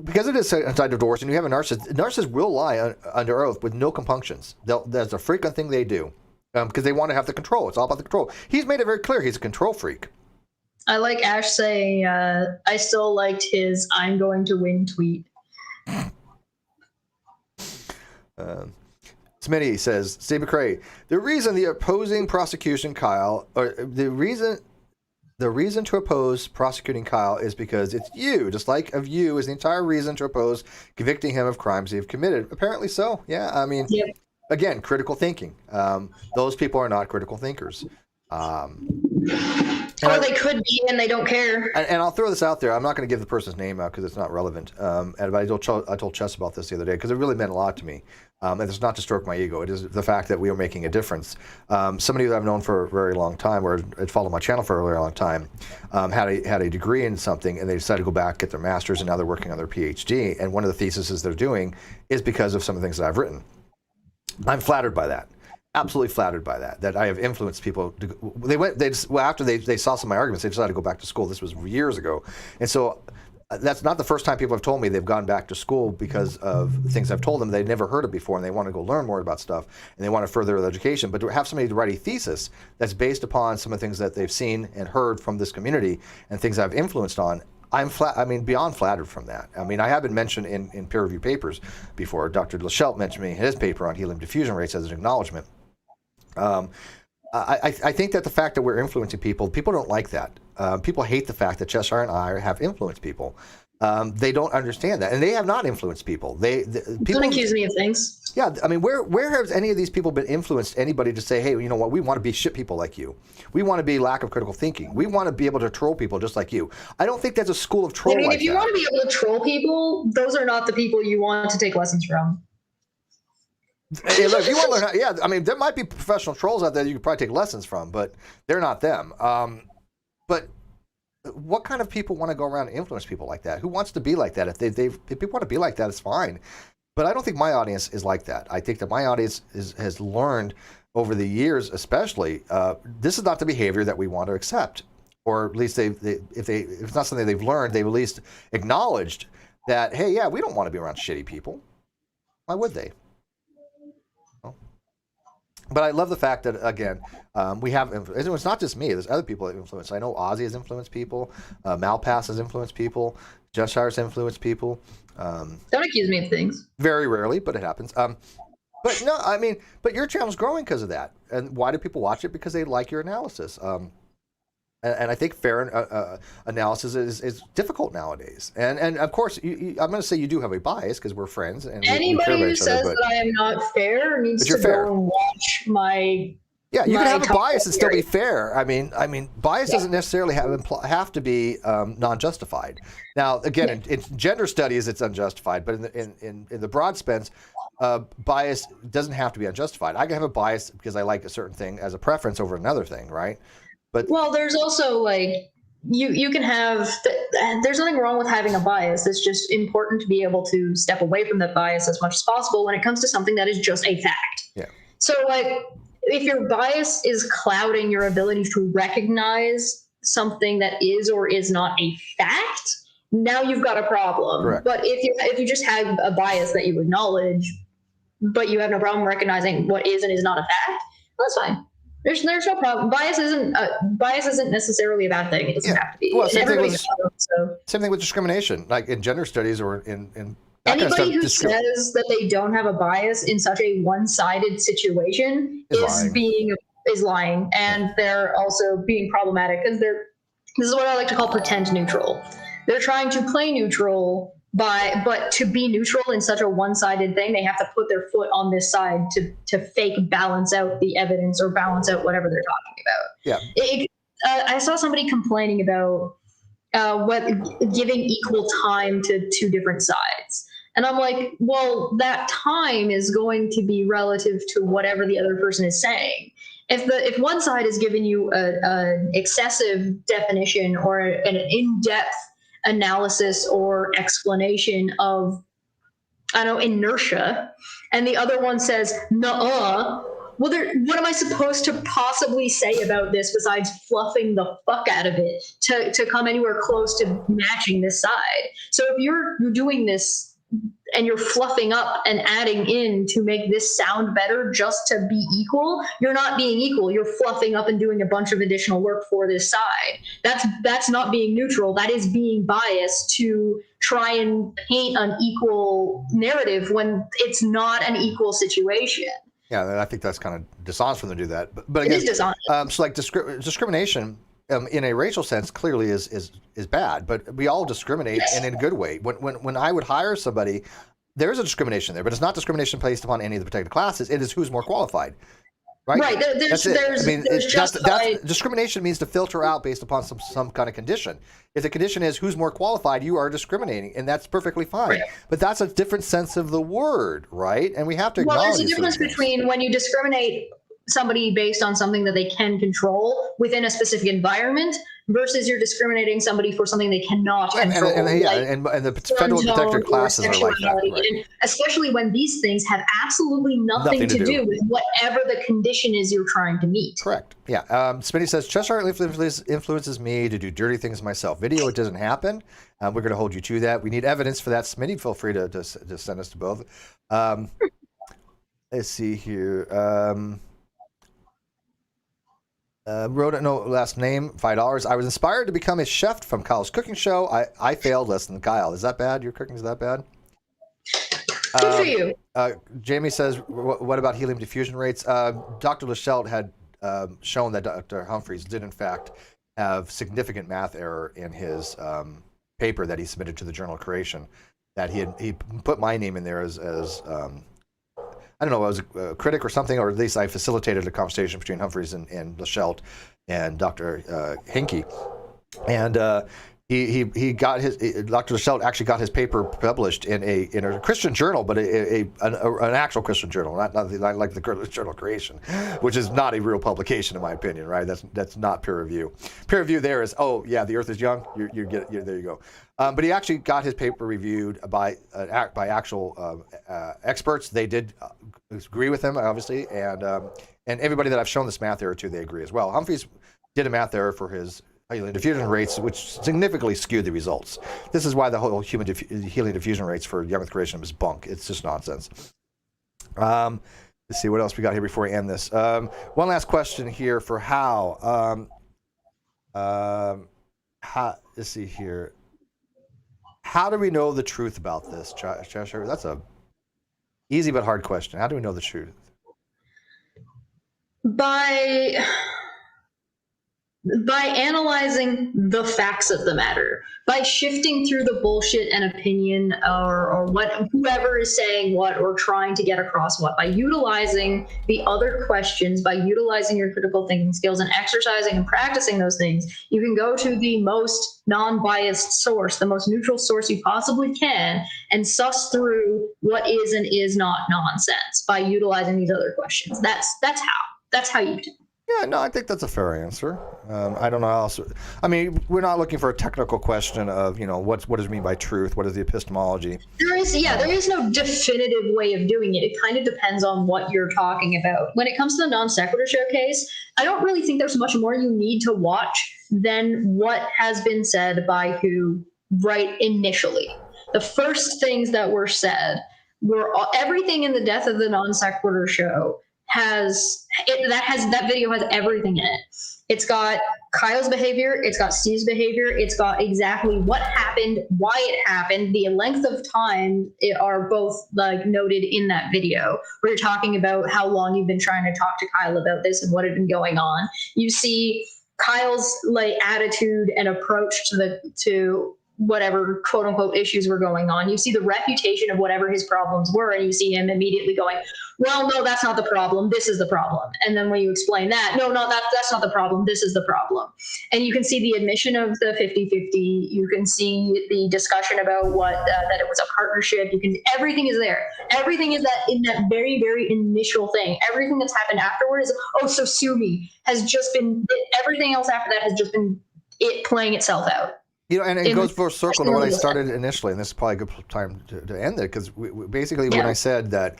because it is anti-divorce, and you have a narcissist will lie under oath with no compunctions. That's a frequent thing they do because they want to have the control. It's all about the control. He's made it very clear he's a control freak. I like Ash saying, I still liked his "I'm going to win" tweet. Smitty says, Steve McCrae, the reason the opposing prosecution Kyle, or the reason to oppose prosecuting Kyle is because it's you. Just like of you is the entire reason to oppose convicting him of crimes he have committed. Apparently so. Yeah. I mean, yep. Again, critical thinking. Those people are not critical thinkers. Or they could be, and they don't care. And I'll throw this out there. I'm not going to give the person's name out because it's not relevant. But I told Chess about this the other day because it really meant a lot to me. And it's not to stroke my ego. It is the fact that we are making a difference. Somebody that I've known for a very long time, or had followed my channel for a very long time, had a degree in something, and they decided to go back, get their master's, and now they're working on their PhD. And one of the theses they're doing is because of some of the things that I've written. I'm flattered by that. Absolutely flattered by that I have influenced people. After they saw some of my arguments, they decided to go back to school. This was years ago. And so that's not the first time people have told me they've gone back to school because of things I've told them they'd never heard of before, and they want to go learn more about stuff, and they want to further their education. But to have somebody to write a thesis that's based upon some of the things that they've seen and heard from this community and things I've influenced on, I'm beyond flattered from that. I mean, I have been mentioned in peer-reviewed papers before. Dr. Lachelt mentioned me in his paper on helium diffusion rates as an acknowledgement. I think that the fact that we're influencing people don't like that. People hate the fact that Cheshire and I have influenced people. They don't understand that, and they have not influenced people. People don't accuse me of things. Yeah, I mean, where has any of these people been influenced anybody to say, hey, you know what, we want to be shit people like you. We want to be lack of critical thinking. We want to be able to troll people just like you. I don't think that's a school of troll. I mean, if you want to be able to troll people, those are not the people you want to take lessons from. Hey, look, if you want to learn I mean, there might be professional trolls out there that you could probably take lessons from, but they're not them. But what kind of people want to go around and influence people like that? Who wants to be like that? If people want to be like that, it's fine. But I don't think my audience is like that. I think that my audience has learned over the years, especially, this is not the behavior that we want to accept. Or at least if it's not something they've learned, they've at least acknowledged that, hey, yeah, we don't want to be around shitty people. Why would they? But I love the fact that, again, we have influence. It's not just me. There's other people that influence. I know Ozzy has influenced people. Malpass has influenced people. Cheshire's influenced people. Don't accuse me of things. Very rarely, but it happens. But no, I mean, but your channel's growing because of that. And why do people watch it? Because they like your analysis. And I think fair analysis is difficult nowadays. And of course, I'm going to say you do have a bias because we're friends. And anybody who says that I am not fair needs to go and watch my. Yeah, you can have a bias and still be fair. I mean, bias doesn't necessarily have to be non-justified. Now, again, in gender studies, it's unjustified, but in the broad sense, bias doesn't have to be unjustified. I can have a bias because I like a certain thing as a preference over another thing, right? But well, there's also like you can have. There's nothing wrong with having a bias. It's just important to be able to step away from that bias as much as possible when it comes to something that is just a fact. Yeah. So like, if your bias is clouding your ability to recognize something that is or is not a fact, now you've got a problem. Correct. But if you just have a bias that you acknowledge, but you have no problem recognizing what is and is not a fact, that's fine. There's no problem. Bias isn't necessarily a bad thing. It doesn't have to be. Well, same thing, Same thing with discrimination, like in gender studies or in that anybody kind of who stuff. says that they don't have a bias in such a one-sided situation is lying, and they're also being problematic because this is what I like to call pretend neutral. They're trying to play neutral but to be neutral in such a one-sided thing, they have to put their foot on this side to fake balance out the evidence or balance out whatever they're talking about. Yeah. I saw somebody complaining about giving equal time to two different sides. And I'm like, well, that time is going to be relative to whatever the other person is saying. If one side is giving you an excessive definition or an in-depth analysis or explanation of, I don't know, inertia, and the other one says, nuh-uh, well, what am I supposed to possibly say about this besides fluffing the fuck out of it to come anywhere close to matching this side? So if you're doing this and you're fluffing up and adding in to make this sound better just to be equal, you're not being equal. You're fluffing up and doing a bunch of additional work for this side. That's not being neutral. That is being biased to try and paint an equal narrative when it's not an equal situation. Yeah, I think that's kind of dishonest for them to do that. But again, it is dishonest. So like discrimination in a racial sense clearly is bad, but we all discriminate and in a good way. When I would hire somebody, there is a discrimination there, but it's not discrimination based upon any of the protected classes. It is who's more qualified. Right. Discrimination means to filter out based upon some kind of condition. If the condition is who's more qualified, you are discriminating, and that's perfectly fine. Right. But that's a different sense of the word, right? And we have to acknowledge. Well, there's a difference between when you discriminate somebody based on something that they can control within a specific environment versus you're discriminating somebody for something they cannot control. And the federal protected classes are like that. Right. And especially when these things have absolutely nothing to do with whatever the condition is you're trying to meet. Correct. Yeah. Smitty says, Cheshire influences me to do dirty things myself. Video, it doesn't happen. We're going to hold you to that. We need evidence for that. Smitty, feel free to send us to both. Let's see here. Wrote no last name, $5. I was inspired to become a chef from Kyle's cooking show. I failed less than Kyle. Is that bad? Your cooking is that bad? Good for you. Jamie says, what about helium diffusion rates? Dr. Lachelt had shown that Dr. Humphreys did in fact have significant math error in his paper that he submitted to the Journal of Creation. That he put my name in there as I don't know, I was a critic or something, or at least I facilitated a conversation between Humphreys and Lachelt and Dr. Hinkie. And he got Dr. Lachelt actually got his paper published in a Christian journal, but an actual Christian journal, not like the Journal of Creation, which is not a real publication in my opinion, right? That's not peer review. Peer review there is, oh yeah, the Earth is young. There you go. But he actually got his paper reviewed by actual experts. They did agree with him, obviously, and everybody that I've shown this math error to, they agree as well. Humphreys did a math error for his helium diffusion rates, which significantly skewed the results. This is why the whole helium diffusion rates for young Earth creation is bunk. It's just nonsense. Let's see what else we got here before we end this. One last question here for Hal. Let's see here. How do we know the truth about this, Cheshire? That's a easy but hard question. How do we know the truth? By analyzing the facts of the matter, by shifting through the bullshit and opinion or what whoever is saying what or trying to get across what, by utilizing the other questions, by utilizing your critical thinking skills and exercising and practicing those things, you can go to the most non-biased source, the most neutral source you possibly can, and suss through what is and is not nonsense by utilizing these other questions. That's how you do. Yeah, no, I think that's a fair answer. I don't know how else. I mean, we're not looking for a technical question of, what does it mean by truth? What is the epistemology? There is no definitive way of doing it. It kind of depends on what you're talking about. When it comes to the non sequitur showcase, I don't really think there's much more you need to watch than what has been said by who right initially. The first things that were said were everything in the Death of the Non Sequitur show that video has everything in it. It's got Kyle's behavior, it's got Steve's behavior, it's got exactly what happened, why it happened, the length of time are both like noted in that video, where you're talking about how long you've been trying to talk to Kyle about this and what had been going on. You see Kyle's like attitude and approach to whatever quote unquote issues were going on. You see the refutation of whatever his problems were, and you see him immediately going, well, no, that's not the problem. This is the problem. And then when you explain that, no, that's not the problem. This is the problem. And you can see the admission of the 50-50. You can see the discussion about that it was a partnership. Everything is there. Everything is that in that very, very initial thing. Everything that's happened afterward is, oh, so sue me, has just been, everything else after that has just been it playing itself out. You know, and it goes full circle to what I started initially, and this is probably a good time to end it, because basically when I said that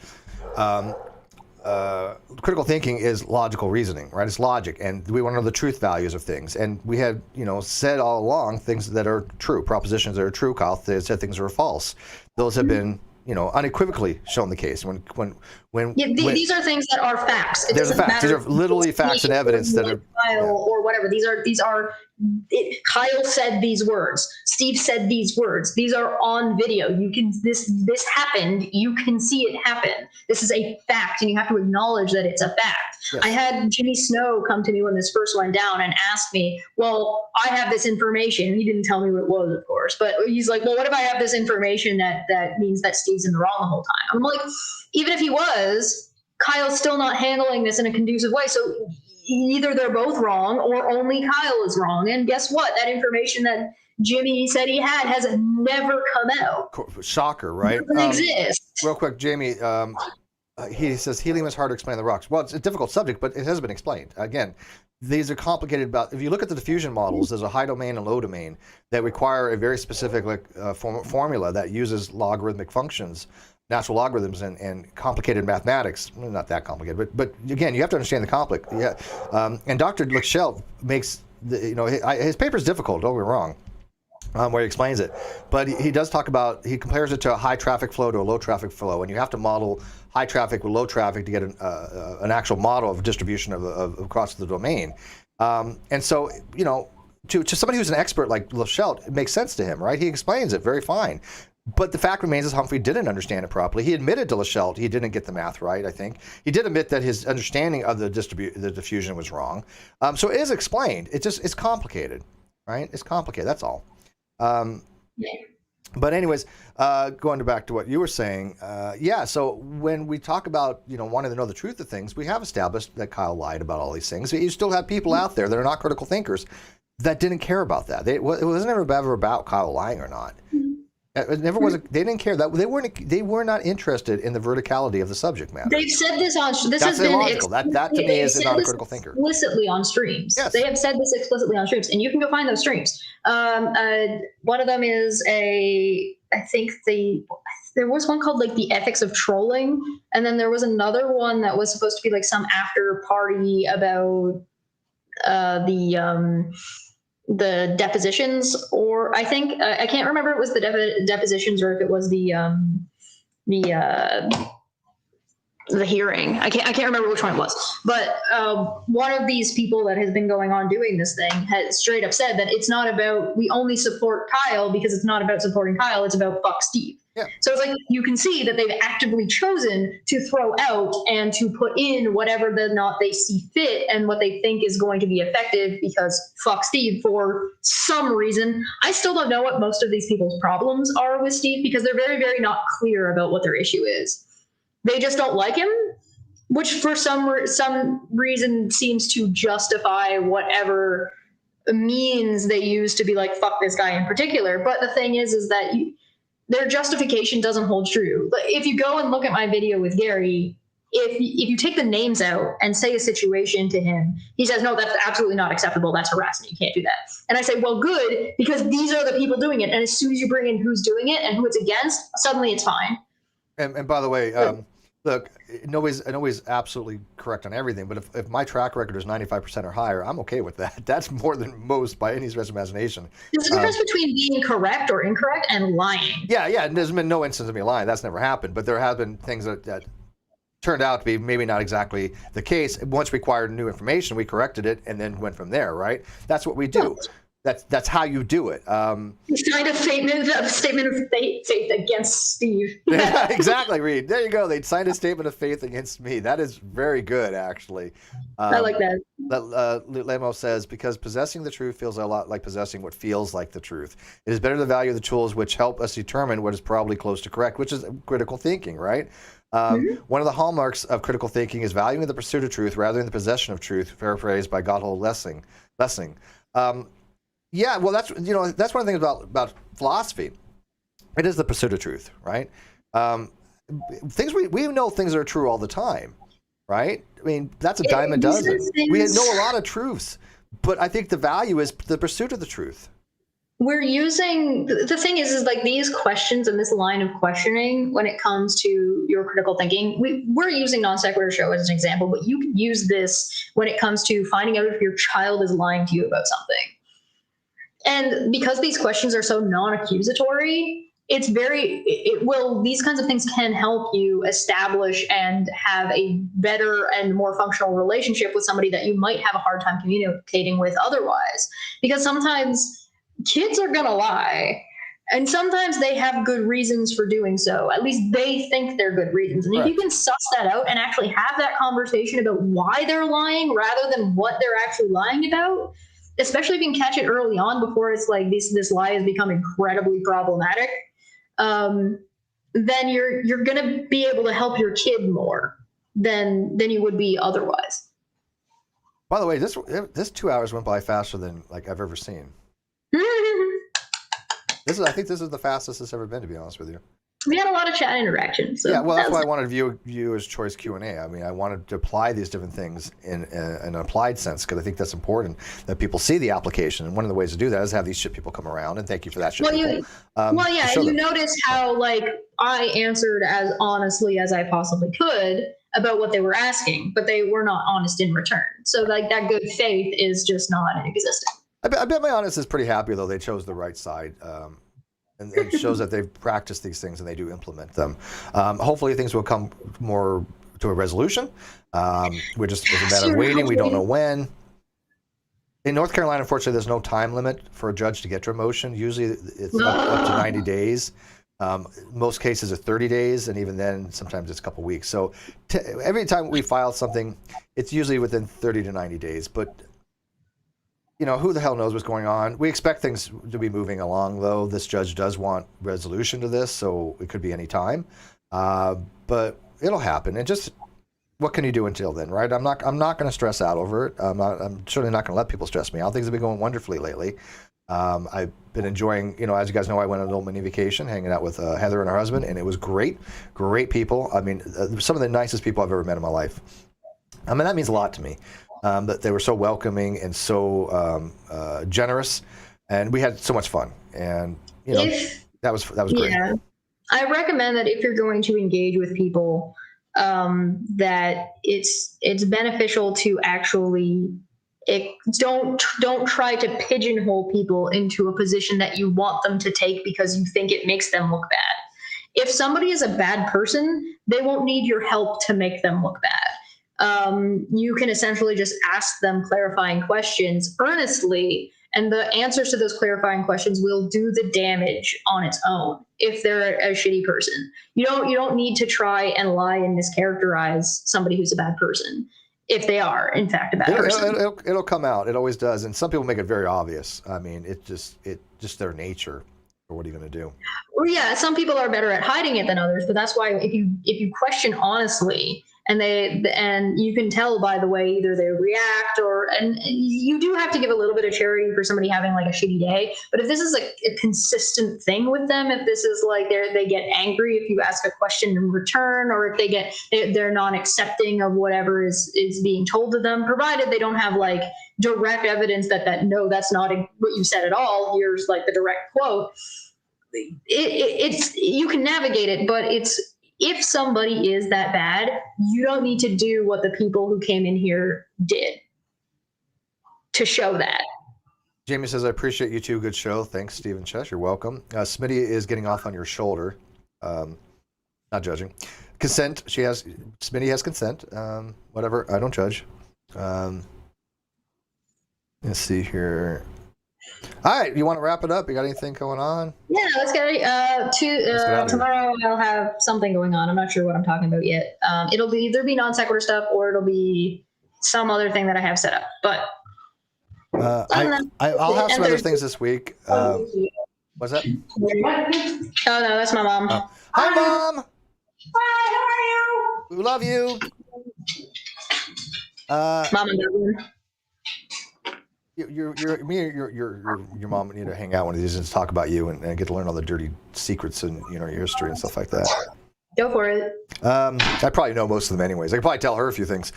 critical thinking is logical reasoning, right? It's logic, and we want to know the truth values of things. And we had, said all along things that are true, propositions that are true. Kyle said things that are false. Those have been, unequivocally shown the case. These are things that are facts. There's a fact. These are literally facts and evidence that are or whatever. These are. Kyle said these words. Steve said these words. These are on video. This happened. You can see it happen. This is a fact, and you have to acknowledge that it's a fact. Yes. I had Jimmy Snow come to me when this first went down and ask me, well, I have this information. He didn't tell me what it was, of course, but he's like, well, what if I have this information that means that Steve's in the wrong the whole time? I'm like, even if he was, Kyle's still not handling this in a conducive way. So either they're both wrong or only Kyle is wrong. And guess what? That information that Jimmy said he had has never come out. Shocker, right? It doesn't exist. Real quick, Jamie, he says helium is hard to explain in the rocks. Well, it's a difficult subject, but it has been explained. Again, these are complicated. If you look at the diffusion models, there's a high domain and low domain that require a very specific formula that uses logarithmic functions, natural logarithms, and complicated mathematics. Well, not that complicated, but again, you have to understand the complex. Yeah, and Dr. Lichel makes his paper is difficult. Don't get me wrong, where he explains it, but he does talk about, he compares it to a high traffic flow to a low traffic flow, and you have to model high traffic with low traffic to get an actual model of distribution of across the domain. And so, to somebody who's an expert like Lichel, it makes sense to him, right? He explains it very fine. But the fact remains is Humphrey didn't understand it properly. He admitted to Lichel he didn't get the math right, I think. He did admit that his understanding of the diffusion was wrong. So it is explained. It's complicated, right? It's complicated, that's all. But anyways, going back to what you were saying, so when we talk about, wanting to know the truth of things, we have established that Kyle lied about all these things. You still have people out there that are not critical thinkers that didn't care about that. It wasn't ever about Kyle lying or not. It never was. They didn't care that they were not interested in the verticality of the subject matter. They've said this on. This That's has been illogical. That to me is not a critical thinker. Explicitly on streams. Yes. They have said this explicitly on streams, and you can go find those streams. One of them is there was one called like the ethics of trolling, and then there was another one that was supposed to be like some after party about the depositions, or I think I can't remember if it was the depositions or if it was the hearing. I can't remember which one it was. But one of these people that has been going on doing this thing has straight up said that it's not about we only support Kyle because it's not about supporting Kyle. It's about fuck Steve. Yeah. So it's like you can see that they've actively chosen to throw out and to put in whatever they see fit and what they think is going to be effective because fuck Steve for some reason. I still don't know what most of these people's problems are with Steve because they're very, very not clear about what their issue is. They just don't like him, which for some reason seems to justify whatever means they use to be like, fuck this guy in particular. But the thing is that their justification doesn't hold true. But if you go and look at my video with Gary, if you take the names out and say a situation to him, he says, no, that's absolutely not acceptable. That's harassment. You can't do that. And I say, well, good, because these are the people doing it. And as soon as you bring in who's doing it and who it's against, suddenly it's fine. And by the way, look, nobody's absolutely correct on everything, but if my track record is 95% or higher, I'm okay with that. That's more than most by any stretch of imagination. There's a difference between being correct or incorrect and lying. Yeah, and there's been no instance of me lying. That's never happened, but there have been things that turned out to be maybe not exactly the case. Once we acquired new information, we corrected it and then went from there, right? That's what we do. That's how you do it. You signed a statement of faith against Steve. Yeah, exactly, Reed. There you go. They signed a statement of faith against me. That is very good, actually. I like that. Lemo says, because possessing the truth feels a lot like possessing what feels like the truth. It is better to value the tools which help us determine what is probably close to correct, which is critical thinking, right? One of the hallmarks of critical thinking is valuing the pursuit of truth rather than the possession of truth, paraphrased by Gotthold Lessing. Yeah, well, that's one of the things about philosophy. It is the pursuit of truth, right? Things we know things are true all the time, right? I mean, that's a dime a dozen. We know a lot of truths, but I think the value is the pursuit of the truth. We're using the thing is like these questions and this line of questioning when it comes to your critical thinking. We're using non sequitur show as an example, but you can use this when it comes to finding out if your child is lying to you about something. And because these questions are so non-accusatory, these kinds of things can help you establish and have a better and more functional relationship with somebody that you might have a hard time communicating with otherwise. Because sometimes kids are going to lie. And sometimes they have good reasons for doing so. At least they think they're good reasons. And if you can suss that out and actually have that conversation about why they're lying rather than what they're actually lying about, especially if you can catch it early on before it's like this lie has become incredibly problematic, then you're going to be able to help your kid more than you would be otherwise. By the way, this 2 hours went by faster than like I've ever seen. I think this is the fastest it's ever been, to be honest with you. We had a lot of chat interaction. So yeah, well, that's why I wanted viewers' choice Q&A. I mean, I wanted to apply these different things in an applied sense because I think that's important that people see the application. And one of the ways to do that is have these shit people come around. And thank you for that shit people. You notice how like I answered as honestly as I possibly could about what they were asking, but they were not honest in return. So like that good faith is just not existent. I bet my honest is pretty happy though they chose the right side. And it shows that they've practiced these things and they do implement them. Hopefully things will come more to a resolution. It's a matter of waiting. We don't know when. In North Carolina, unfortunately, there's no time limit for a judge to get to a motion. Usually it's up to 90 days. Most cases are 30 days, and even then, sometimes it's a couple weeks. So every time we file something, it's usually within 30 to 90 days. But who the hell knows what's going on? We expect things to be moving along, though. This judge does want resolution to this, so it could be any time. But it'll happen. And just what can you do until then, right? I'm not going to stress out over it. I'm certainly not going to let people stress me out. Things have been going wonderfully lately. I've been enjoying, as you guys know, I went on a little mini vacation, hanging out with Heather and her husband, and it was great. Great people. I mean, some of the nicest people I've ever met in my life. I mean, that means a lot to me. That they were so welcoming and so generous, and we had so much fun. And that was great. Yeah, I recommend that if you're going to engage with people, that it's beneficial to actually don't try to pigeonhole people into a position that you want them to take because you think it makes them look bad. If somebody is a bad person, they won't need your help to make them look bad. You can essentially just ask them clarifying questions earnestly, and the answers to those clarifying questions will do the damage on its own if they're a shitty person. You don't need to try and lie and mischaracterize somebody who's a bad person if they are, in fact, a bad person. It'll come out. It always does. And some people make it very obvious. I mean, it's just their nature. Or what are you going to do? Well, yeah, some people are better at hiding it than others, but that's why if you question honestly, and you can tell by the way either they react and you do have to give a little bit of charity for somebody having like a shitty day. But if this is like a consistent thing with them, if this is like they get angry if you ask a question in return, or if they're non-accepting of whatever is being told to them, provided they don't have like direct evidence that no, that's not what you said at all. Here's like the direct quote. It's you can navigate it, but if somebody is that bad, you don't need to do what the people who came in here did to show that. Jamie says, I appreciate you too. Good show. Thanks, Stephen Chess. You're welcome. Smitty is getting off on your shoulder. Not judging. Consent. Smitty has consent. Whatever. I don't judge. Let's see here. All right, you want to wrap it up? You got anything going on? Yeah, let's get it. Tomorrow I'll have something going on. I'm not sure what I'm talking about yet. It'll be either be non sequitur stuff or it'll be some other thing that I have set up. But I'll have some other things this week. What's that? Oh no, that's my mom. Oh. Hi, Mom. Hi, how are you? We love you. Mom and Dad. Your mom need to hang out one of these and talk about you and get to learn all the dirty secrets and your history and stuff like that. Go for it. I probably know most of them anyways. I can probably tell her a few things.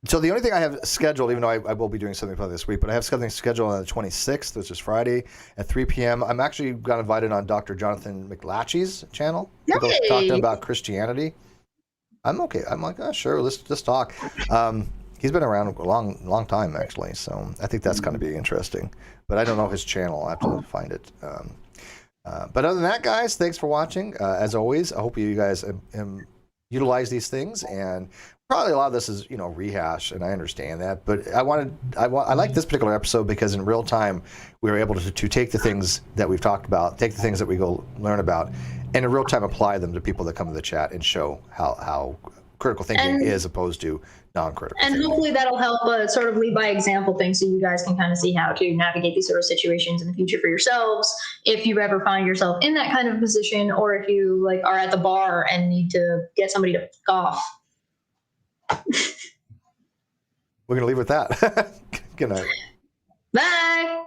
So the only thing I have scheduled, even though I will be doing something probably this week, but I have something scheduled on the 26th, which is Friday at 3 p.m. I'm actually got invited on Dr. Jonathan McLatchie's channel to go talk to him about Christianity. I'm okay. I'm like, oh, sure, let's just talk. He's been around a long time, actually, so I think that's going to be interesting. But I don't know his channel. I'll have to find it. But other than that, guys, thanks for watching. As always, I hope you guys utilize these things. And probably a lot of this is, rehash, and I understand that. But I like this particular episode because in real time, we were able to take the things that we've talked about, take the things that we go learn about, and in real time apply them to people that come to the chat and show how critical thinking is opposed to non-critical and thinking. Hopefully that'll help sort of lead by example things so you guys can kind of see how to navigate these sort of situations in the future for yourselves if you ever find yourself in that kind of position, or if you are at the bar and need to get somebody to fuck off. We're going to leave with that. Good night. Bye.